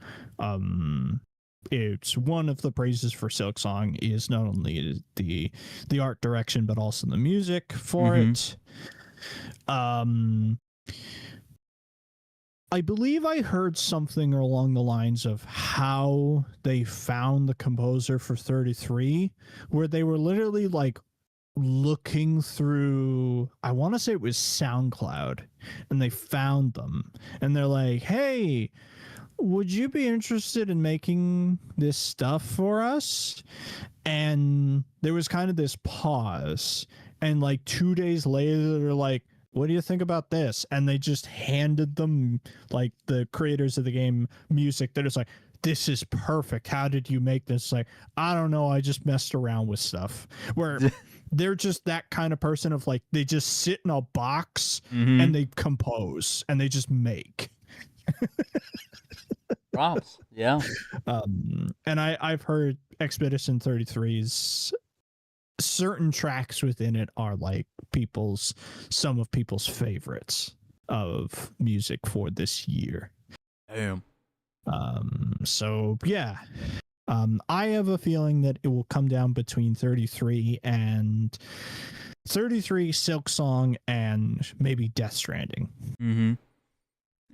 it's one of the praises for Silksong is not only the art direction, but also the music for it. I believe I heard something along the lines of how they found the composer for 33, where they were literally like looking through, I want to say it was SoundCloud, and they found them, and they're like, hey, would you be interested in making this stuff for us? And there was kind of this pause, and like 2 days later, they're like, what do you think about this? And they just handed them, like, the creators of the game, music that is like, this is perfect. How did you make this? Like, I don't know. I just messed around with stuff. Where they're just that kind of person of like, they just sit in a box and they compose and they just make. Props. Yeah. And I've heard Expedition 33's certain tracks within it are like some of people's favorites of music for this year. Damn. So yeah. I have a feeling that it will come down between 33 and 33, Silksong, and maybe Death Stranding.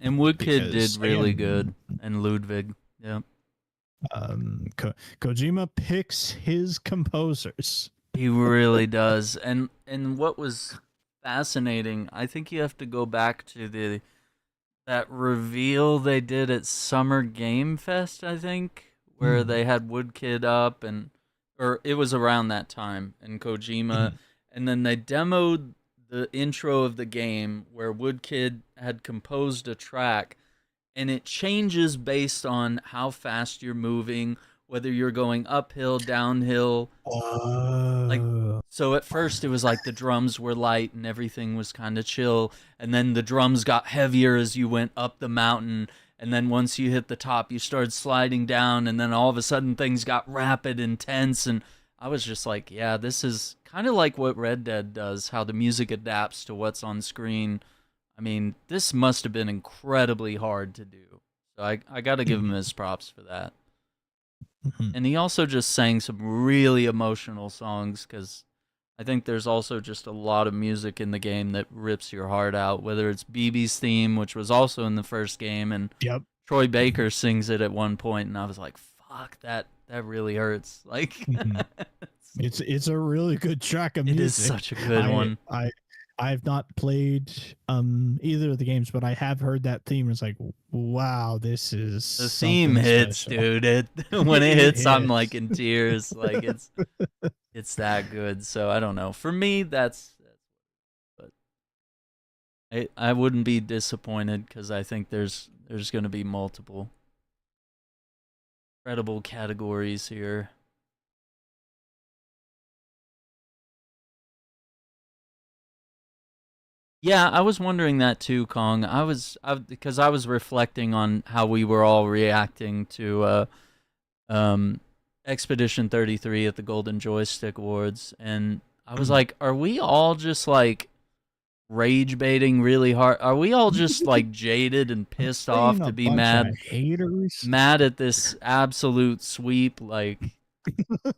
And Woodkid because did really again, good, and Ludwig. Yeah, Kojima picks his composers. he really does. And what was fascinating, I think you have to go back to that reveal they did at Summer Game Fest, I think, where they had Woodkid up, or it was around that time, and Kojima, and then they demoed the intro of the game where Woodkid had composed a track, and it changes based on how fast you're moving, whether you're going uphill, downhill. Like, so at first it was like the drums were light and everything was kind of chill, and then the drums got heavier as you went up the mountain, and then once you hit the top you started sliding down, and then all of a sudden things got rapid and tense, and I was just like, yeah, this is kind of like what Red Dead does, how the music adapts to what's on screen. I mean, this must have been incredibly hard to do. So I got to give him his props for that. And he also just sang some really emotional songs, because I think there's also just a lot of music in the game that rips your heart out, whether it's BB's theme, which was also in the first game, and Troy Baker sings it at one point, and I was like, fuck, that really hurts. Like, it's a really good track of music. It is such a good one. I've not played either of the games, but I have heard that theme. It's like, wow, this is the theme hits, special. dude. When it hits, I'm like in tears. Like, it's that good. So I don't know. For me, but I wouldn't be disappointed, because I think there's going to be multiple incredible categories here. Yeah, I was wondering that too, Kong. Because I was reflecting on how we were all reacting to Expedition 33 at the Golden Joystick Awards, and I was like, are we all just like rage baiting really hard? Are we all just like jaded and pissed off to be mad at this absolute sweep? Like,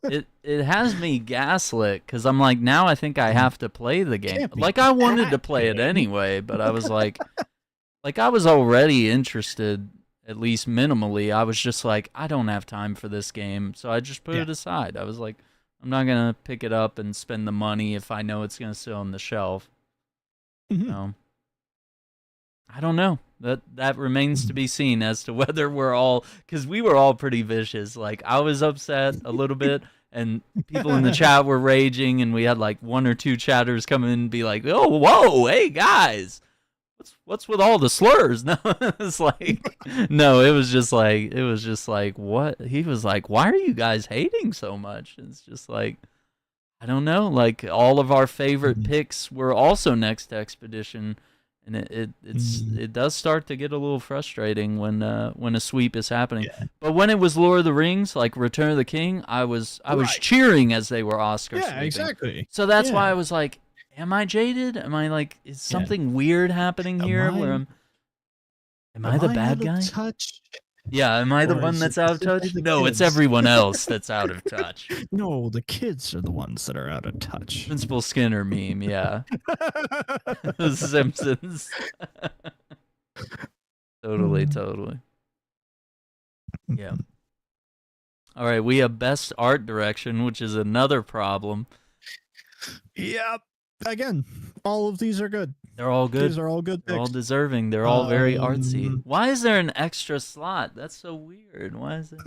it has me gaslit, because I'm like, now I think I have to play the game. Like, I wanted to play it anyway, but I was like I was already interested, at least minimally. I was just like, I don't have time for this game, so I just put it aside. I was like, I'm not gonna pick it up and spend the money if I know it's gonna sit on the shelf. So, I don't know. That remains to be seen as to whether we're all, because we were all pretty vicious. Like, I was upset a little bit, and people in the chat were raging, and we had like one or two chatters come in and be like, "Oh, whoa, hey guys, what's with all the slurs?" No, it's like, no, it was just like what? He was like, "Why are you guys hating so much?" It's just like, I don't know. Like, all of our favorite picks were also next to Expedition. And it does start to get a little frustrating when a sweep is happening. But when it was Lord of the Rings, like Return of the King, I was cheering as they were Oscar sweeping. Exactly. So that's why I was like, am I jaded? Am I like, is something weird happening here? Am I the bad guy? Yeah, am I the one that's out of touch? No, it's everyone else that's out of touch. No, the kids are the ones that are out of touch. Principal Skinner meme, yeah. The Simpsons. Totally. Yeah. All right, we have Best Art Direction, which is another problem. Yep. Again, all of these are good. They're all good. These are all good picks. They're all deserving. They're all very artsy. Why is there an extra slot? That's so weird. Why is it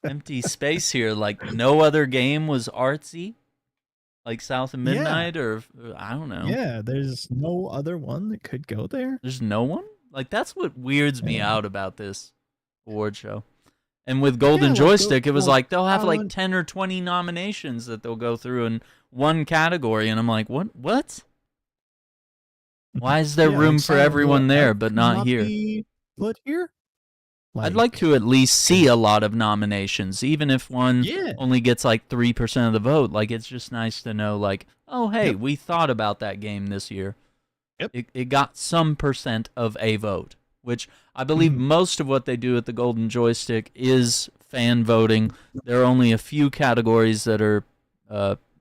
empty space here? Like, no other game was artsy? Like South of Midnight, or I don't know. Yeah, there's no other one that could go there. There's no one? Like, that's what weirds me out about this award show. And with Golden Joystick, it was like they'll have like 10 or 20 nominations that they'll go through in one category, and I'm like, what? Why is there room for everyone there, but not here? Put here? I'd like to at least see a lot of nominations, even if one only gets like 3% of the vote. Like, it's just nice to know, like, oh, hey, we thought about that game this year. It got some percent of a vote, which I believe most of what they do at the Golden Joystick is fan voting. There are only a few categories that are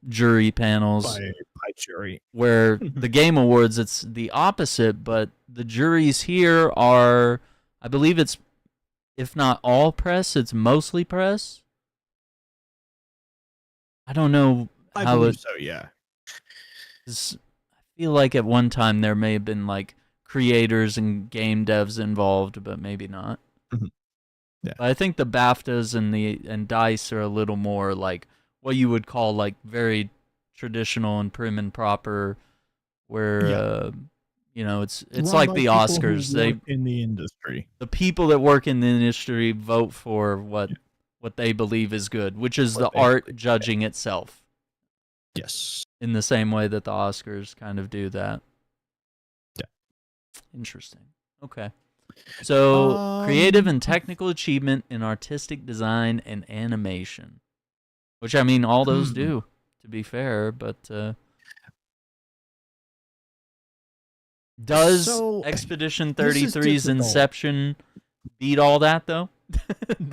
jury panels. By jury. where the Game Awards, it's the opposite, but the juries here are, I believe it's, if not all press, it's mostly press. I don't know I how believe it so, yeah. is. I feel like at one time there may have been like creators and game devs involved, but maybe not. Mhm. Yeah. But I think the BAFTAs and DICE are a little more like what you would call like very traditional and prim and proper, where Yeah. it's Run like by the people who Oscars. work in the industry. The people that work in the industry vote for what Yeah. they believe is good, which is What the they art believe. judging itself. Yes. In the same way that the Oscars kind of do that. Yeah. Interesting. Okay. So, creative and Um, technical achievement in artistic design and animation. Which, I mean, all those do, to be fair, but does So Expedition this is 33's difficult Inception beat all that, though?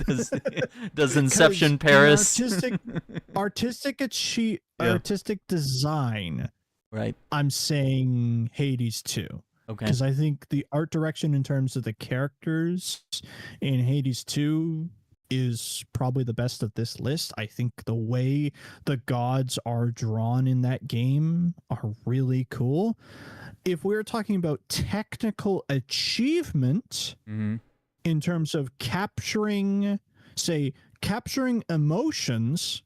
does because Inception in Paris? Yeah. artistic design, Right. I'm saying Hades 2. Okay. Because I think the art direction in terms of the characters in Hades 2 is probably the best of this list. I think the way the gods are drawn in that game are really cool. If we're talking about technical achievement Mm-hmm. in terms of capturing emotions,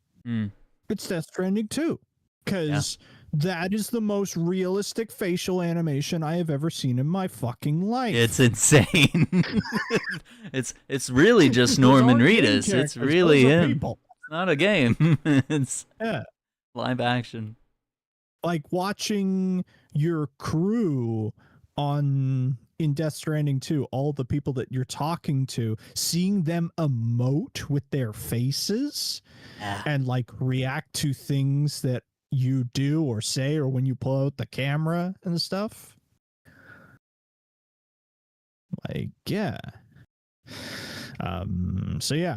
it's Death Stranding 2. Because that is the most realistic facial animation I have ever seen in my fucking life. It's insane. it's really just Those Norman aren't game Reedus. It's characters, really those are him. people. It's not a game. It's live action. Like watching your crew in Death Stranding 2, all the people that you're talking to, seeing them emote with their faces and like react to things that you do or say, or when you pull out the camera and stuff. Like, yeah. So yeah,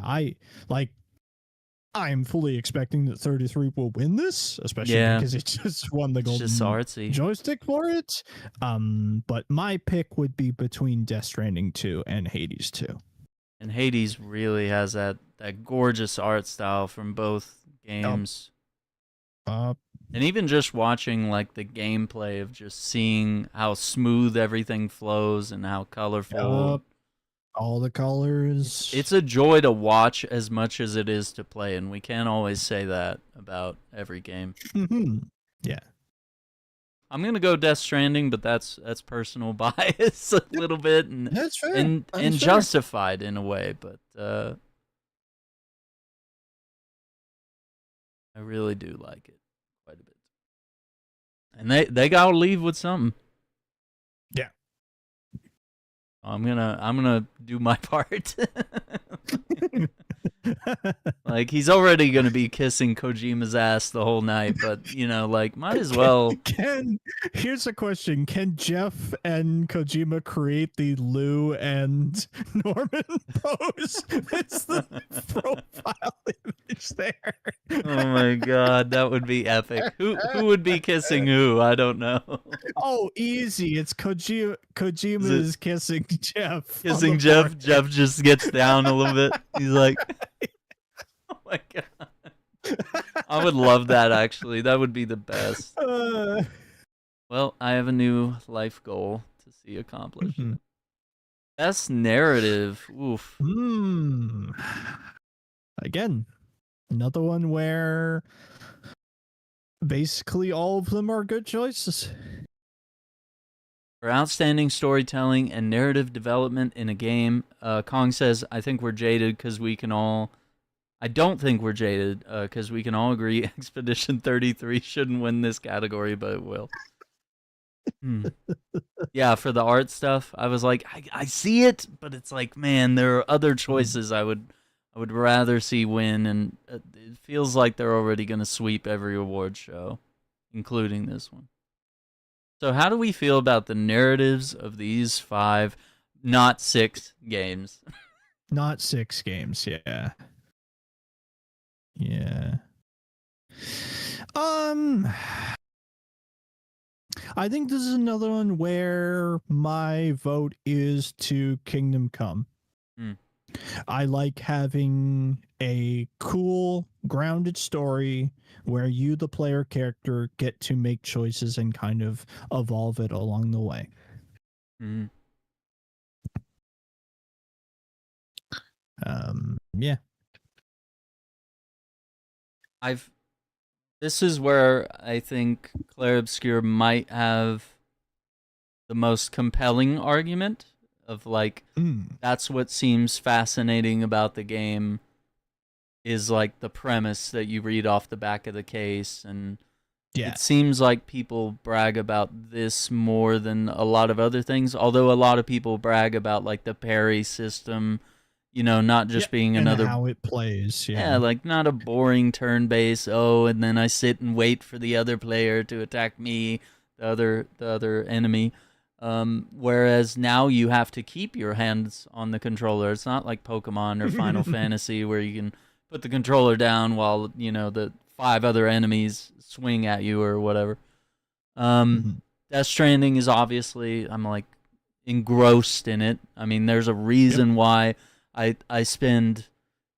I'm fully expecting that 33 will win this, especially because it just won the golden joystick for it. But my pick would be between Death Stranding 2 and Hades 2. And Hades really has that gorgeous art style from both games. And even just watching like the gameplay of just seeing how smooth everything flows and how colorful. All the colors. It's a joy to watch as much as it is to play, and we can't always say that about every game. Yeah. I'm gonna go Death Stranding, but that's personal bias a little bit, and that's fair. and justified in a way, but I really do like it quite a bit. And they gotta leave with something. Yeah. I'm gonna do my part. Like, he's already gonna be kissing Kojima's ass the whole night, but like, might as well. Here's a question: can Jeff and Kojima create the Lou and Norman pose? It's the profile image there. Oh my god, that would be epic. Who would be kissing who? I don't know. Oh, easy. It's Kojima is kissing Jeff. Kissing Jeff. Jeff just gets down a little bit. He's like, oh my god. I would love that, actually. That would be the best. Well, I have a new life goal to see accomplished. Best narrative. Oof. Again, another one where basically all of them are good choices. For outstanding storytelling and narrative development in a game, Kong says, I think we're jaded because we can all... I don't think we're jaded because we can all agree Expedition 33 shouldn't win this category, but it will. Yeah, for the art stuff, I was like, I see it, but it's like, man, there are other choices I would rather see win, and it feels like they're already going to sweep every award show, including this one. So how do we feel about the narratives of these 5, not 6 games? Not 6 games, yeah. Yeah. I think this is another one where my vote is to Kingdom Come. Hmm. I like having a cool, grounded story where you, the player character, get to make choices and kind of evolve it along the way. Hmm. Yeah. This is where I think Claire Obscure might have the most compelling argument of like, that's what seems fascinating about the game is like the premise that you read off the back of the case, and Yeah. it seems like people brag about this more than a lot of other things, although a lot of people brag about like the parry system, not just being and another, how it plays. yeah, like not a boring turn base, and then I sit and wait for the other player to attack me, the other enemy. Whereas now you have to keep your hands on the controller. It's not like Pokemon or Final Fantasy where you can put the controller down while, the 5 other enemies swing at you or whatever. Death Stranding is obviously, I'm like engrossed in it. I mean, there's a reason why I spend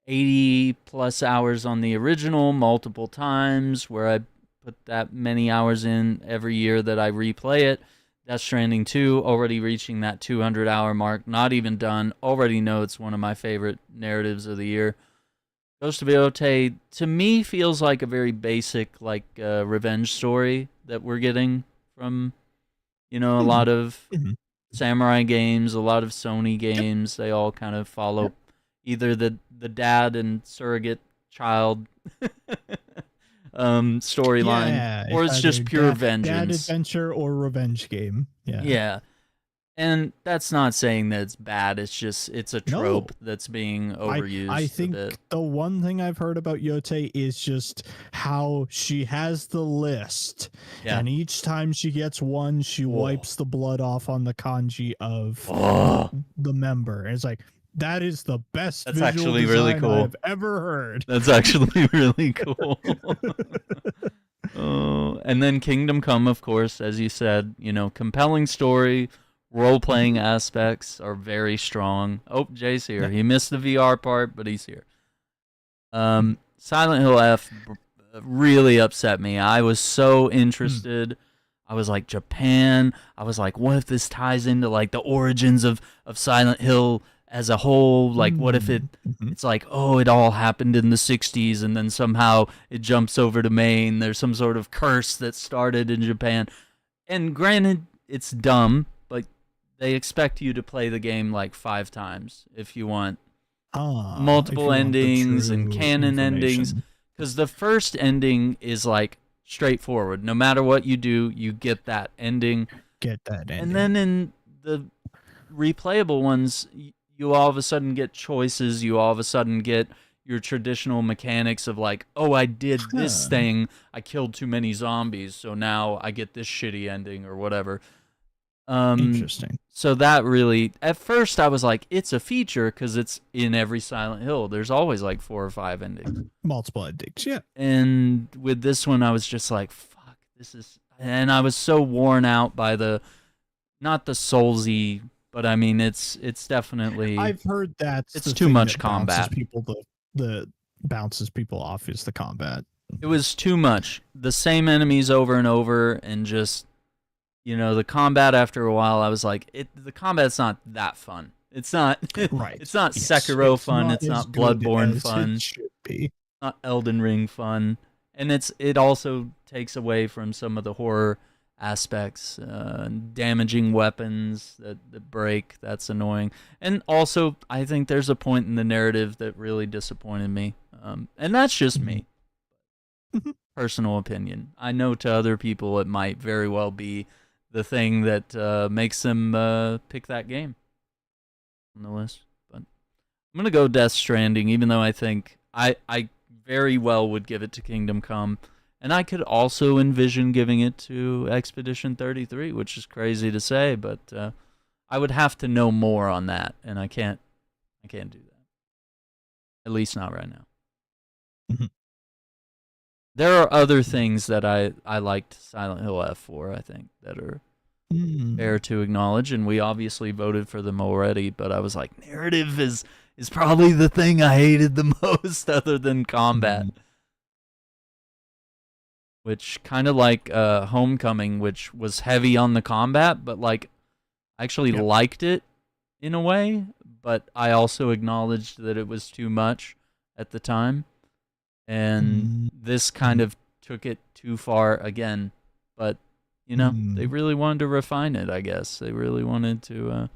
80 plus hours on the original multiple times, where I put that many hours in every year that I replay it. Death Stranding 2, already reaching that 200-hour mark, not even done. Already know it's one of my favorite narratives of the year. Ghost of Iote, to me, feels like a very basic, like, revenge story that we're getting from, a lot of samurai games, a lot of Sony games. They all kind of follow either the dad and surrogate child storyline, or it's just pure vengeance. Dad adventure or revenge game. Yeah. And that's not saying that it's bad. It's just, it's a trope that's being overused I think a bit. the one thing I've heard about Yote is just how she has the list. Yeah. And each time she gets one, she wipes the blood off on the kanji of the member. And it's like, that is the best That's visual actually design really cool. I've ever heard. That's actually really cool. And then Kingdom Come, of course, as you said, compelling story, role-playing aspects are very strong. Oh, Jay's here. He missed the VR part, but he's here. Silent Hill F really upset me. I was so interested. I was like, Japan. I was like, what if this ties into like the origins of Silent Hill as a whole? Like, what if it's like, oh, it all happened in the 60s and then somehow it jumps over to Maine. There's some sort of curse that started in Japan. And granted, it's dumb, but they expect you to play the game like 5 times if you want multiple endings and canon endings. Because the first ending is like straightforward. No matter what you do, you get that ending. And then in the replayable ones, you all of a sudden get choices. You all of a sudden get your traditional mechanics of like, oh, I did this thing. I killed too many zombies, so now I get this shitty ending or whatever. Interesting. So that really, at first I was like, it's a feature because it's in every Silent Hill. There's always like 4 or 5 endings. Multiple endings, yeah. And with this one, I was just like, fuck, this is... And I was so worn out by not the Soulsy, but I mean, it's definitely... I've heard that it's too much combat. The bounces people off is the combat. It was too much. The same enemies over and over, and just... the combat after a while, I was like, the combat's not that fun. It's not right. It's not Sekiro fun. It's not Bloodborne fun. It should be. Not Elden Ring fun. And it also takes away from some of the horror aspects, damaging weapons that break. That's annoying. And also, I think there's a point in the narrative that really disappointed me. And that's just me. Personal opinion. I know to other people it might very well be the thing that makes them pick that game on the list. But I'm going to go Death Stranding, even though I think I very well would give it to Kingdom Come. And I could also envision giving it to Expedition 33, which is crazy to say, but I would have to know more on that, and I can't do that. At least not right now. There are other things that I liked Silent Hill F for, I think, that are fair Mm. to acknowledge, and we obviously voted for them already, but I was like, narrative is probably the thing I hated the most other than combat. Mm. Which kind of like Homecoming, which was heavy on the combat, but like I actually Yep. liked it in a way, but I also acknowledged that it was too much at the time. And Mm. this kind of took it too far again. But, you know, they Mm. really wanted to refine it, I guess. They really wanted to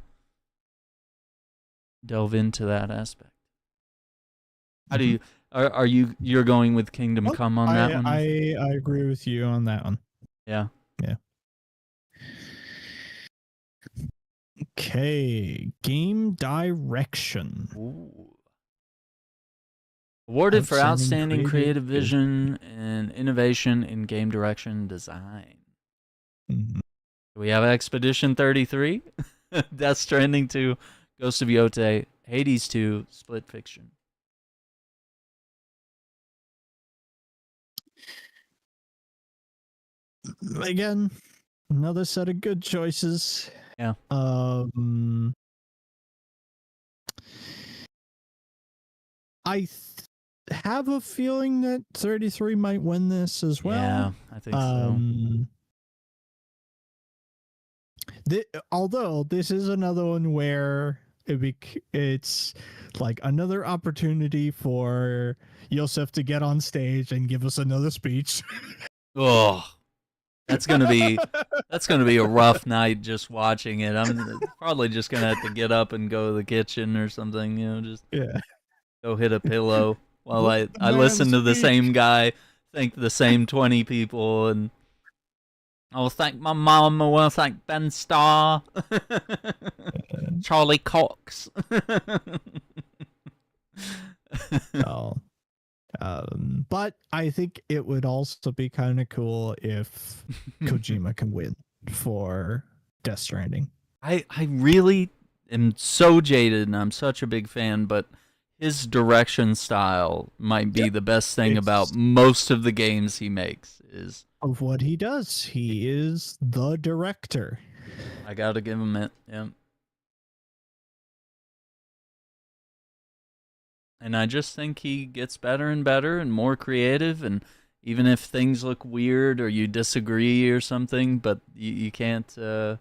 delve into that aspect. How do Mhm. you are you're going with Kingdom Oh, Come on that I one? You think? I I agree with you on that one. Yeah. Yeah. Okay. Game direction. Ooh. Awarded for Outstanding outstanding creative creative vision and innovation in game direction design. Mhm. We have Expedition 33, Death Stranding 2, Ghost of Yote, Hades 2, Split Fiction. Again, another set of good choices. Yeah. I have a feeling that 33 might win this as Yeah, well. I think so. Um, although this is another one where it's like another opportunity for Yosef to get on stage and give us another speech. Oh, that's gonna be a rough night just watching it. I'm probably just gonna have to get up and go to the kitchen or something. You know, just Yeah. go hit a pillow while Let the I man listen to the speak. same guy, thank the same 20 people, and I'll thank my mom. I want to thank Ben Starr, Charlie Cox. Oh. But I think it would also be kind of cool if Kojima can win for Death Stranding. I really am so jaded, and I'm such a big fan, but his direction style might be Yep. the best thing about It's most of the games he makes. Is of what he does. He is the director. I gotta give him it. Yeah. And I just think he gets better and better and more creative. And even if things look weird or you disagree or something, but you can't help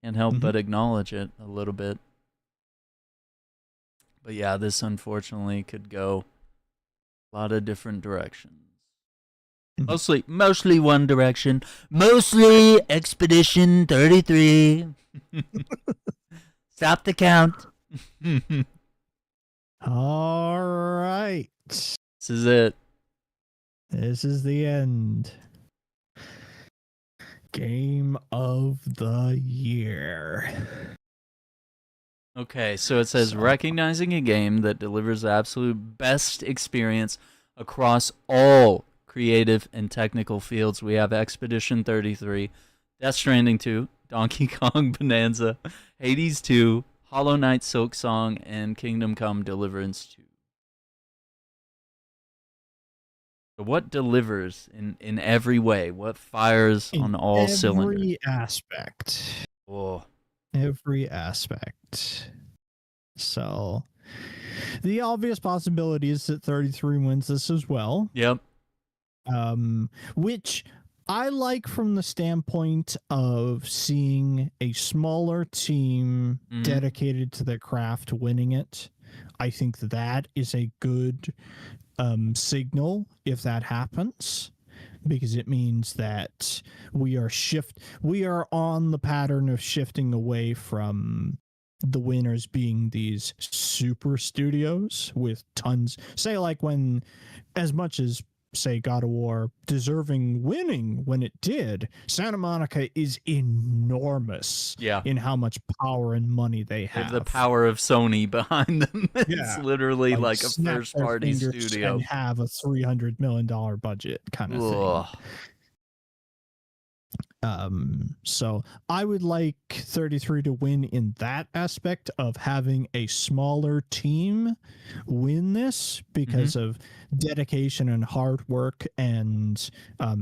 Mhm. but acknowledge it a little bit. But yeah, this unfortunately could go a lot of different directions. Mostly one direction. Mostly Expedition 33. Stop the count. All right. This is it. This is the end. Game of the year. Okay, so it says So, recognizing a game that delivers the absolute best experience across all creative and technical fields. We have Expedition 33, Death Stranding 2, Donkey Kong Bonanza, Hades 2, Hollow Knight Silksong, and Kingdom Come Deliverance 2. So what delivers in every way? What fires in on all cylinders? every aspect. Oh, Every aspect. So, the obvious possibility is that 33 wins this as well. yep. Which I like from the standpoint of seeing a smaller team dedicated to their craft winning it. I think that is a good signal if that happens, because it means that we are on the pattern of shifting away from the winners being these super studios with tons, say like when, as much as say God of War deserving winning when it did, Santa Monica is enormous Yeah. in how much power and money they They have. have the power of Sony behind them. It's Yeah. literally like a snap first their party fingers studio. and have a $300 million budget kind of Ugh. thing. So I would like 33 to win in that aspect of having a smaller team win this because of dedication and hard work. And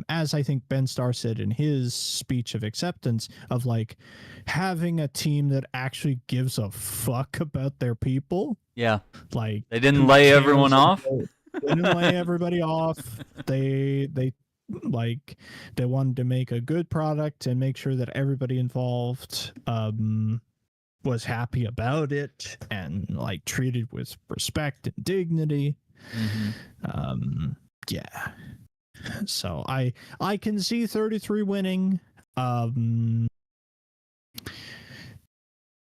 as I think Ben Starr said in his speech of acceptance, of like having a team that actually gives a fuck about their people. Yeah. Like, They didn't who lay cares everyone off. about- They didn't lay everybody off. They like they wanted to make a good product and make sure that everybody involved was happy about it and like treated with respect and dignity. Yeah. So I can see 33 winning.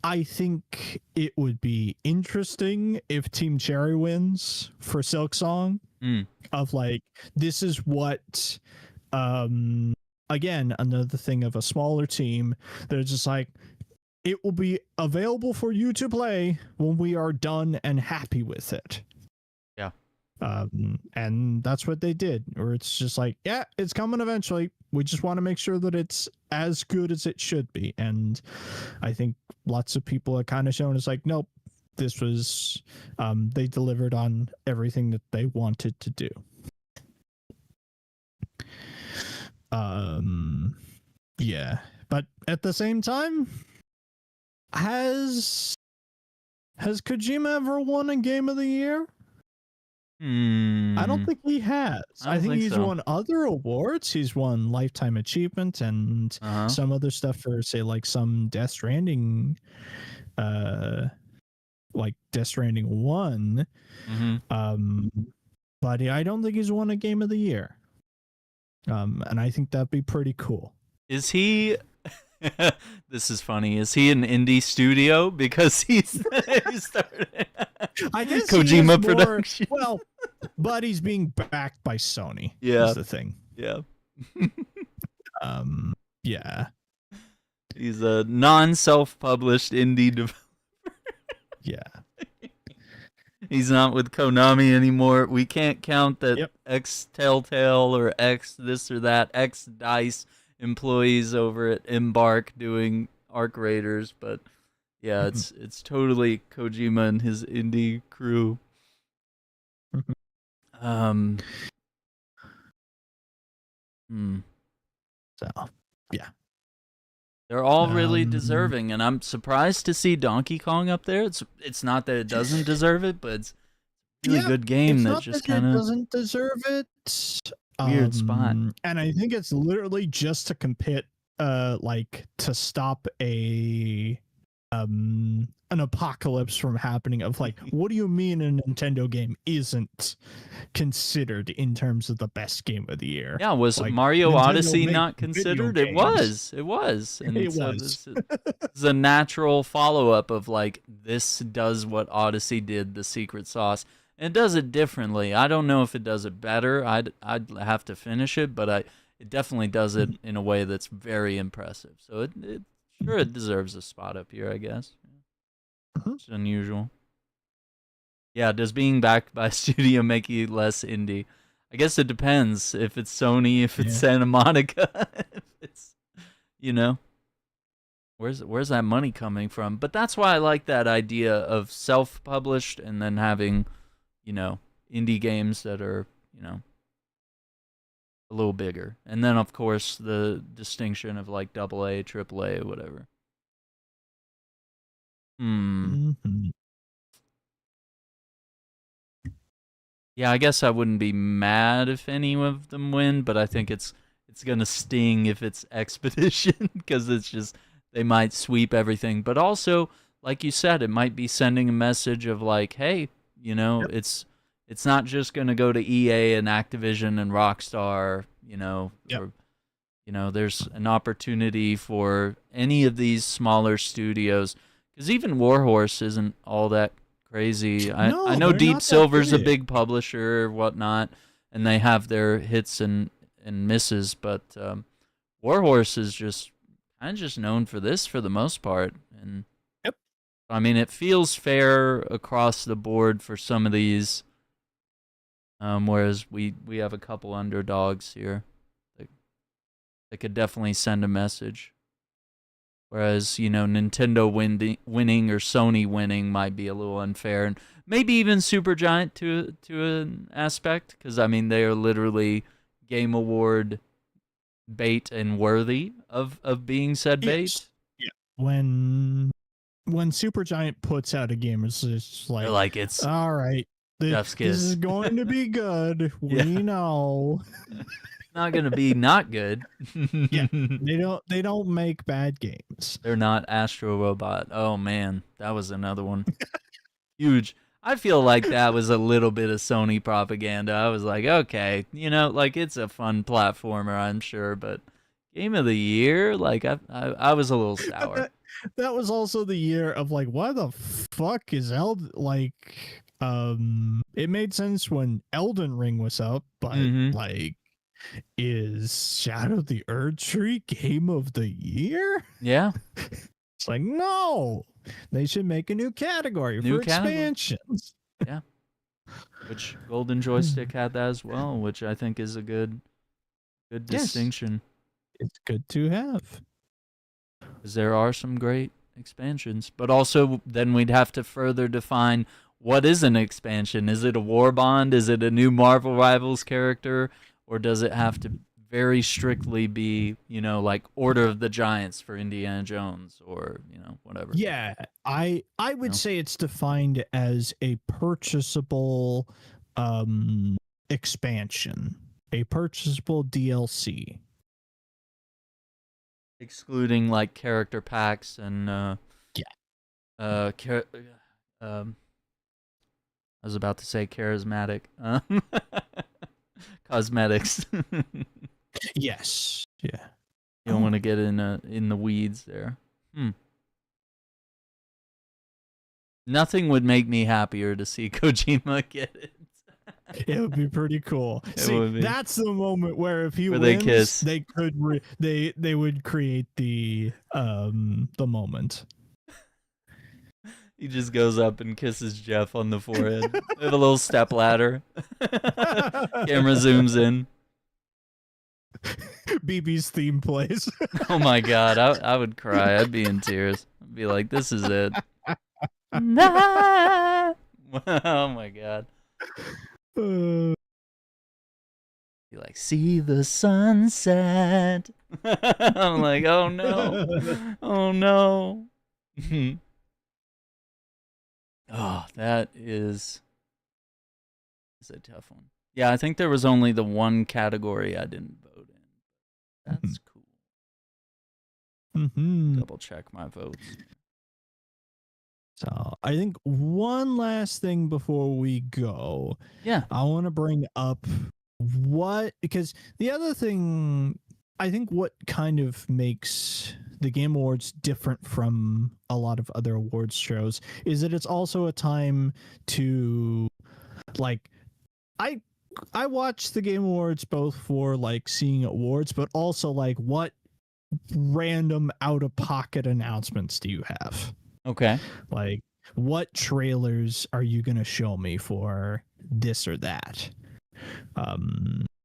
I think it would be interesting if Team Cherry wins for Silk Song. Of like, this is what again, another thing of a smaller team. They're just like, it will be available for you to play when we are done and happy with it. Yeah. And that's what they did. Or it's just like, yeah, it's coming eventually. We just want to make sure that it's as good as it should be. And I think lots of people are kind of shown as like, nope, this was they delivered on everything that they wanted to do. Yeah, but at the same time, has Kojima ever won a Game of the Year? I don't think he has. I think he's won other awards. He's won Lifetime Achievement and some other stuff for, say, like some Death Stranding, like Death Stranding 1. But I don't think he's won a Game of the Year. And I think that'd be pretty cool. Is he? This is funny. Is he an indie studio because he started? I guess Kojima production. Well, but he's being backed by Sony. Yeah, is the thing. Yeah. Yeah. He's a non-self-published indie developer. Yeah. He's not with Konami anymore. We can't count that X Telltale or X this or that, X DICE employees over at Embark doing Arc Raiders, but yeah, it's totally Kojima and his indie crew. So, yeah. They're all really deserving, and I'm surprised to see Donkey Kong up there. It's not that it doesn't deserve it, but it's a really good game that just kind of doesn't deserve it. Weird spot. And I think it's literally just to compete, like to stop an apocalypse from happening. Of like, what do you mean a Nintendo game isn't considered in terms of the best game of the year? Yeah, was like, Mario Nintendo Odyssey not considered? It was. And it so was. It's a natural follow-up of like, this does what Odyssey did, the secret sauce, and it does it differently. I don't know if it does it better. I'd have to finish it, but it definitely does it in a way that's very impressive. So it deserves a spot up here, I guess. It's unusual. Yeah, does being backed by a studio make you less indie? I guess it depends. If it's Sony, if it's Santa Monica, if it's, where's that money coming from? But that's why I like that idea of self-published and then having, indie games that are, a little bigger. And then, of course, the distinction of like AA, AAA, whatever. Yeah, I guess I wouldn't be mad if any of them win, but I think it's gonna sting if it's Expedition because it's just they might sweep everything. But also, like you said, it might be sending a message of like, hey, it's not just gonna go to EA and Activision and Rockstar, or there's an opportunity for any of these smaller studios. Because even Warhorse isn't all that crazy. I know Deep Silver's a big publisher or whatnot, and they have their hits and misses, but Warhorse is just kind of just known for this for the most part. And I mean, it feels fair across the board for some of these, whereas we have a couple underdogs here that They could definitely send a message. Whereas, Nintendo winning or Sony winning might be a little unfair, and maybe even Supergiant to an aspect, because I mean they are literally Game Award bait and worthy of being said bait. Yes. Yeah. When Supergiant puts out a game, it's just They're like, it's all right. Chef's This is kiss. going to be good. Yeah. We know. Not gonna be not good. Yeah. They don't make bad games. They're not Astro Robot. Oh man, that was another one. Huge. I feel like that was a little bit of Sony propaganda. I was like, okay, like it's a fun platformer, I'm sure, but Game of the Year, like I was a little sour. That was also the year of like, why the fuck is it made sense when Elden Ring was up, but like, is Shadow the Erdtree Game of the Year? Yeah. It's like, no, they should make a new category for expansions. Yeah. Which Golden Joystick had that as well, which I think is a good distinction. It's good to have. Because there are some great expansions. But also, then we'd have to further define what is an expansion. Is it a war bond? Is it a new Marvel Rivals character? Or does it have to very strictly be, like Order of the Giants for Indiana Jones or, whatever? Yeah, I would say it's defined as a purchasable expansion, a purchasable DLC. Excluding like character packs and I was about to say charismatic cosmetics. Yes. Yeah. You don't want to get in the weeds there. Nothing would make me happier to see Kojima get it. It would be pretty cool. See, that's the moment where if he wins, they kiss. They could they would create the moment. He just goes up and kisses Jeff on the forehead. They have a little step ladder. Camera zooms in. BB's theme plays. Oh my god, I would cry. I'd be in tears. I'd be like, this is it. Nah. Oh my god. Be like, see the sunset. I'm like, oh no. Oh no. Oh, that is a tough one. Yeah, I think there was only the one category I didn't vote in. That's cool. Double check my votes. So I think one last thing before we go. Yeah. I want to bring up because the other thing, I think what kind of makes the Game Awards different from a lot of other awards shows is that it's also a time to like, I watch the Game Awards both for like seeing awards, but also like what random out of pocket announcements do you have? Okay. Like, what trailers are you going to show me for this or that?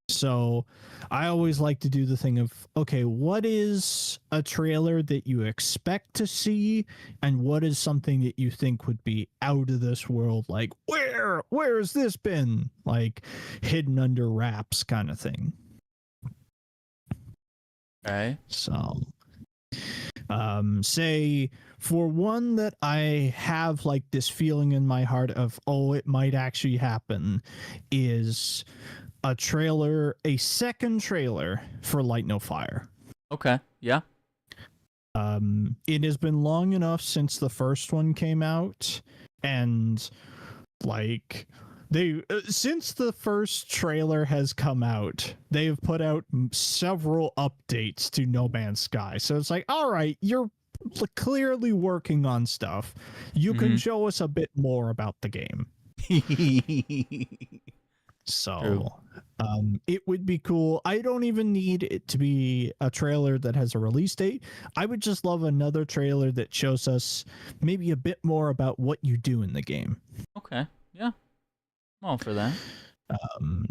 So I always like to do the thing of, okay, what is a trailer that you expect to see, and what is something that you think would be out of this world? Like, where has this been? Like, hidden under wraps kind of thing. Okay. So, say for one that I have like this feeling in my heart of, oh, it might actually happen, is a second trailer for Light No Fire. Okay. Yeah. It has been long enough since the first one came out, and like since the first trailer has come out, they have put out several updates to No Man's Sky. So it's like, all right, you're clearly working on stuff. You can show us a bit more about the game. So it would be cool. I don't even need it to be a trailer that has a release date. I would just love another trailer that shows us maybe a bit more about what you do in the game. Okay. Yeah. I'm all for that.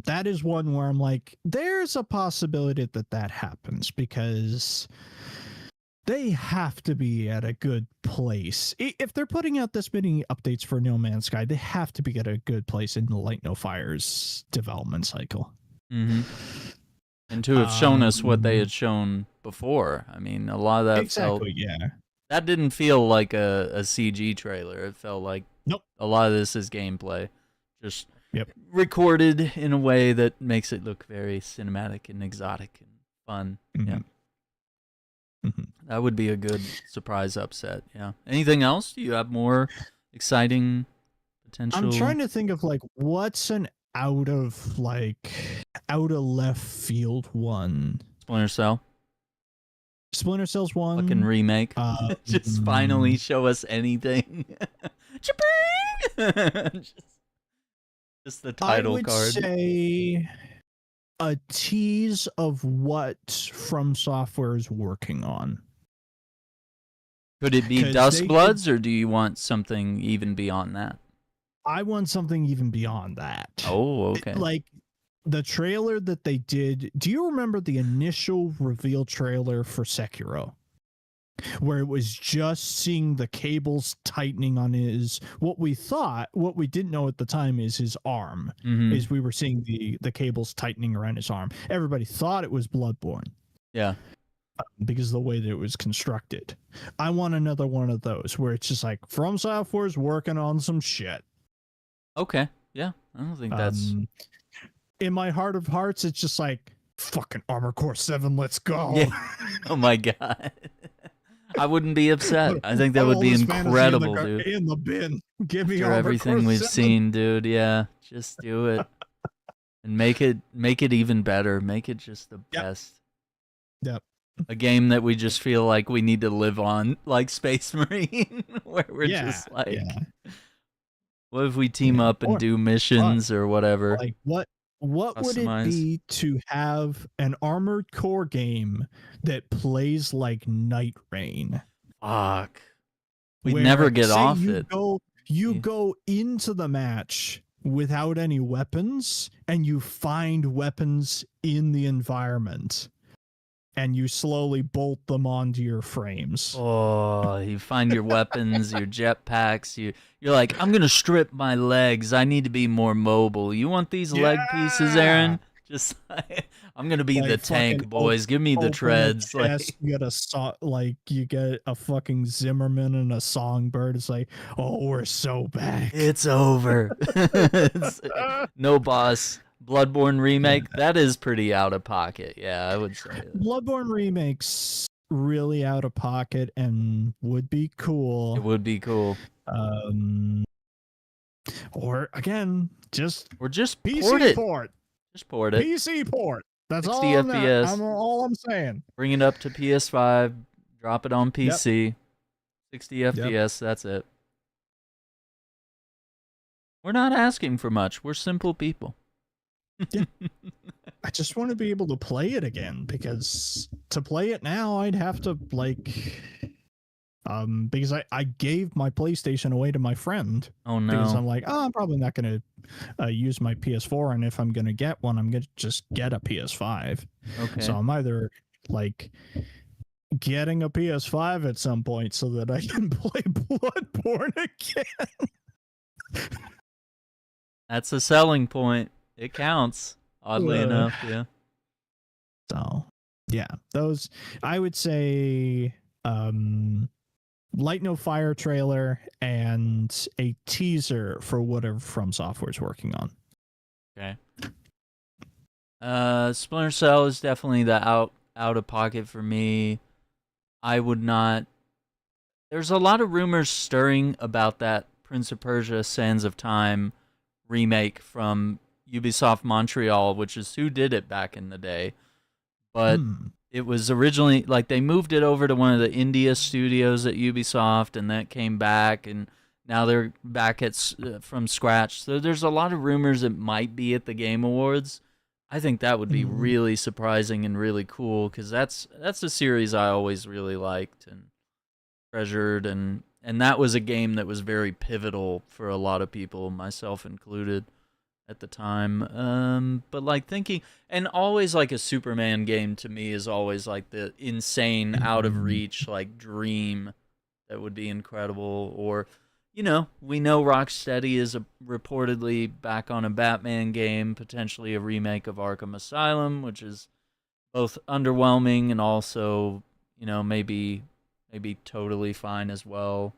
That is one where I'm like, there's a possibility that that happens because they have to be at a good place. If they're putting out this many updates for No Man's Sky, they have to be at a good place in the Light No Fire's development cycle. Mm-hmm. And to have shown us what they had shown before. I mean, a lot of that felt... yeah. That didn't feel like a CG trailer. It felt like a lot of this is gameplay. Just recorded in a way that makes it look very cinematic and exotic and fun. Mm-hmm. Yeah. Mm-hmm. That would be a good surprise upset. Yeah. Anything else? Do you have more exciting potential? I'm trying to think of like what's an out of left field one. Splinter Cell. Splinter Cell's one. Fucking remake. Just finally show us anything. just the title card. I would say a tease of what From Software is working on. Could it be Duskbloods, or do you want something even beyond that? I want something even beyond that. Oh, okay. Like the trailer that they did. Do you remember the initial reveal trailer for Sekiro? Where it was just seeing the cables tightening on what we didn't know at the time is his arm. Mm-hmm. Is we were seeing the cables tightening around his arm. Everybody thought it was Bloodborne. Yeah. Because of the way that it was constructed. I want another one of those where it's just like From Software's working on some shit. Okay. Yeah. I don't think that's... in my heart of hearts, it's just like, fucking Armored Core 7, let's go. Yeah. Oh my god. I wouldn't be upset. I think that would be incredible, dude. In the bin. Give me After everything we've seen, dude. Yeah. Just do it. And make it even better. Make it just the best. Yep. A game that we just feel like we need to live on, like Space Marine, where we're just like, what if we team up and do missions or whatever? Like what would it be to have an Armored Core game that plays like Night Rain? Fuck. We'd never get off it. You go into the match without any weapons, and you find weapons in the environment, and you slowly bolt them onto your frames. Oh, you find your weapons, your jetpacks. You're like, I'm gonna strip my legs. I need to be more mobile. You want these leg pieces, Aaron? Just I'm gonna be the tank, boys. Give me the treads. Like you get a fucking Zimmerman and a Songbird. It's like, oh, we're so back. It's over. No boss. Bloodborne remake, that is pretty out of pocket. Yeah, I would say that. Bloodborne remake's really out of pocket and would be cool. It would be cool. Or again, just PC port it. Just port it. PC port. That's 60 all FPS. all I'm saying. Bring it up to PS5, drop it on PC. 60 FPS, that's it. We're not asking for much. We're simple people. Yeah. I just want to be able to play it again, because to play it now I'd have to because I gave my PlayStation away to my friend. Oh no. Because I'm like, I'm probably not going to use my PS4, and if I'm going to get one, I'm going to just get a PS5. Okay. So I'm either like getting a PS5 at some point so that I can play Bloodborne again. That's a selling point. It counts, oddly enough, yeah. So, yeah, those, I would say, Light No Fire trailer and a teaser for whatever From Software's working on. Okay. Splinter Cell is definitely the out of pocket for me. I would not... There's a lot of rumors stirring about that Prince of Persia Sands of Time remake from Ubisoft Montreal, which is who did it back in the day. But it was originally, like, they moved it over to one of the India studios at Ubisoft, and that came back, and now they're back at from scratch. So there's a lot of rumors it might be at the Game Awards. I think that would be really surprising and really cool, because that's a series I always really liked and treasured, and that was a game that was very pivotal for a lot of people, myself included, at the time. But like thinking, and always like a Superman game to me is always like the insane, out of reach, like dream that would be incredible. Or, we know Rocksteady is reportedly back on a Batman game, potentially a remake of Arkham Asylum, which is both underwhelming and also, maybe totally fine as well.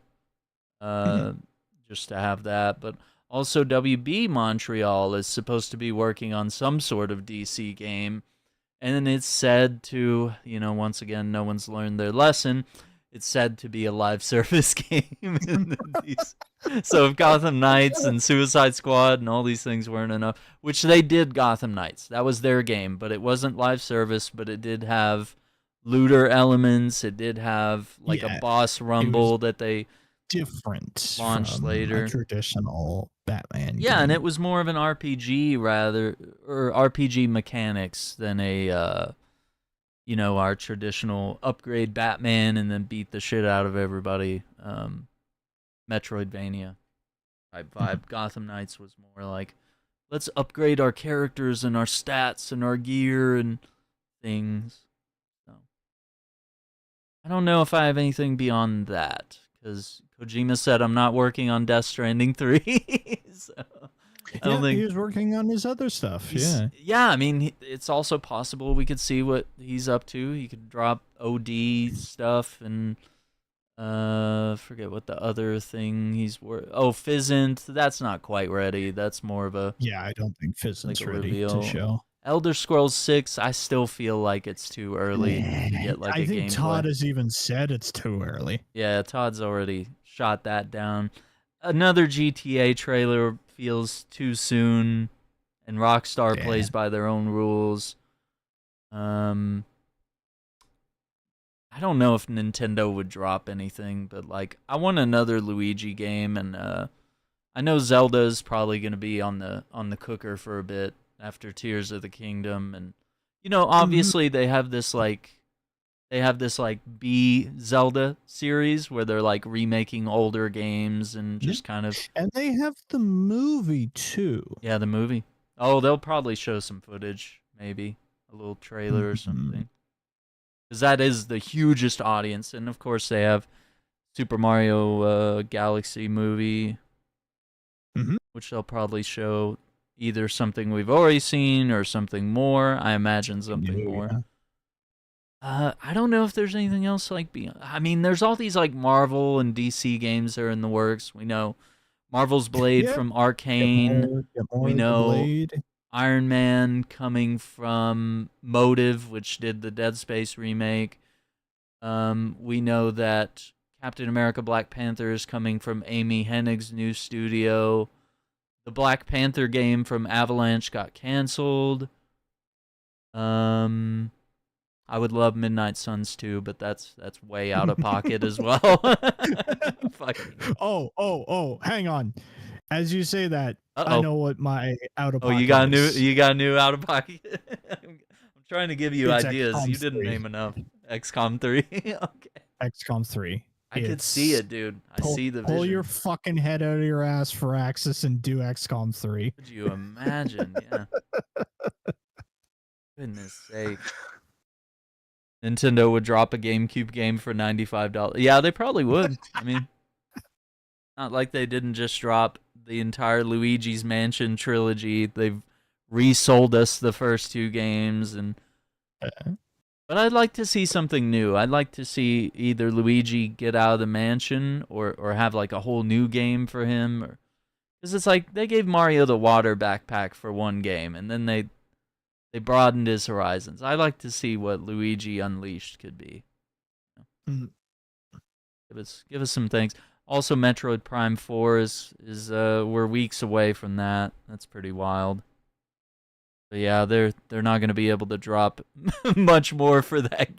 Just to have that. But also WB Montreal is supposed to be working on some sort of DC game. And it's said to, once again, no one's learned their lesson. It's said to be a live service game. So if Gotham Knights and Suicide Squad and all these things weren't enough, which they did Gotham Knights. That was their game, but it wasn't live service, but it did have looter elements. It did have like a boss rumble that they different launched from later. A traditional Batman Yeah, game. and it was more of an RPG or RPG mechanics than a our traditional upgrade Batman and then beat the shit out of everybody. Metroidvania type vibe. Gotham Knights was more like, let's upgrade our characters and our stats and our gear and things. So I don't know if I have anything beyond that, because Kojima said I'm not working on Death Stranding 3. So I don't think he was working on his other stuff. Yeah, I mean, it's also possible we could see what he's up to. He could drop OD stuff and forget what the other thing Fizzant. That's not quite ready. That's more of a I don't think Fizzant's ready reveal. to show. Elder Scrolls 6, I still feel like it's too early to get like a gameplay. I think Todd has even said it's too early. Yeah, Todd's already shot that down. Another GTA trailer feels too soon, and Rockstar plays by their own rules. I don't know if Nintendo would drop anything, but like I want another Luigi game, and I know Zelda's probably going to be on the cooker for a bit after Tears of the Kingdom, and obviously they have this like B Zelda series where they're like remaking older games and just kind of. And they have the movie too. Yeah, the movie. Oh, they'll probably show some footage, maybe a little trailer or something. Because that is the hugest audience, and of course they have Super Mario Galaxy movie, which they'll probably show either something we've already seen or something more. I imagine something more. I don't know if there's anything else like beyond. I mean, there's all these like Marvel and DC games that are in the works. We know Marvel's Blade from Arcane. We know Blade. Iron Man coming from Motive, which did the Dead Space remake. We know that Captain America Black Panther is coming from Amy Hennig's new studio. The Black Panther game from Avalanche got canceled. I would love Midnight Suns too, but that's way out of pocket as well. Hang on. As you say that, I know what my out of pocket you got a new out of pocket. I'm trying to give you ideas. XCOM you didn't 3. Name enough. XCOM 3. Okay. XCOM 3. I could see it, dude. I see the vision. Pull your fucking head out of your ass for Axis and do XCOM 3. Could you imagine? Yeah. Goodness sake. Nintendo would drop a GameCube game for $95. Yeah, they probably would. I mean, not like they didn't just drop the entire Luigi's Mansion trilogy. They've resold us the first two games, and but I'd like to see something new. I'd like to see either Luigi get out of the mansion or have like a whole new game for him, or because it's like they gave Mario the water backpack for one game, and then they broadened his horizons. I like to see what Luigi Unleashed could be. Give us some things. Also, Metroid Prime 4 is we're weeks away from that. That's pretty wild. But yeah, they're not going to be able to drop much more for that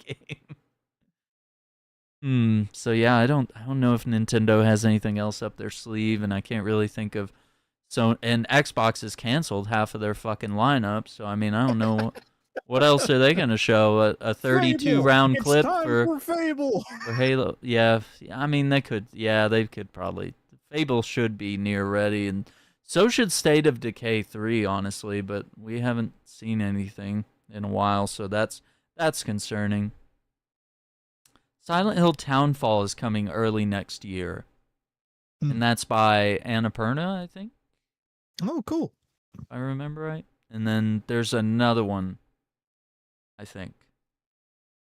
game. So yeah, I don't know if Nintendo has anything else up their sleeve, and I can't really think of. So, and Xbox has canceled half of their fucking lineup, so I mean, I don't know what else are they going to show? A 32-round clip for Fable. For Halo. Yeah, I mean, they could probably. Fable should be near ready, and So should State of Decay 3, honestly, but we haven't seen anything in a while, so that's concerning. Silent Hill Townfall is coming early next year, and that's by Annapurna, I think. Oh, cool. If I remember right. And then there's another one, I think.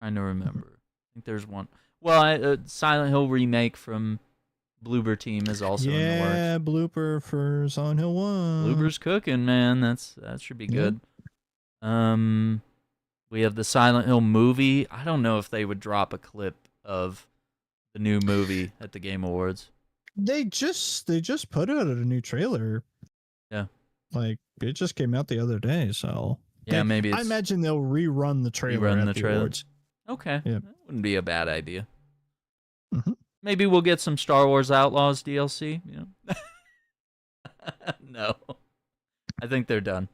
Trying to remember. I think there's one. Well, Silent Hill remake from Bloober Team is also in the works. Yeah, blooper for Silent Hill 1. Bloober's cooking, man. That should be good. We have the Silent Hill movie. I don't know if they would drop a clip of the new movie at the Game Awards. They just put out a new trailer. Yeah. Like, it just came out the other day, so yeah, maybe it's, I imagine they'll rerun the trailer at the awards. Okay. Yeah. That wouldn't be a bad idea. Mm-hmm. Maybe we'll get some Star Wars Outlaws DLC. You know? No. I think they're done.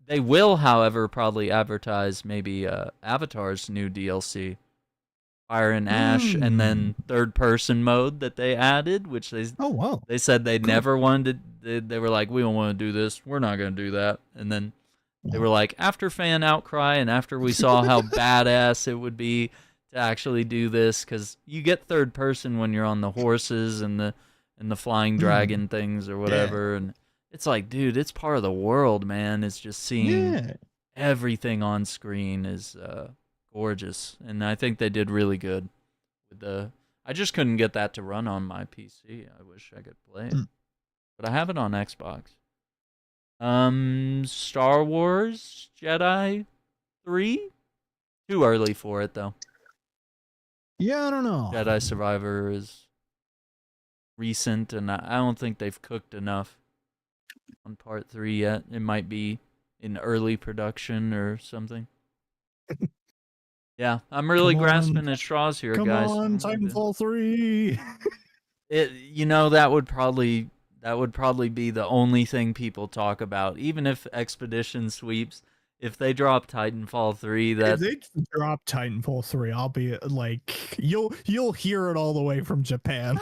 They will, however, probably advertise maybe Avatar's new DLC, Fire and Ash, and then third-person mode that they added, which they they said they never wanted to. They were like, we don't want to do this. We're not going to do that. And then they were like, after fan outcry and after we saw how badass it would be to actually do this, because you get third-person when you're on the horses and the flying dragon things or whatever, and it's like, dude, it's part of the world, man. It's just seeing everything on screen is gorgeous, and I think they did really good with the. I just couldn't get that to run on my PC. I wish I could play it, but I have it on Xbox. Star Wars Jedi 3, too early for it though. Yeah, I don't know. Jedi Survivor is recent, and I don't think they've cooked enough on part 3 yet. It might be in early production or something. Yeah, I'm really grasping at straws here, guys. Come on, Titanfall 3. That would probably be the only thing people talk about, even if Expedition sweeps. If they drop Titanfall 3, if they drop Titanfall 3, I'll be like, you'll hear it all the way from Japan.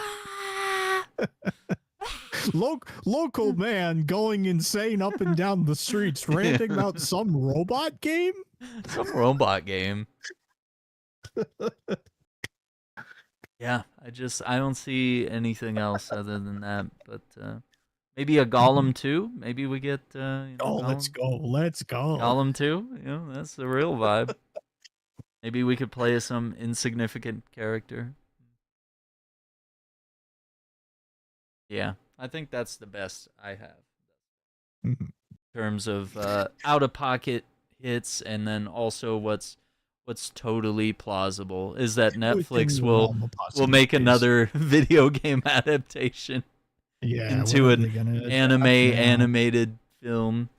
Local man going insane up and down the streets ranting about some robot game. Some robot game. Yeah, I don't see anything else other than that, but maybe a Gollum 2. Maybe we get Gollum. Let's go. Gollum 2, that's the real vibe. Maybe we could play as some insignificant character. Yeah, I think that's the best I have in terms of out-of-pocket hits, and then also what's totally plausible is that Netflix will make another video game adaptation into an animated film.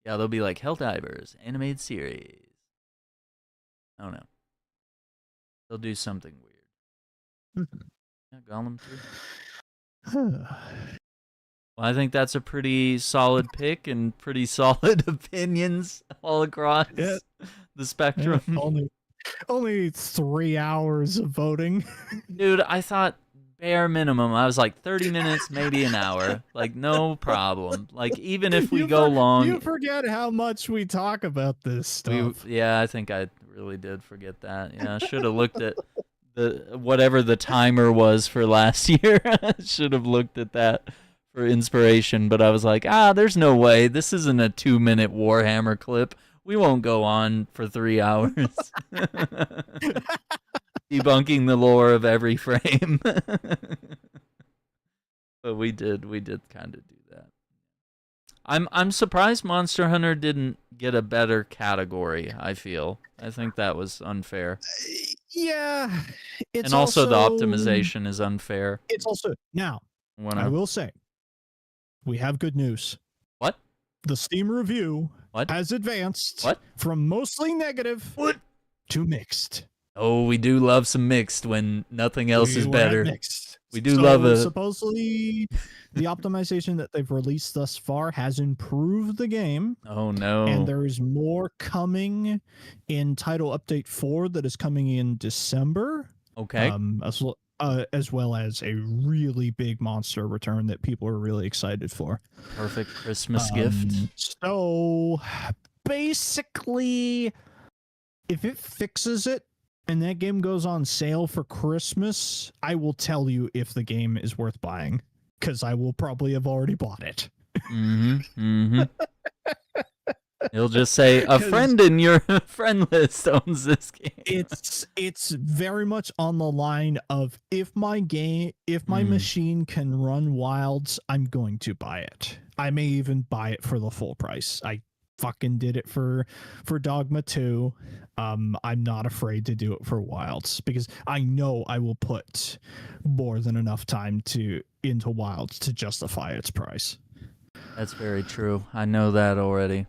They'll be like Helldivers animated series. I don't know. They'll do something weird. Yeah, Gollum 2. Well, I think that's a pretty solid pick and pretty solid opinions all across the spectrum. Yeah, only 3 hours of voting. Dude, I thought bare minimum, I was like 30 minutes, maybe an hour. Like, no problem. Like, even if we go long. You forget how much we talk about this stuff. I think I really did forget that. Yeah, I should have looked at whatever the timer was for last year. I should have looked at that for inspiration, but I was like, there's no way. This isn't a 2-minute Warhammer clip. We won't go on for 3 hours. Debunking the lore of every frame. But we did kind of do that. I'm surprised Monster Hunter didn't get a better category, I feel. I think that was unfair. Yeah. And also the optimization is unfair. It's also now I will say we have good news. What? The Steam review has advanced from mostly negative to mixed. Oh, we do love some mixed when nothing else is better. Mixed. We do love it. Supposedly, the optimization that they've released thus far has improved the game. Oh, no. And there is more coming in Title Update 4 that is coming in December. Okay. as well as a really big monster return that people are really excited for. Perfect Christmas gift. So basically, if it fixes it and that game goes on sale for Christmas, I will tell you if the game is worth buying, because I will probably have already bought it. He'll just say a friend in your friend list owns this game. It's very much on the line of, if my machine can run Wilds, I'm going to buy it. I may even buy it for the full price. I fucking did it for Dogma 2. I'm not afraid to do it for Wilds, because I know I will put more than enough time into Wilds to justify its price. That's very true. I know that already.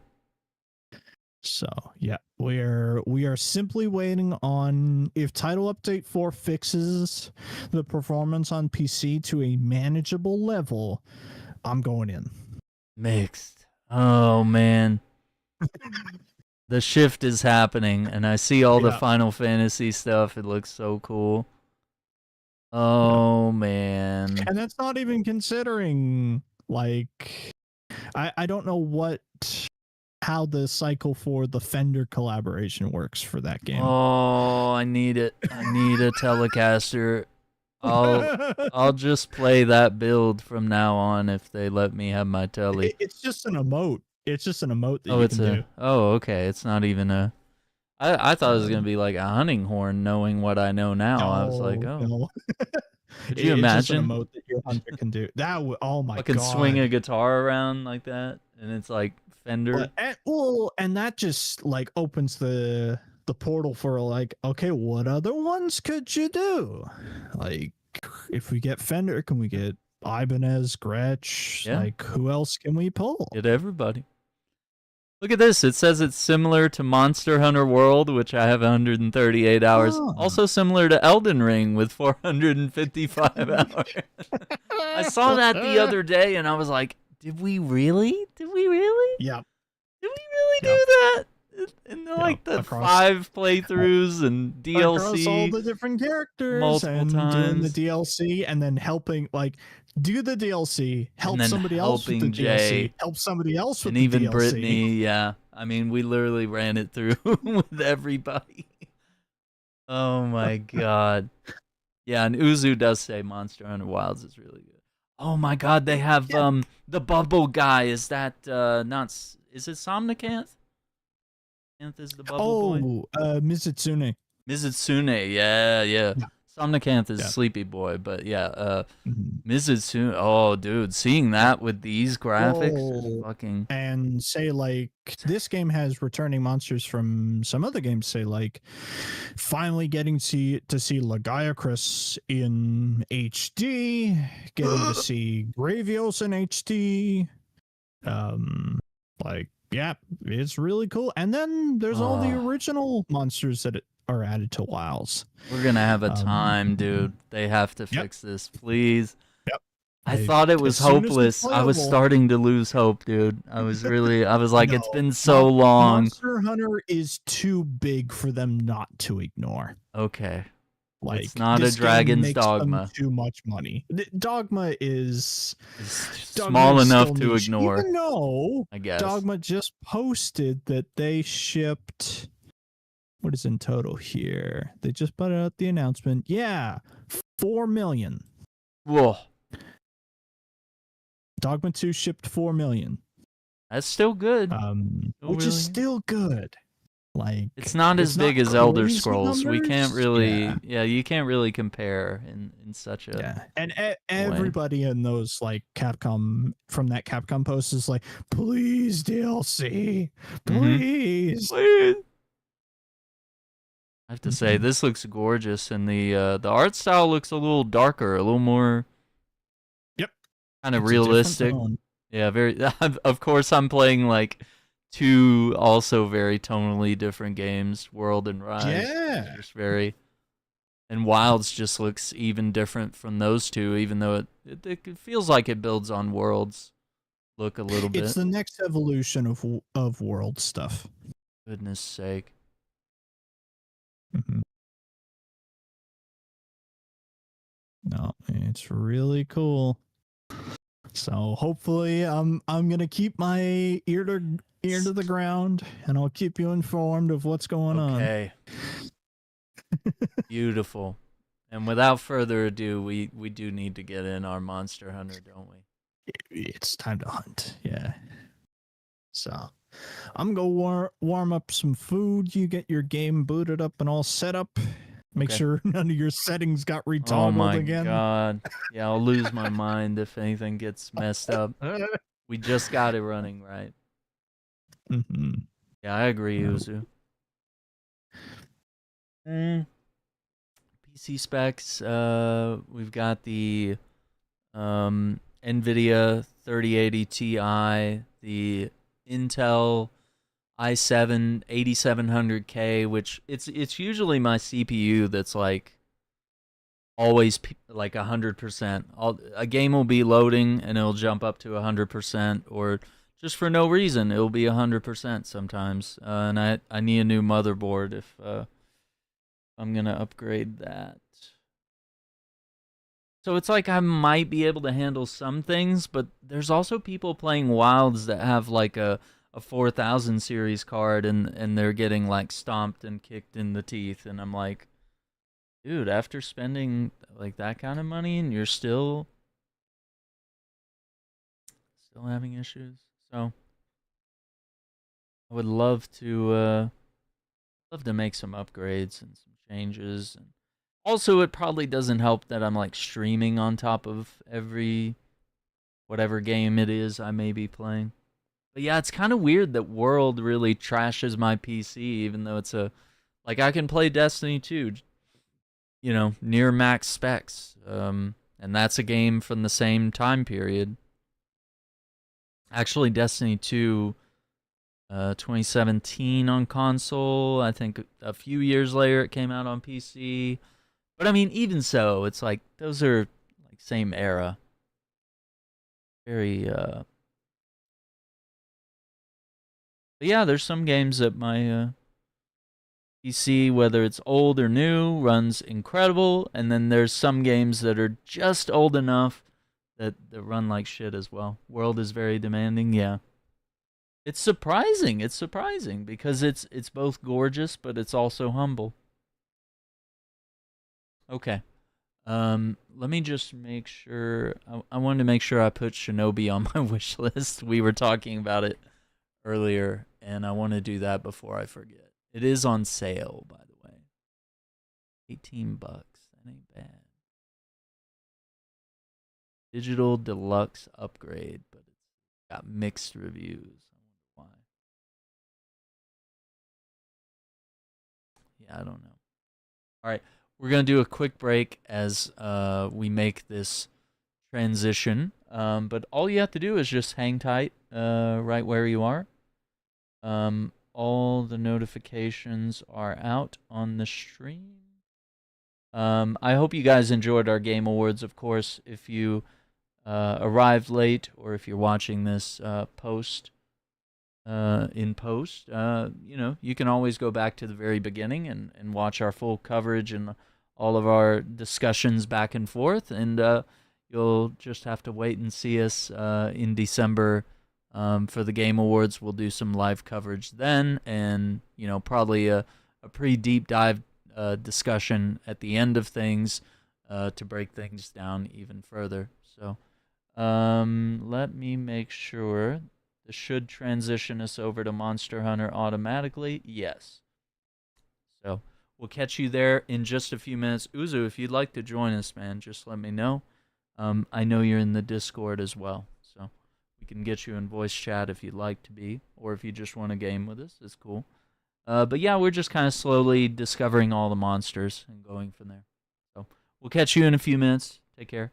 So yeah, we are simply waiting on, if Title Update 4 fixes the performance on PC to a manageable level, I'm going in. Mixed. Oh man. The shift is happening, and I see all the Final Fantasy stuff. It looks so cool. Oh man. And that's not even considering, like, I don't know how the cycle for the Fender collaboration works for that game. Oh, I need it. I need a Telecaster. I'll just play that build from now on if they let me have my Telly. It's just an emote. It's just an emote that you can do. Oh, okay. It's not even a... I thought it was going to be like a hunting horn, knowing what I know now. I was like, oh. No. Could you imagine? It's just an emote that your hunter can do. That would, oh my god. I can swing a guitar around like that, and it's like Fender. And that just like opens the portal for, like, okay, what other ones could you do? Like, if we get Fender, can we get Ibanez, Gretsch? Yeah. Like, who else can we pull? Get everybody. Look at this. It says it's similar to Monster Hunter World, which I have 138 hours. Oh. Also similar to Elden Ring with 455 hours. I saw that the other day, and I was like, did we really? Did we really? Yeah. Did we really do that? And like the 5 playthroughs and DLC. Across all the different characters. Multiple times. Doing the DLC and then helping, like, do the DLC, help somebody else with the DLC, help somebody else with the DLC. And even Brittany, yeah. I mean, we literally ran it through with everybody. Oh my god. Yeah, and Uzu does say Monster Hunter Wilds is really good. Oh my god, they have the bubble guy. Is that not... Is it Somnicanth? Is the bubble boy? Mizutsune. Mizutsune, yeah. Somnicanth is Sleepy Boy, but yeah, Mizutsune. Oh, dude, seeing that with these graphics is fucking... And say, like, this game has returning monsters from some other games. Say, like, finally getting to see Lagiacrus in HD, getting to see Gravios in HD. Like, yeah, it's really cool. And then there's all the original monsters that are added to WoWs. We're gonna have a time, dude. They have to fix this, please. Yep. I thought it was hopeless. I was starting to lose hope, dude. I was like, it's been so long. Monster Hunter is too big for them not to ignore. Okay. Like, it's not a Dragon's Dogma. Too much money. Dogma is small enough to ignore. Even though I guess Dogma just posted that they shipped... What is in total here? They just put out the announcement. Yeah, 4 million. Whoa. Dogma 2 shipped 4 million. That's still good. Which is still good. Like, it's not as big as Elder Scrolls. We can't really, you can't really compare in such a And everybody in those, like, Capcom, from that Capcom post is like, please DLC, please. Please. I have to say, this looks gorgeous, and the art style looks a little darker, a little more, kind of realistic. Yeah, very. Of course, I'm playing like 2 also very tonally different games, World and Rise. Yeah, just very. And Wilds just looks even different from those 2, even though it feels like it builds on World's look a little bit. It's the next evolution of World stuff. Goodness sake. No, it's really cool. So hopefully I'm gonna keep my ear to the ground, and I'll keep you informed of what's going on. Okay. Beautiful. And without further ado, we do need to get in our Monster Hunter, don't we? It's time to hunt. Yeah. So I'm gonna warm up some food. You get your game booted up and all set up. Make sure none of your settings got retoggled Oh my again. god. Yeah, I'll lose my mind if anything gets messed up. We just got it running, right? Mm-hmm. Yeah, I agree, Uzu. PC specs, we've got the NVIDIA 3080 Ti, the Intel i7 8700K, which it's usually my CPU that's like always like 100%. A game will be loading and it'll jump up to 100%, or just for no reason it'll be 100% sometimes. And I need a new motherboard if I'm gonna upgrade that. So it's like I might be able to handle some things, but there's also people playing Wilds that have like a 4000 series card and they're getting like stomped and kicked in the teeth, and I'm like, dude, after spending like that kind of money and you're still having issues. So I would love to make some upgrades and some changes. And also, it probably doesn't help that I'm like streaming on top of every whatever game it is I may be playing. But yeah, it's kind of weird that World really trashes my PC, even though it's like I can play Destiny 2, near max specs. And that's a game from the same time period. Actually, Destiny 2, 2017 on console. I think a few years later it came out on PC. But I mean, even so, it's like those are like same era. Very but yeah, there's some games that my PC, whether it's old or new, runs incredible, and then there's some games that are just old enough that run like shit as well. World is very demanding, yeah. It's surprising. It's surprising because it's both gorgeous, but it's also humble. Okay. Let me just make sure. I wanted to make sure I put Shinobi on my wish list. We were talking about it earlier, and I want to do that before I forget. It is on sale, by the way. $18. That ain't bad. Digital deluxe upgrade, but it's got mixed reviews. I wonder why. Yeah, I don't know. All right, we're gonna do a quick break as we make this transition. But all you have to do is just hang tight, right where you are. All the notifications are out on the stream. I hope you guys enjoyed our Game Awards. Of course, if you arrived late or if you're watching this in post, you can always go back to the very beginning and watch our full coverage and all of our discussions back and forth. And you'll just have to wait and see us in December for the Game Awards. We'll do some live coverage then, and probably a pretty deep dive discussion at the end of things to break things down even further. So let me make sure. This should transition us over to Monster Hunter automatically. Yes. So we'll catch you there in just a few minutes. Uzu, if you'd like to join us, man, just let me know. I know you're in the Discord as well, so we can get you in voice chat if you'd like to be, or if you just want to game with us, it's cool. But yeah, we're just kind of slowly discovering all the monsters and going from there. So we'll catch you in a few minutes. Take care.